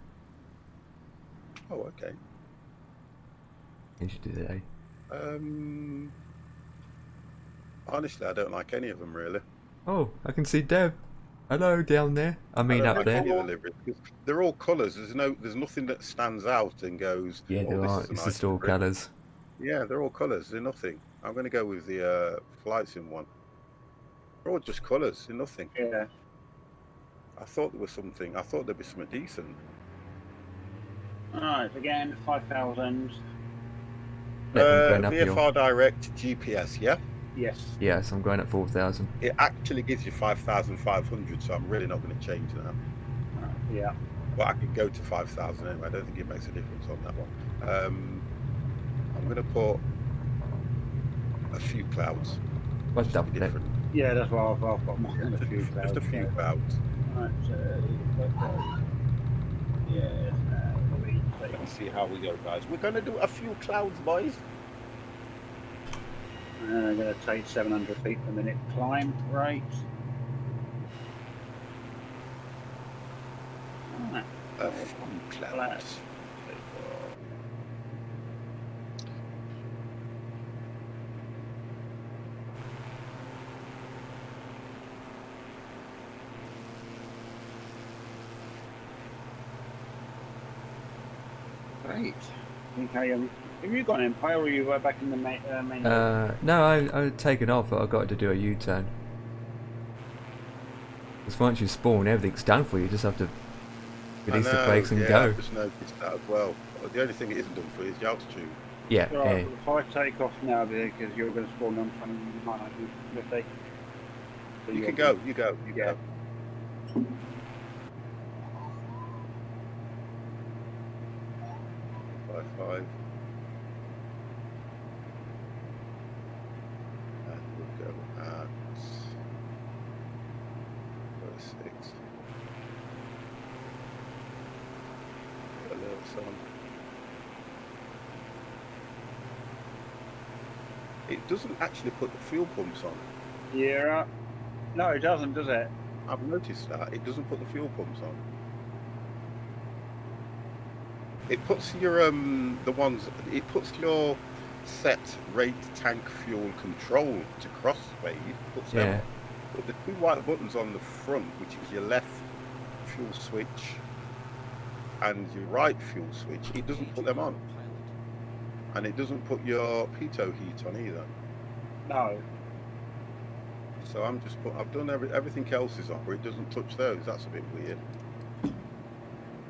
Oh, okay. You should do that, eh? Honestly, I don't like any of them, really. Oh, I can see Deb. Hello, down there. I mean, I don't up like there. any of the liveries, because they're all colours. There's nothing that stands out and goes. Yeah, oh, there this are. is a It's nice just all livery." colours. Yeah, they're all colours. They're nothing. I'm going to go with the flight sim one. They're all just colours. They're nothing. Yeah. I thought there was something. I thought there'd be something decent. Alright, again, 5,000. Yep, I'm going uphill. VFR Direct GPS, yeah? Yes. Yes, I'm going at 4,000. It actually gives you 5,500, so I'm really not going to change that. Yeah. But I can go to 5,000 anyway. I don't think it makes a difference on that one. I'm going to put a few clouds. What's just to that? be different. Yeah, that's why I've got mine on a few Just clouds. a few so- clouds. Right, yeah, Let's see how we go, guys. We're going to do a few clouds, boys. I'm going to take 700 feet per minute climb rate. Alright, A few clouds. Great. Okay, have you gone Empire or are you back in the main? No, I've taken off, but I got to do a U-turn. Because once you spawn, everything's done for you. You just have to release the brakes and go. I've just noticed that as well. The only thing it isn't done for you is the altitude. Yeah, Right, yeah. if I take off now because you're going to spawn on 2950. So You you're- can go, you go, you Yeah. go. Five. And we'll go at 6. Put alerts on. It doesn't actually put the fuel pumps on. Yeah. No, it doesn't, does it? I've noticed that. It doesn't put the fuel pumps on. It puts your it puts your set rate tank fuel control to cross speed, puts them Yeah. on. But the two white buttons on the front, which is your left fuel switch and your right fuel switch, it doesn't put them on. And it doesn't put your pitot heat on either. No. So I've done everything else is on, but it doesn't touch those. That's a bit weird.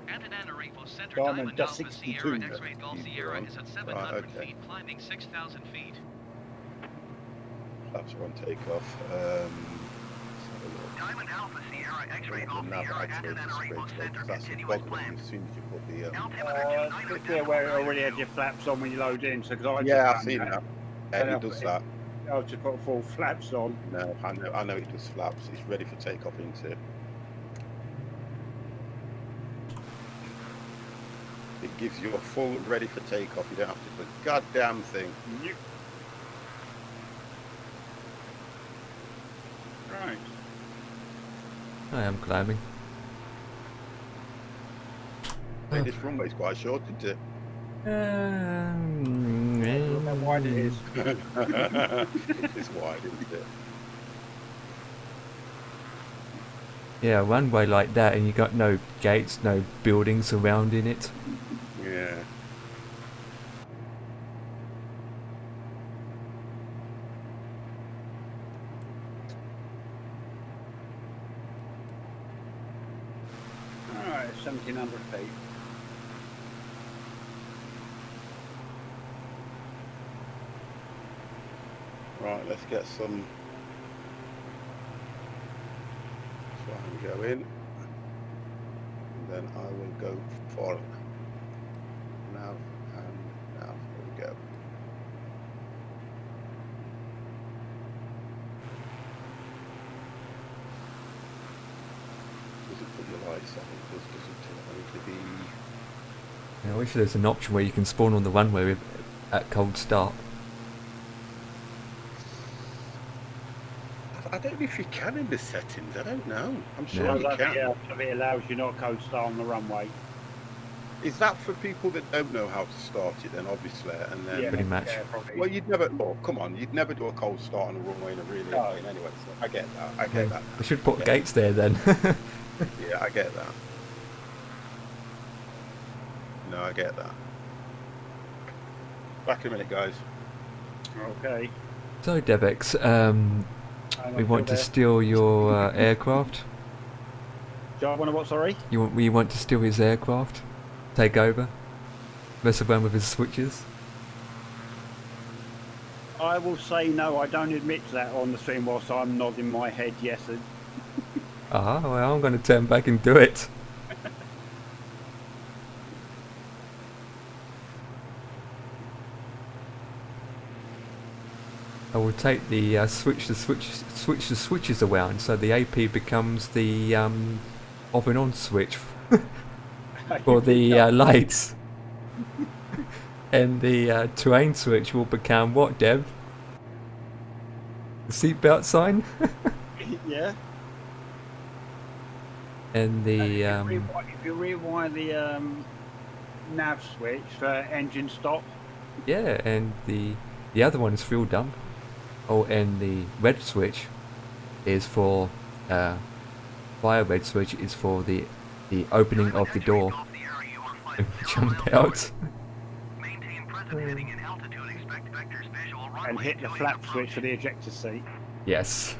Antenna Repo Center Diamond, Diamond that's Alpha 62, Sierra that's X-Ray Golf keep Sierra on. is at 700 okay. feet, climbing 6,000 feet. Flaps are on takeoff. Let's have a look. Diamond Alpha Sierra X-Ray The Golf nav Sierra activates Antenna straight Repo up, Center 'cause that's a continuous bug plan. as soon as you put the Altimeter 29 Click there where it already had your flaps on when you load in. So, because I yeah, I've just seen done that. And Yeah, it does that. I've just put full flaps on. No, I know it does flaps. It's ready for takeoff into it. It gives you a full ready for takeoff. You don't have to do the goddamn thing. Yep. Right. I am climbing. Hey, this runway's quite short, isn't it? Look how wide it is. It's wide, isn't it? Yeah, a runway like that and you got no gates, no buildings surrounding it. Yeah. Alright, 1,700 feet. Right, let's get some. Try and go in. And then I will go for nav and nav. There we go. Does it put your lights on? It does, doesn't it? I need to be. I wish there's an option where you can spawn on the runway with, at cold start. I don't know if you can in the settings. I don't know. I'm sure No. you can. Yeah, it allows you not to code start on the runway. Is that for people that don't know how to start it then, obviously? And then, Yeah, Pretty much. Yeah, probably. well, you'd never. Oh, come on, you'd never do a cold start on a runway in a really No. plane anyway. So I get that. I get that. They should put Yeah. gates there then. Yeah, I get that. No, I get that. Back in a minute, guys. Okay. So Devex, I'm we want to still steal your aircraft. there. Do I want to what, sorry? You want to steal his aircraft? Take over? Mess around with his switches? I will say no, I don't admit to that on the stream whilst I'm nodding my head yes. Ah, well, I'm going to turn back and do it. I will take the switch the switches around, so the AP becomes the off and on switch for the lights, and the terrain switch will become what, Dev? The seatbelt sign. Yeah. And the if you rewind the nav switch for engine stop. yeah, and the other one is fuel dump. Oh, and the red switch is for fire red switch is for the opening of the door and jump out. Maintain present heading and altitude. Expect vectors visual runway. And hit the 28 flap approach. switch for the ejector seat. Yes.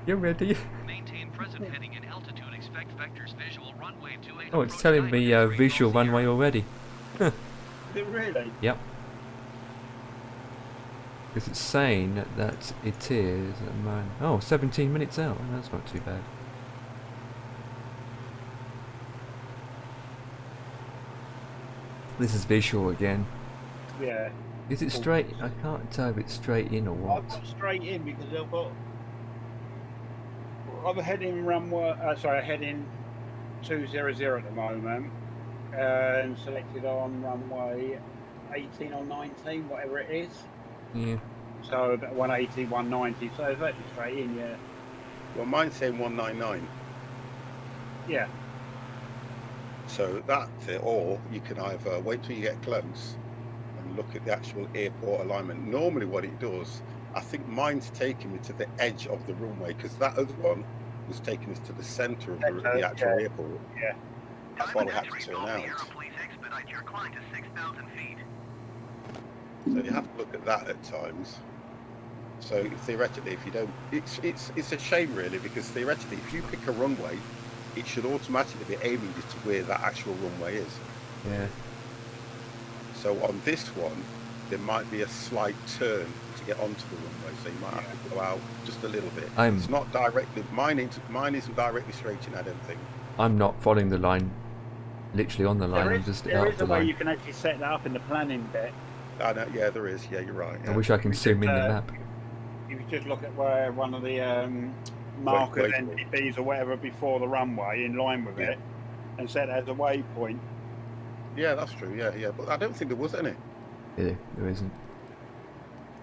You ready? Maintain present heading and altitude. Expect vectors visual runway 28. Oh, it's approach telling me Diamond X-ray visual Golf runway Sierra. already. Is it really? Yep. Because it's saying that it is oh, 17 minutes out. That's not too bad. This is visual again. Yeah. Is it straight? I can't tell if it's straight in or I've what. got straight in because I'm heading runway. Heading 200 at the moment, and selected on runway 18 or 19, whatever it is. Yeah. So about 180, 190. So it's actually straight in, yeah. Well, mine's saying 199. Yeah. So that's it. Or you can either wait till you get close and look at the actual airport alignment. Normally what it does, I think mine's taking me to the edge of the runway, because that other one was taking us to the center of the actual airport. Yeah. That's why we had Diamond to X-ray turn Golf out. Sierra, please expedite your climb to 6,000 feet. So you have to look at that at times. So theoretically, if you don't, it's a shame really, because theoretically, if you pick a runway, it should automatically be aiming you to where that actual runway is. Yeah. So on this one, there might be a slight turn to get onto the runway, so you might have to go out just a little bit. It's not directly, mine isn't directly straight in, I don't think. I'm not following the line, literally on the line. I'm just out There of is the a way line. you can actually set that up in the planning bit. I know, yeah, there is. Yeah, you're right. I Yeah. wish I can zoom in the map. If you just look at where one of the markers, wait. NDBs or whatever before the runway in line with it, and set it as a waypoint. Yeah, that's true. Yeah, yeah. But I don't think there was any. Yeah, there isn't.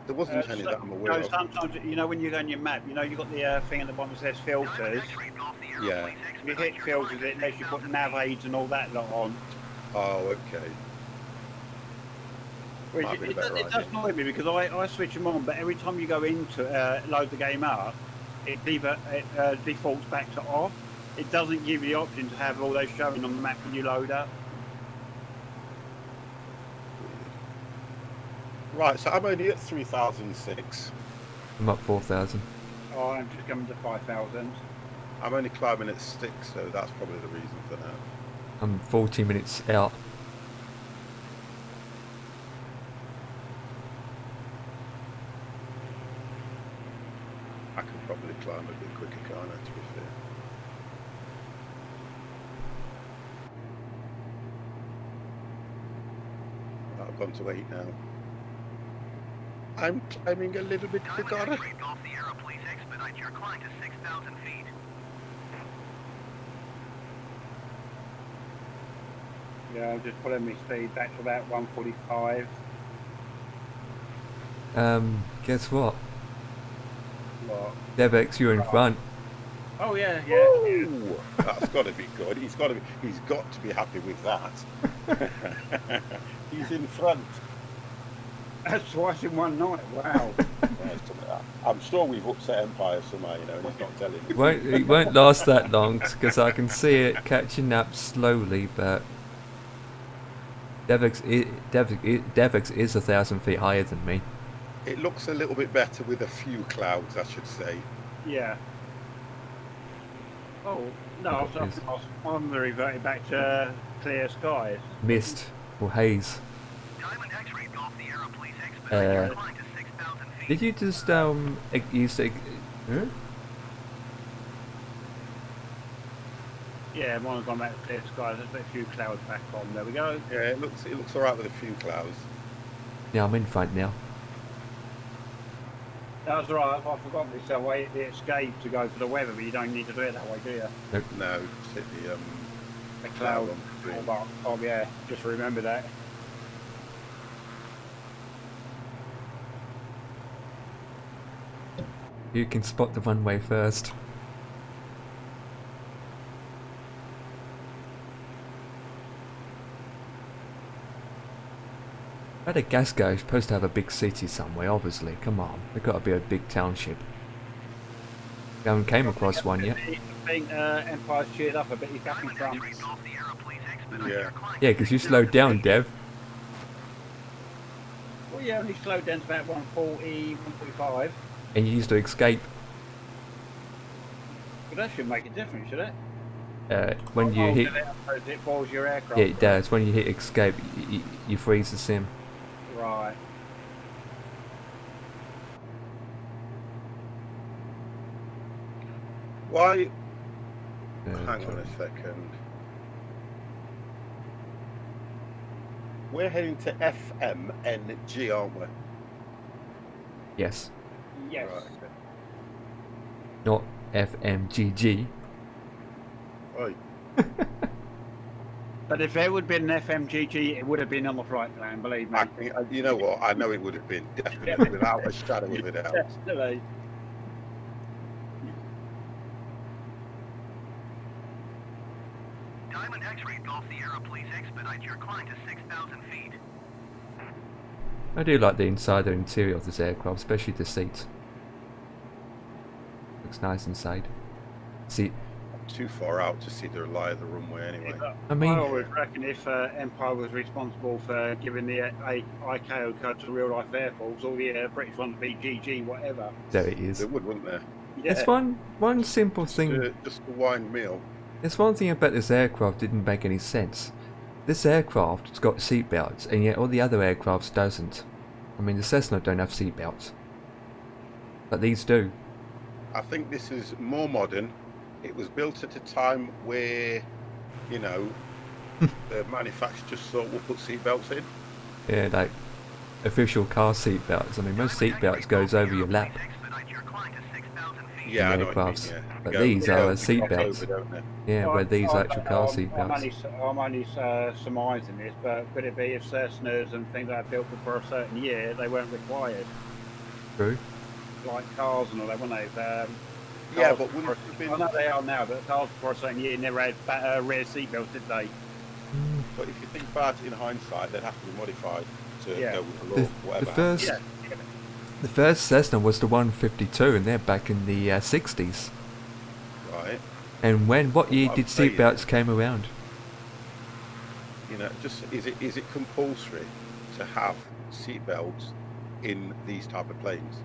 There wasn't any that I'm aware of. Sometimes, you know, when you go on your map, you know, you've got the thing at the bottom that says filters. Diamond X-ray Golf Sierra, Yeah. please If you expedite hit your filters, climb it to lets you put 6,000 nav feet. aids and all that lot on. Oh, okay. Which Might be a it better does idea. annoy me because I switch them on, but every time you go into load the game up, it defaults back to off. It doesn't give you the option to have all those showing on the map when you load up. Right, so I'm only at 3006. I'm up 4,000. Oh, I'm just coming to 5,000. I'm only climbing at 6, so that's probably the reason for that. I'm 40 minutes out. I can probably climb a bit quicker, can't I, to be fair? I've gone to 8 now. I'm climbing a little bit quicker. Diamond X-ray Golf Sierra, please expedite your climb to 6,000 feet. Yeah, I'm just pulling my speed back to about 145. Guess what? What? Devex, you're in front. Oh yeah, yeah. Ooh, that's got to be good. He's got to be happy with that. He's in front. That's twice in one night. Wow. I'm sure we've upset Empire somehow, you know, and he's not telling me. It won't last that long because I can see it catching up slowly, but Devex is 1,000 feet higher than me. It looks a little bit better with a few clouds, I should say. Yeah. Oh, no, I I got was this. I'm reverting back to clear skies. Mist or haze. Diamond X-ray Golf Sierra, please expedite your climb to 6,000 feet. Did you just use huh? Yeah, mine's gone back to clear skies. There's a few clouds back on. There we go. Yeah, it looks all right with a few clouds. Yeah, I'm in front now. That's right. I forgot myself. I hit the escape to go for the weather, but you don't need to do it that way, do you? No, just hit the The cloud. on the screen. Oh, yeah. Just remember that. You can spot the runway first. Madagascar is supposed to have a big city somewhere, obviously. Come on, there's got to be a big township. You haven't came across one yet. I think Empire's cheered up a bit. He's back in Diamond front. X-ray Golf Sierra, please expedite Yeah. your climb Yeah, to because you 6,000 slowed down, feet. Dev. Well, yeah, only slowed down to about 140, 145. And you used to escape. But that should make a difference, should it? When you hit... It boils your aircraft. Yeah, it does. When you hit escape, you freeze the sim. Right. Why? Uh, Hang on a second. We're heading to FMNG, aren't we? Yes. Yes. Right. Okay. Not FMGG. Right. But if it would have been an FMGG, it would have been on the flight plan, believe me. I think, you know what? I know it would have been definitely without a shadow of a doubt. Definitely. Diamond X-ray Golf Sierra, please expedite your climb to 6,000 feet. I do like the inside and interior of this aircraft, especially the seats. Looks nice inside. See, Too far out to see the lie of the runway anyway. I mean- I always reckon if Empire was responsible for giving the ICAO code to real life airports, all the British ones would be GG, whatever. there it is. They would, wouldn't they? Yeah. There's one simple thing. Just a wine meal. There's one thing about this aircraft didn't make any sense. This aircraft's got seatbelts, and yet all the other aircrafts doesn't. I mean, the Cessna don't have seatbelts, but these do. I think this is more modern. It was built at a time where, you know, the manufacturer just thought we'll put seatbelts in. Yeah, like official car seatbelts. I mean, most seatbelts goes over your lap Expedite your climb to 6,000 feet. Yeah, I in know what you mean, aircrafts, yeah. but Go- these yeah, are they cross seatbelts. over, don't they? Yeah, where these are actual car I'm seatbelts. only surmising this, but could it be if Cessnas and things like that built before a certain year, they weren't required? True. Like cars and all that, weren't they? Yeah, Cars but wouldn't before- it have been- I know they are now, but cars before a certain year never had rear seatbelts, did they? But if you think about it in hindsight, they'd have to be modified to Yeah. go with the law, The whatever. first, Yeah. the first Cessna was the 152, and they're back in the 60s. Right. And what year What did I'm saying seatbelts came around? You know, just is it compulsory to have seatbelts in these type of planes?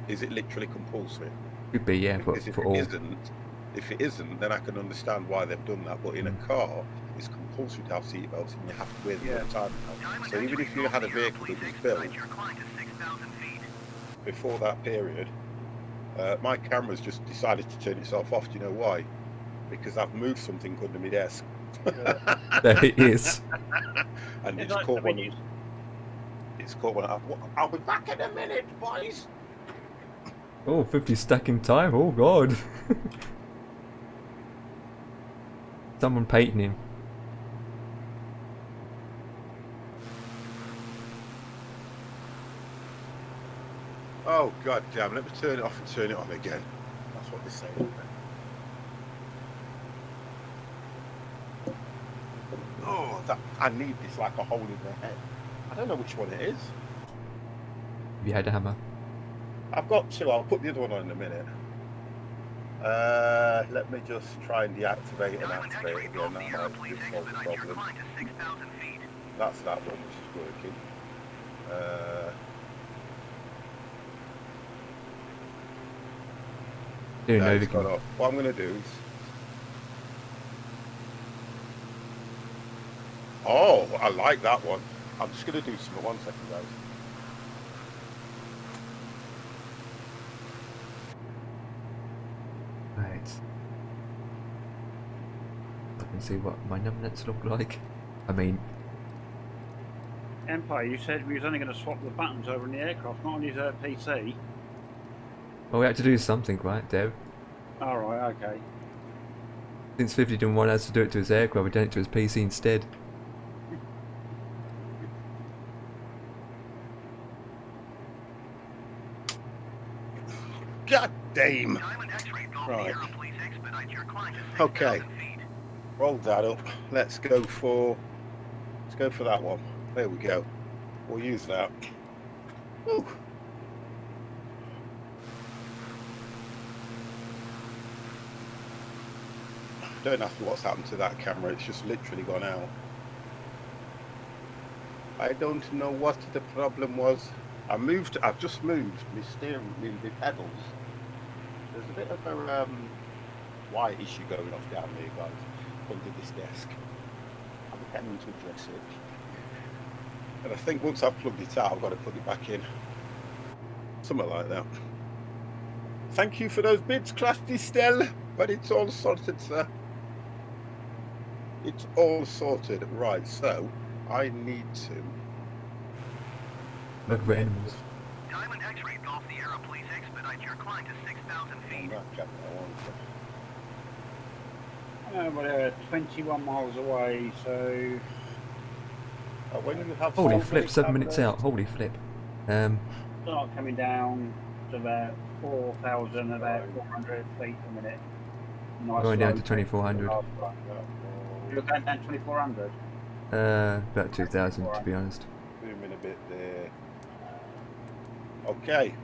Is it literally compulsory? Could be, yeah, Because for all. if it isn't, then I can understand why they've done that. But in a car, it's compulsory to have seatbelts, and you have to wear them all the time now. Diamond So even X-ray if you Golf had a Sierra, vehicle please that was built expedite your climb to 6,000 feet. before that period, my camera's just decided to turn itself off. Do you know why? Because I've moved something under my desk, There it is. and It's it's like caught the one. menus. It's caught one. I'll be back in a minute, boys. Oh, 50 stuck in time. Oh, God. Someone painting him. Oh god damn! Let me turn it off and turn it on again. That's what they say. Isn't it? Oh, I need this like a hole in the head. I don't know which one it is. If you had a hammer. I've got two. I'll put the other one on in a minute. Let me just try and deactivate and Diamond activate X-ray it Golf again. Sierra, That please might solve the expedite your problem. climb to 6,000 feet. That's that one which is working. Doing No, over it's gone off. What I'm going to do is Oh, I like that one. I'm just going to do some. 1 second, guys. Right. I can see what my numbnets look like. I mean, Empire, you said we was only going to swap the buttons over in the aircraft, not on his PC. well, we had to do something, right, Dev? Alright, okay. Since 50 didn't want us to do it to his aircraft, we done it to his PC instead. God damn. Diamond X-ray Golf Right. Sierra, please expedite your climb to 6,000 Okay. feet. Roll that up. Let's go for that one. There we go. We'll use that. Woo. Don't ask me what's happened to that camera. It's just literally gone out. I don't know what the problem was. I've just moved my steering wheel, the pedals. There's a bit of a wire issue going off down there, guys, under this desk. I'm intending to address it. And I think once I've plugged it out, I've got to plug it back in. Something like that. Thank you for those bids, Classy Stell. But it's all sorted, sir. It's all sorted. Right, so I need to... Look for animals. Diamond X-ray Golf Sierra, please expedite your climb to 6,000 feet. Well, they're 21 miles away, so... When you have Holy something flip, 7 minutes covered- out. Holy flip. Start coming down to about 4,000, about 400 feet a minute. Nice Going down slow to 2,400. You're going down 2,400? About 2,000 to be honest. Zoom in a bit there. Okay.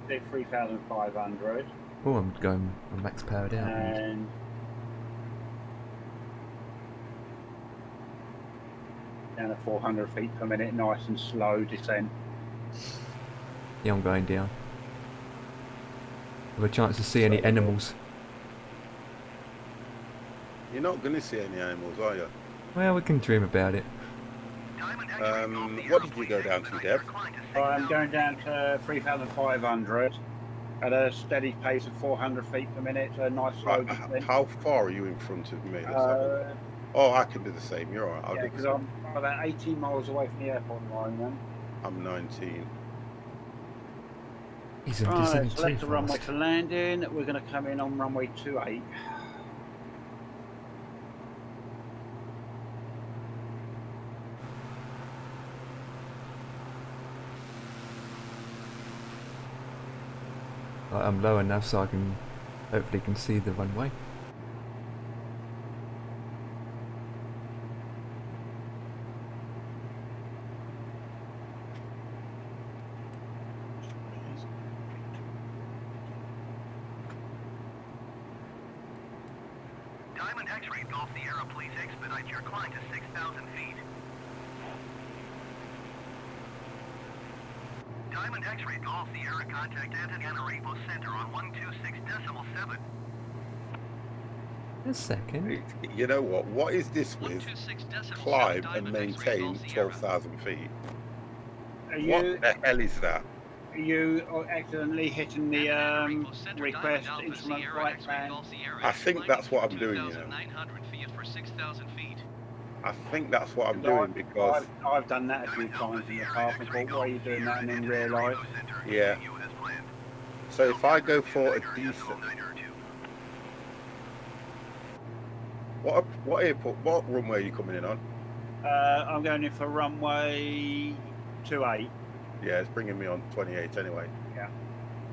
Say 3,500. Oh, I'm going on max powered out. And down to 400 feet per minute, nice and slow descent. Yeah, I'm going down. Have a chance to see any animals. You're not going to see any animals, are you? Well, we can dream about it. Diamond X-ray Golf Sierra, What did you please go down to, expedite Dev? your climb to I'm 6,000 going down to 3,500 at a steady pace of 400 feet per minute, so a nice slow Right, descent. how far are you in front of me? Let's have a look. Oh, I can do the same. You're all right. I'll Yeah, do the because same. I'm about 18 miles away from the airport at the moment. I'm 19. He's in Right, descending select too the runway fast. for landing. We're going to come in on runway 28. Right, I'm low enough so I can hopefully can see the runway. Diamond X-ray Golf Sierra, please expedite your climb to 6,000 feet. Diamond X-ray Golf Sierra, contact Antananarivo Center on 126.7. A second. You know what? What is this with 126.7 climb and Diamond X-ray maintain Golf Sierra. 12,000 feet? Are What you the hell is that? are you accidentally hitting the Antananarivo Center, request Diamond Alpha instrument Sierra, flight X-ray plan? Golf Sierra, I think that's what I'm doing, you know. 2,900 feet for 6,000 feet. I think that's what I'm doing because, I've done that a few times in the past and thought, why are you doing that? And then realised. yeah. So if I go for a decent, what airport, what runway are you coming in on? I'm going in for runway 28. Yeah, it's bringing me on 28 anyway. Yeah.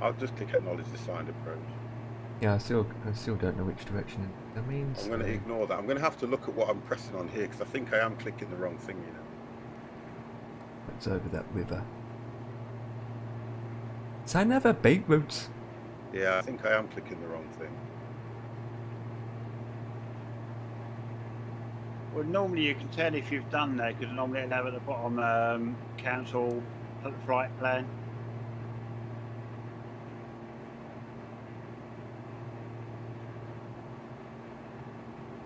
I'll just click acknowledge the signed approach. Yeah, I still don't know which direction that means. I'm going to ignore that. I'm going to have to look at what I'm pressing on here because I think I am clicking the wrong thing, you know. It's over that river. Is that another beetroot? Yeah, I think I am clicking the wrong thing. Well, normally you can tell if you've done that because normally it'll have at the bottom cancel flight plan.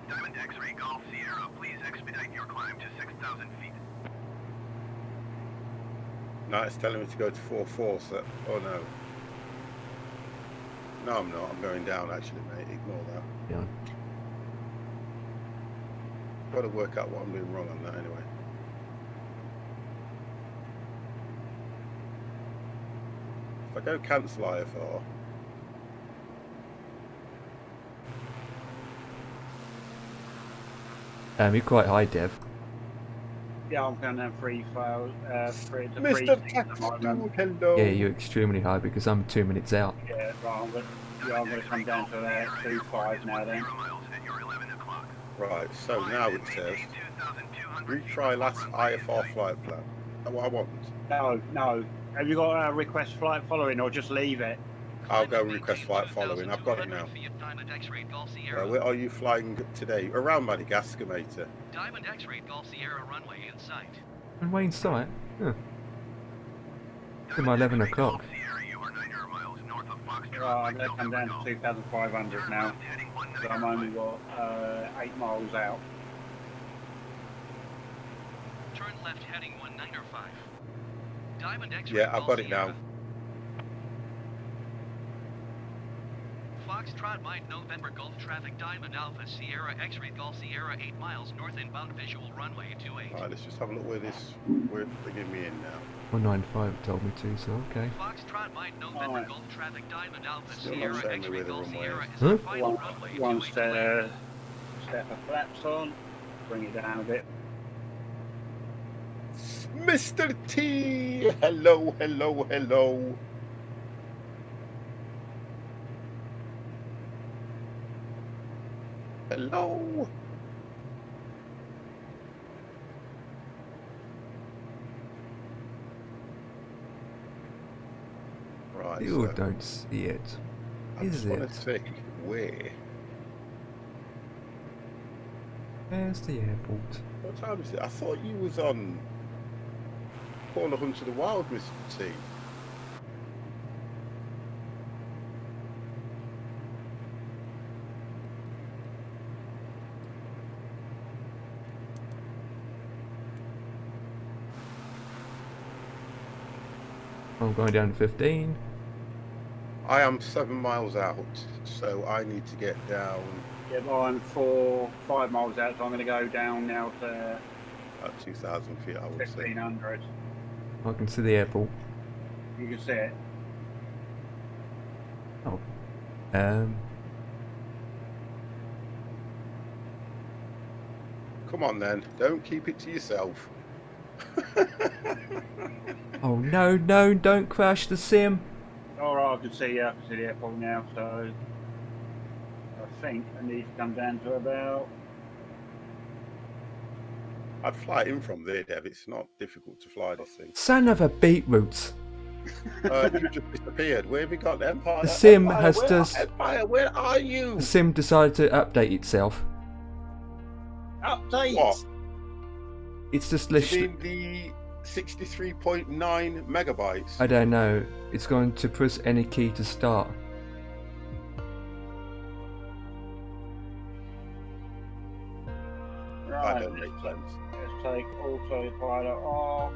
Diamond X-ray Golf Sierra, please expedite your climb to 6,000 2,000 feet. No, it's telling me to go to 4-4, so... Oh, no. No, I'm not. I'm going down, actually, mate. Ignore that. Yeah. Got to work out what I'm doing wrong on that, anyway. If I go cancel IFR... You're quite high, Dev. Yeah, I'm going down 3 fails. 3 to 3. Mr. Tax Dude, hello! Yeah, you're extremely high because I'm 2 minutes out. Yeah, right, I'm going to come down to 2.5 now then. 0 miles at your 11 o'clock. Right, so now it says... Retry last IFR flight plan. That's what I want. No. Have you got a request flight following or just leave it? I'll go request flight following. I've got it now. Diamond X-ray Golf Sierra. Where are you flying today? Around Madagascar, mate. Diamond X-ray Golf Sierra runway in sight. And way in sight? Huh. It's my 11 o'clock. You are 900 miles north of Foxtrot. Right, I'm going to come down to 2,500 now. So I'm only got 8 miles out. Turn left heading 195. Diamond X-ray Yeah, I've Golf got it Sierra. now. Foxtrot Mike November Golf traffic Diamond Alpha Sierra X-ray Golf Sierra 8 miles north inbound visual runway 28. Right, let's just have a look where we're bringing me in now. 195 told me to, so okay. Foxtrot Mike November Alright. Golf traffic Diamond Alpha Still not Sierra showing me X-ray where the Golf runway Sierra is. is Huh? the final runway One 28 step of flaps on. Bring it down a bit. Mr. T! Hello, hello, hello. Hello. Right, You so don't see it. I Is just want it? to see where. Where's the airport? What time is it? I thought you was on Corner Hunt to the Wild, Mr. T. I'm going down to 15. I am 7 miles out, so I need to get down Yeah, but I'm 5 miles out, so I'm going to go down now to at 2,000 feet, I would say. 1,500. I can see the airport. You can see it. Oh. Come on then, don't keep it to yourself. Oh no, don't crash the sim. Alright, I can see the airport now, so I think I need to come down to about... I'd fly in from there, Dev. It's not difficult to fly this thing. Son of a beetroot. You just disappeared. Where have you got Empire? The sim Empire, has where just- Empire, where are you? The sim decided to update itself. Update! What? It's just You listed. mean the 63.9 megabytes? I don't know. It's going to press any key to start. That Right, don't make sense. let's take autopilot off.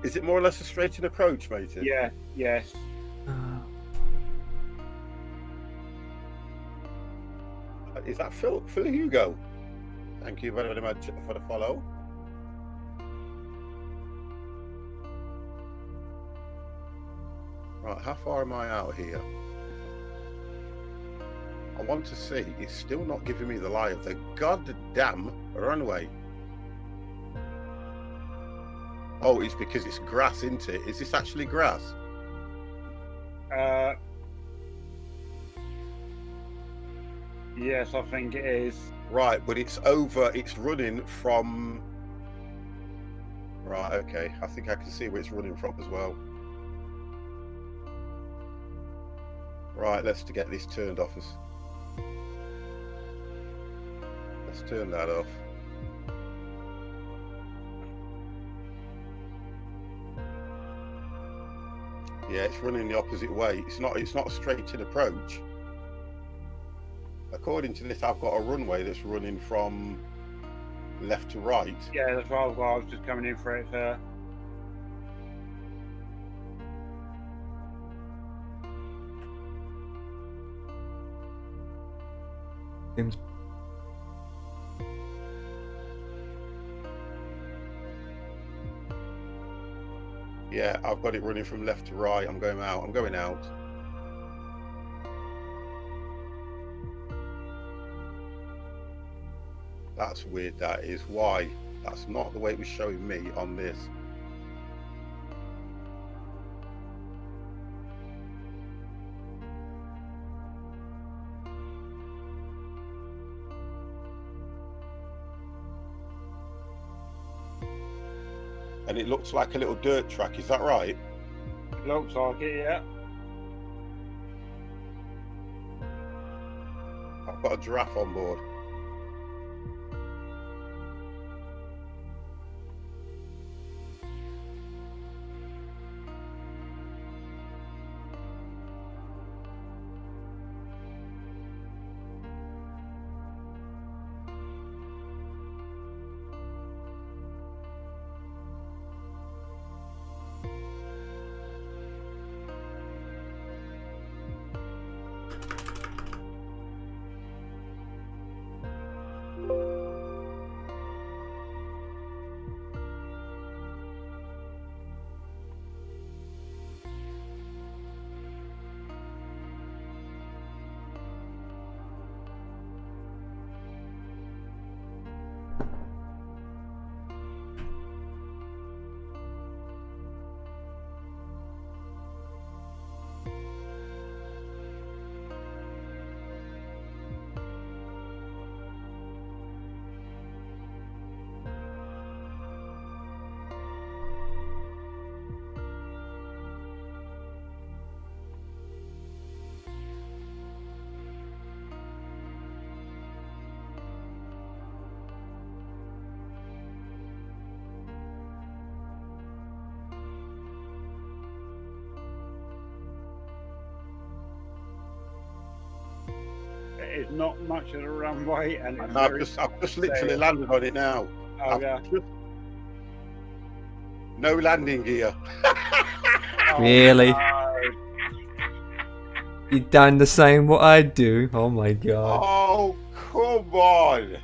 Is it more or less a straight-in approach, matey? Yeah, yes. Is that Phil Hugo? Thank you very much for the follow. Right, how far am I out here? I want to see. It's still not giving me the lie of the goddamn runway. Oh, it's because it's grass, isn't it? Is this actually grass? Yes, I think it is. Right, but it's over. It's running from... Right, okay. I think I can see where it's running from as well. Right, let's get this turned off. Let's turn that off. Yeah, it's running the opposite way. It's not a straight-in approach. According to this, I've got a runway that's running from left to right. Yeah, that's why I was just coming in for it. Seems Yeah, I've got it running from left to right. I'm going out. I'm going out. That's weird. That is why. That's not the way it was showing me on this. And it looks like a little dirt track. Is that right? Looks like it, yeah. I've got a giraffe on board. It is not much of a runway, and it's I've just literally landed on it now. Oh, yeah. No landing gear. really. No. You done the same what I do. Oh my god. Oh, come on.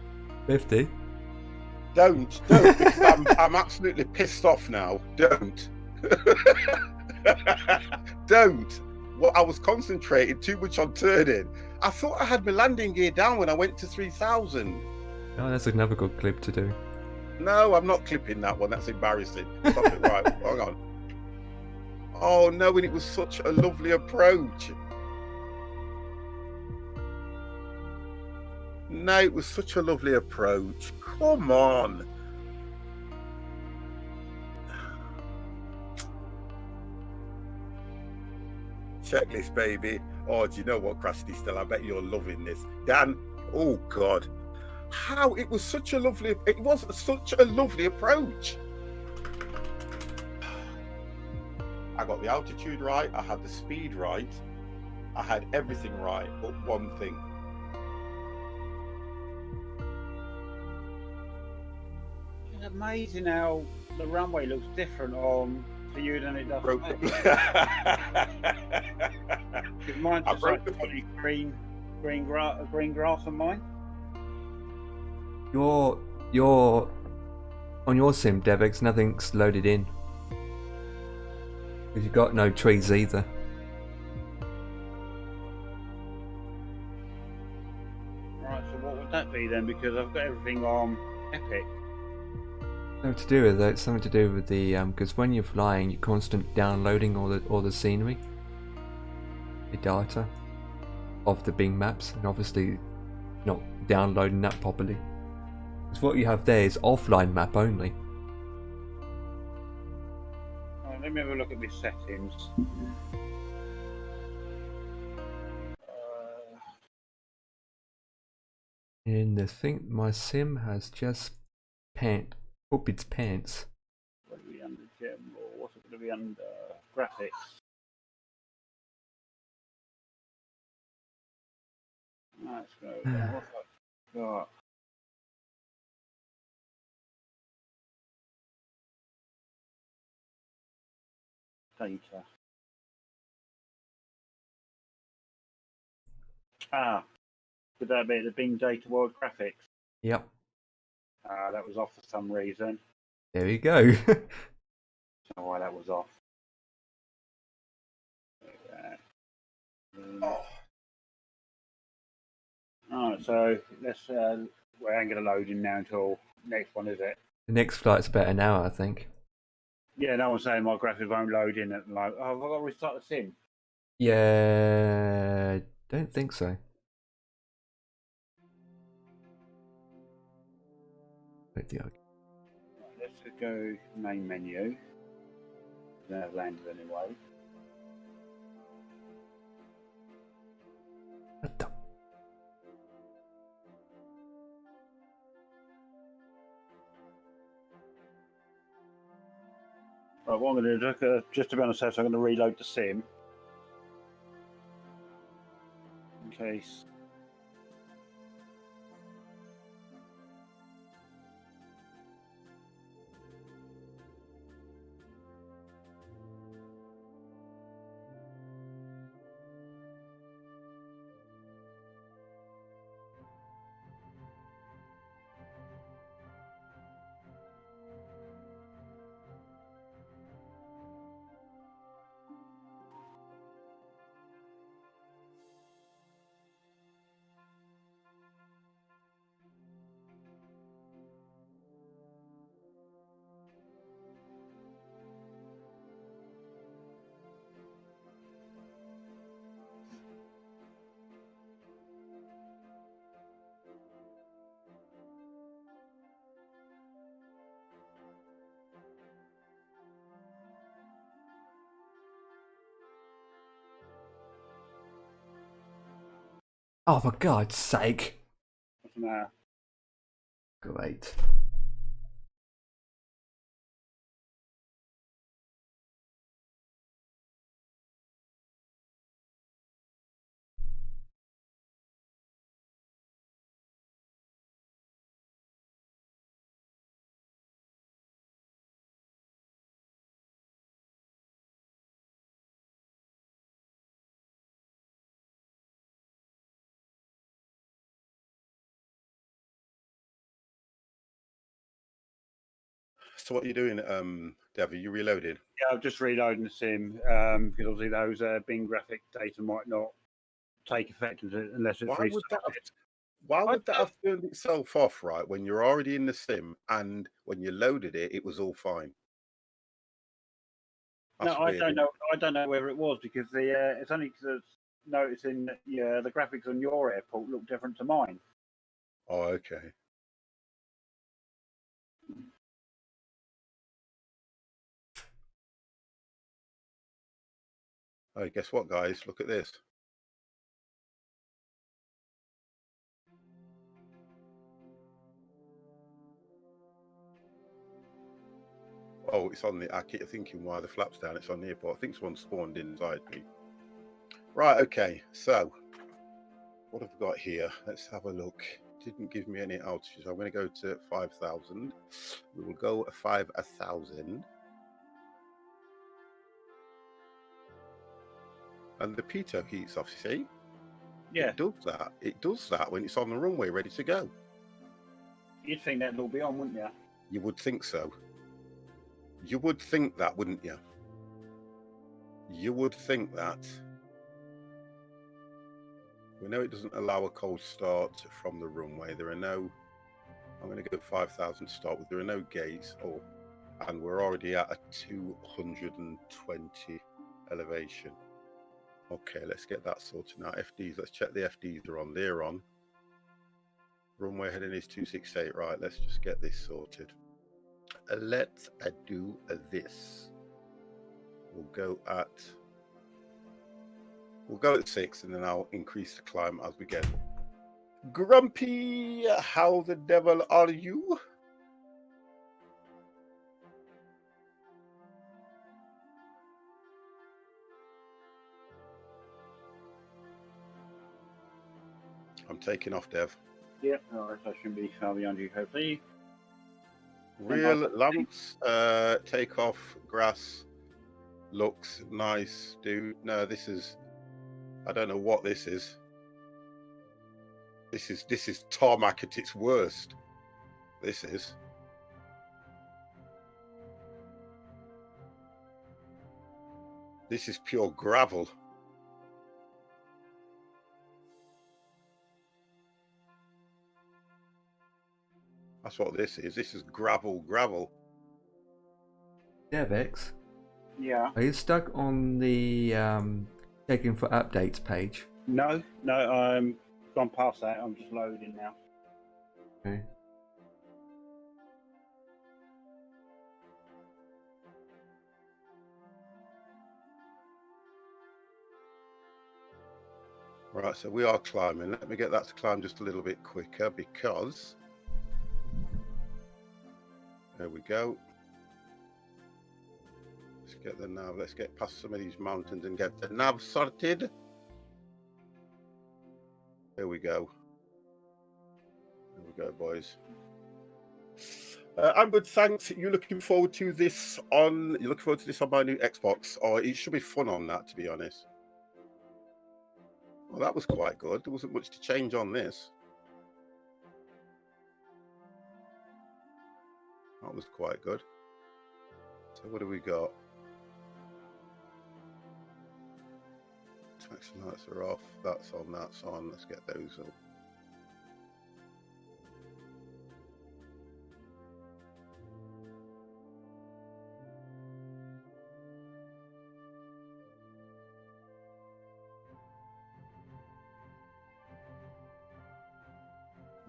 50. Don't, because I'm absolutely pissed off now. Don't. Don't. Well, I was concentrating too much on turning. I thought I had my landing gear down when I went to 3000. Oh, that's another good clip to do. No, I'm not clipping that one. That's embarrassing. Stop it. Right. Hang on. Oh, no, and it was such a lovely approach. No, it was such a lovely approach. Come on. Checklist, baby. Oh, do you know what, Krusty? Still, I bet you're loving this. Dan, oh, God. How it was such a lovely approach. I got the altitude right, I had the speed right, I had everything right, but one thing. It's amazing how the runway looks different for you than it does for Broke me. the... Because mine's I just broke like the... green grass on mine. Your on your sim, Devex, nothing's loaded in. Because you've got no trees either. Right, so what would that be then? Because I've got everything on Epic. Something to do with it. It's something to do with the because when you're flying, you're constant downloading all the scenery, the data of the Bing maps, and obviously not downloading that properly. Because what you have there is offline map only. Right, let me have a look at my settings. And I think my sim has just pooped its pants. What would it be under general? What's it going to be under graphics? Let's go down. What's that got? Data. Could that be the Bing Data World Graphics? Yep. That was off for some reason. There you go. Don't know why that was off. Alright, so let's. We ain't going to load in now until next one, is it? The next flight's about an hour, I think. Yeah, no one's saying my graphics won't load in at the moment. Oh, have I got to restart the sim? Yeah, don't think so. Wait, the Let's go main menu. Then I've landed anyway. what the? Right, what I'm going to do, just to be on the safe side, I'm going to reload the sim. In case. Oh, for God's sake! What's the matter? Great. So what are you doing, Dev? Are you reloaded? Yeah, I've just reloading the sim because obviously those Bing graphic data might not take effect unless it's Why would that have, restarted. why I would that have turned itself off, right, when you're already in the sim and when you loaded it, it was all fine? No, That's I weird. don't Isn't know. I don't know whether it was because it's only because noticing that the graphics on your airport look different to mine. it? Oh, okay. Oh, guess what, guys? Look at this. Oh, it's on the. I keep thinking why the flap's down. It's on the airport. I think someone spawned inside me. Right. Okay. So, what have we got here? Let's have a look. Didn't give me any altitudes. I'm going to go to 5,000. We will go 5,000. And the pitot heats off. See? Yeah, It does that. It does that when it's on the runway, ready to go. you'd think that'd all be on, wouldn't you? You would think so. You would think that, wouldn't you? You would think that. We know it doesn't allow a cold start from the runway. There are no. I'm going to go 5,000 to start with. There are no gates, and we're already at a 220 elevation. Okay, let's get that sorted now. FDs. Let's check the FDs are on. They're on. Runway heading is 268. Right. Let's just get this sorted. Let's do this. We'll go at 6, and then I'll increase the climb as we get. Grumpy, how the devil are you? I'm taking off, Dev. Yeah, alright, I shouldn't be far behind you, hopefully. Real lamps, take off, grass, looks nice, dude. No, this is, I don't know what this is. This is tarmac at its worst. This is. This is pure gravel. That's what this is. This is gravel. Devex, Yeah. are you stuck on the checking for updates page? No, I'm gone past that. I'm just loading now. Okay. Right, so we are climbing. Let me get that to climb just a little bit quicker because there we go. Let's get the nav. Let's get past some of these mountains and get the nav sorted. There we go. There we go, boys. I'm good, thanks. You looking forward to this on? You looking forward to this on my new Xbox? Or it should be fun on that, to be honest. Well, that was quite good. There wasn't much to change on this. That was quite good. So what do we got? Taxi lights are off. That's on. That's on. Let's get those up.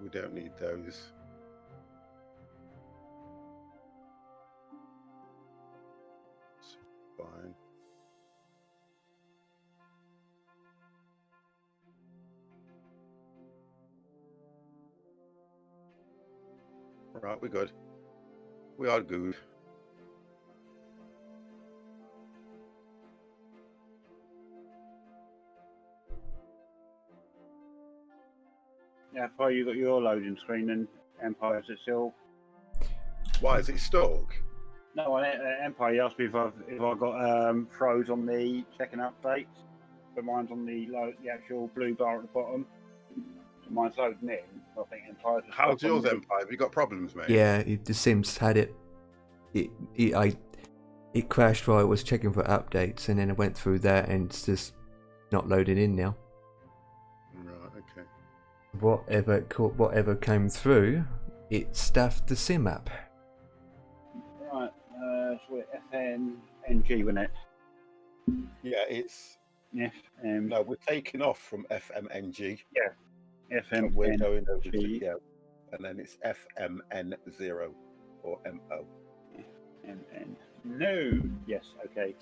We don't need those. It's fine. Right, we're good. We are good. Yeah, Empire, you got your loading screen, and Empire, is it still? Why is it stuck? No, Empire, you asked me if I got froze on the checking updates, but mine's on the actual blue bar at the bottom. So mine's loading in. I think Empire's. How's yours, Empire? Have you got problems, mate? Yeah, the Sims had it. It crashed while I was checking for updates, and then I went through that, and it's just not loading in now. Right. Okay. Whatever came through, it stuffed the sim up. Right, so we're FNNG, wasn't it? Yeah, it's. No, we're taking off from FMNG. Yeah, And we're going over to FMNG. yeah, and then it's FMN0 or MO. FMN. No. Yes. Okay.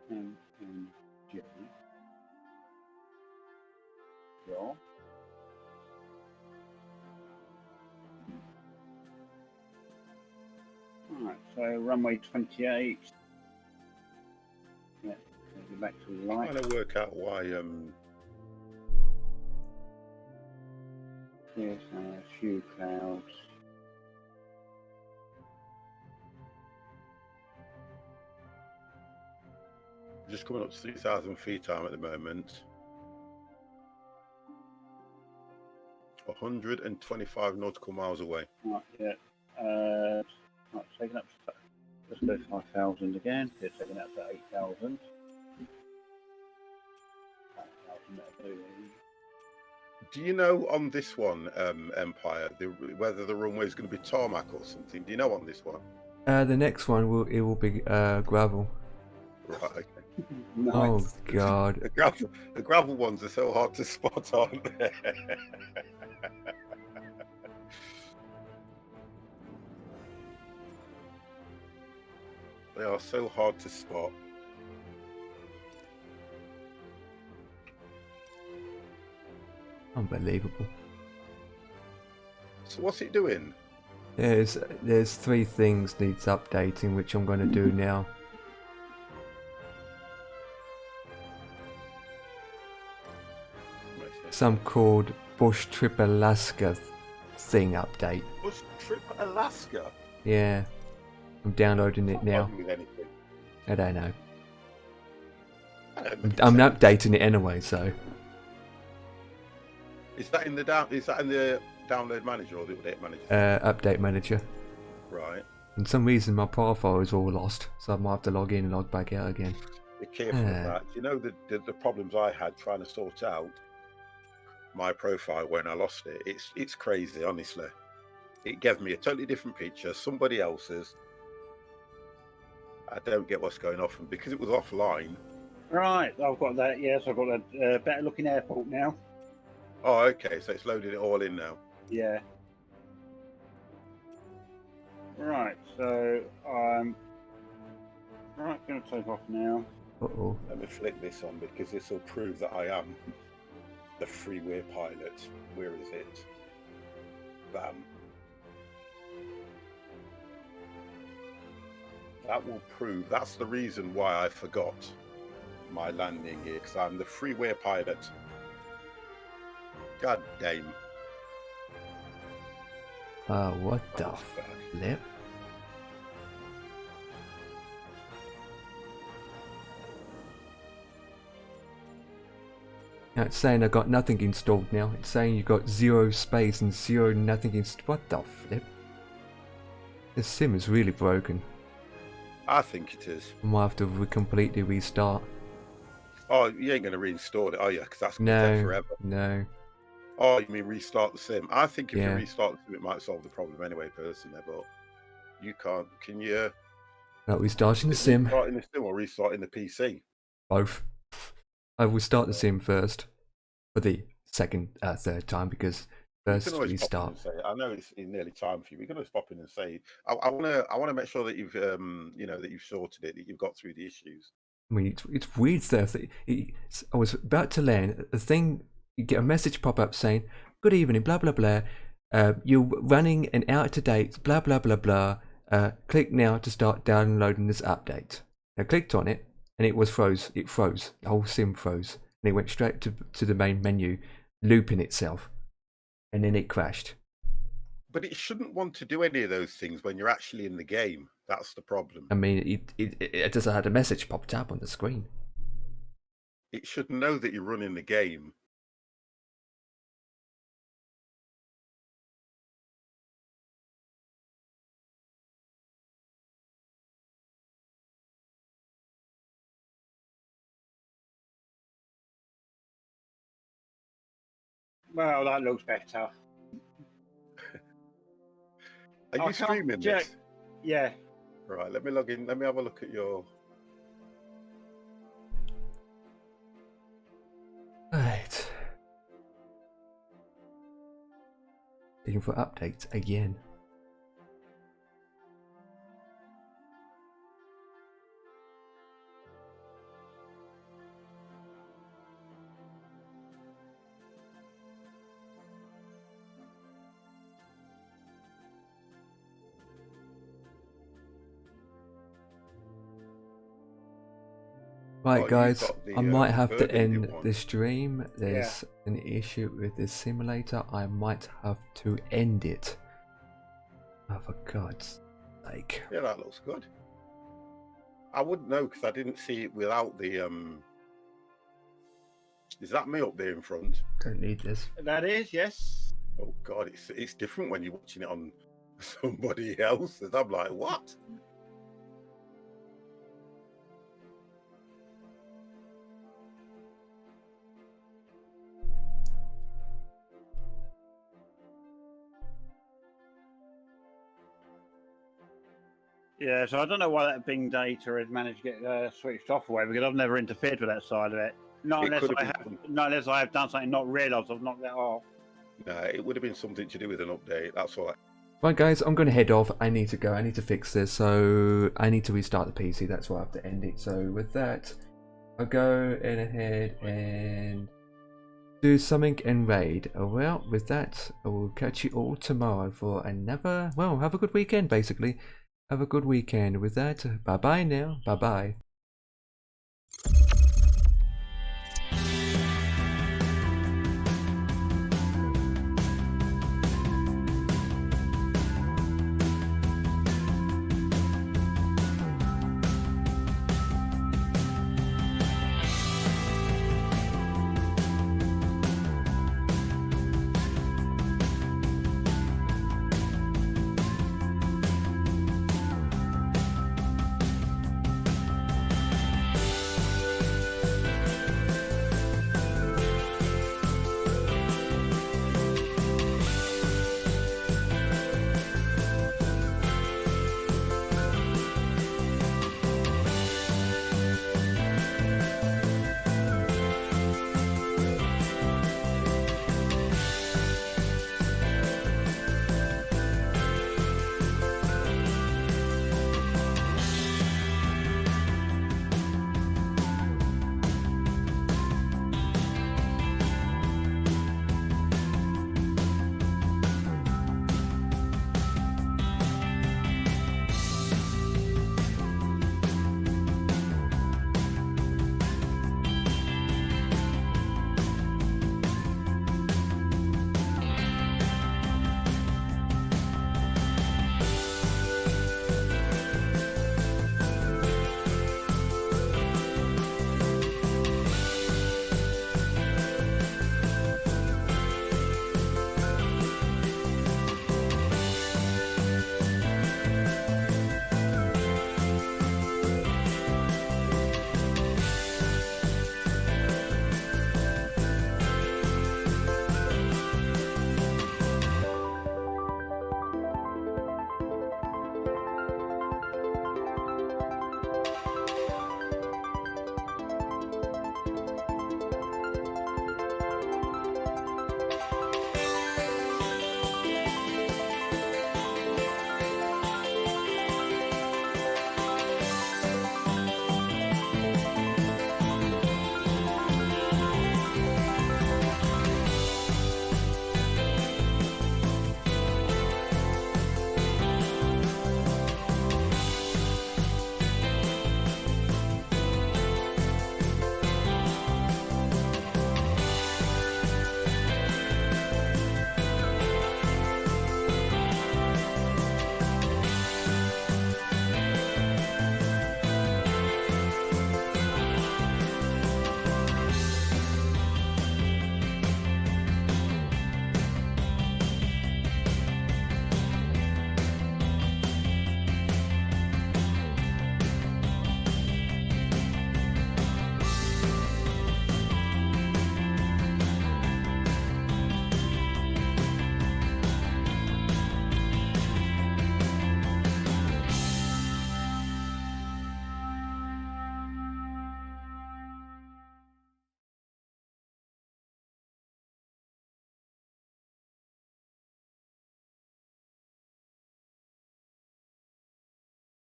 FMNG. Yeah. Alright, so runway 28. Yeah, go back to light. Trying to work out why Yes, a few clouds. just coming up to 3,000 feet I'm at the moment. 125 nautical miles away. Right, yeah. Right, taking up to, let's go 5,000 again. Yeah, taking up to 8,000. 8,000. Do you know on this one, Empire, whether the runway is going to be tarmac or something? Do you know on this one? The next one will be gravel. Right. Okay. Nice. Oh god. The gravel ones are so hard to spot, aren't they? They are so hard to spot. Unbelievable. So what's it doing? There's three things needs updating, which I'm going to do now. Some called Bush Trip Alaska thing update. Bush Trip Alaska? Yeah. I'm downloading it now. With anything. I don't know. I don't think I'm so. updating it anyway, so. Is that in the download manager or the update manager? Update manager. Right. For some reason my profile is all lost, so I might have to log in and log back out again. Be careful of that. You know the problems I had trying to sort out my profile when I lost it. It's crazy, honestly. It gave me a totally different picture, somebody else's. I don't get what's going on, and because it was offline. Right, I've got that. Yes, I've got a better looking airport now. Oh, okay, so it's loaded it all in now. Yeah. Right, so I'm going to take off now. Uh-oh. Let me flick this on because this will prove that I am the freeway pilot. Where is it? Bam. That will prove, that's the reason why I forgot my landing here, because I'm the freeway pilot. God damn. What the That was bad. flip? Now it's saying I got nothing installed now. It's saying you got 0 space and 0 nothing installed. What the flip? This sim is really broken. I think it is. I might have to completely restart. Oh, you ain't going to reinstall it, are you? Because that's going to take No, forever. no. Oh, you mean restart the sim? I think if you Yeah. restart the sim, it might solve the problem anyway, personally, but you can't. Can you? Not restarting the sim. Restarting the sim or restarting the PC? Both. I will start the sim first. For the third time, because You first can always pop in restart. and say, I know it's nearly time for you. We can always pop in and say, I want to make sure that you've, that you've sorted it, that you've got through the issues. I mean, it's weird stuff. I was about to land the thing. You get a message pop up saying, "Good evening, blah blah blah. You're running an out to date, blah blah blah blah. Click now to start downloading this update." I clicked on it, and it froze. It froze. The whole sim froze, and it went straight to the main menu, looping itself, and then it crashed. But it shouldn't want to do any of those things when you're actually in the game. That's the problem. I mean, it just had a message popped up on the screen. It should know that you're running the game. Well, that looks better. Are you streaming this? Yeah. Right, let me log in. Let me have a look at your... Right. Looking for updates again. Right, you've guys, got the, I might have to burgundy end one. the stream. There's an issue with this simulator. I might have to end it. Oh, for God's sake. Yeah, that looks good. I wouldn't know because I didn't see it without the... Is that me up there in front? Don't need this. That is, yes. Oh, God, it's different when you're watching it on somebody else's. I'm like, what? Yeah, so I don't know why that Bing data has managed to get switched off away, because I've never interfered with that side of it. Not It unless could I have have, been not unless I have done something, not realised I've knocked that off. No, it would have been something to do with an update. That's all. Right, guys, I'm going to head off. I need to go. I need to fix this. So I need to restart the PC. That's why I have to end it. So with that, I'll go in ahead and do something and raid. Oh, well, with that, I will catch you all tomorrow for another... Well, have a good weekend, basically. Have a good weekend. With that, bye-bye now. Bye-bye.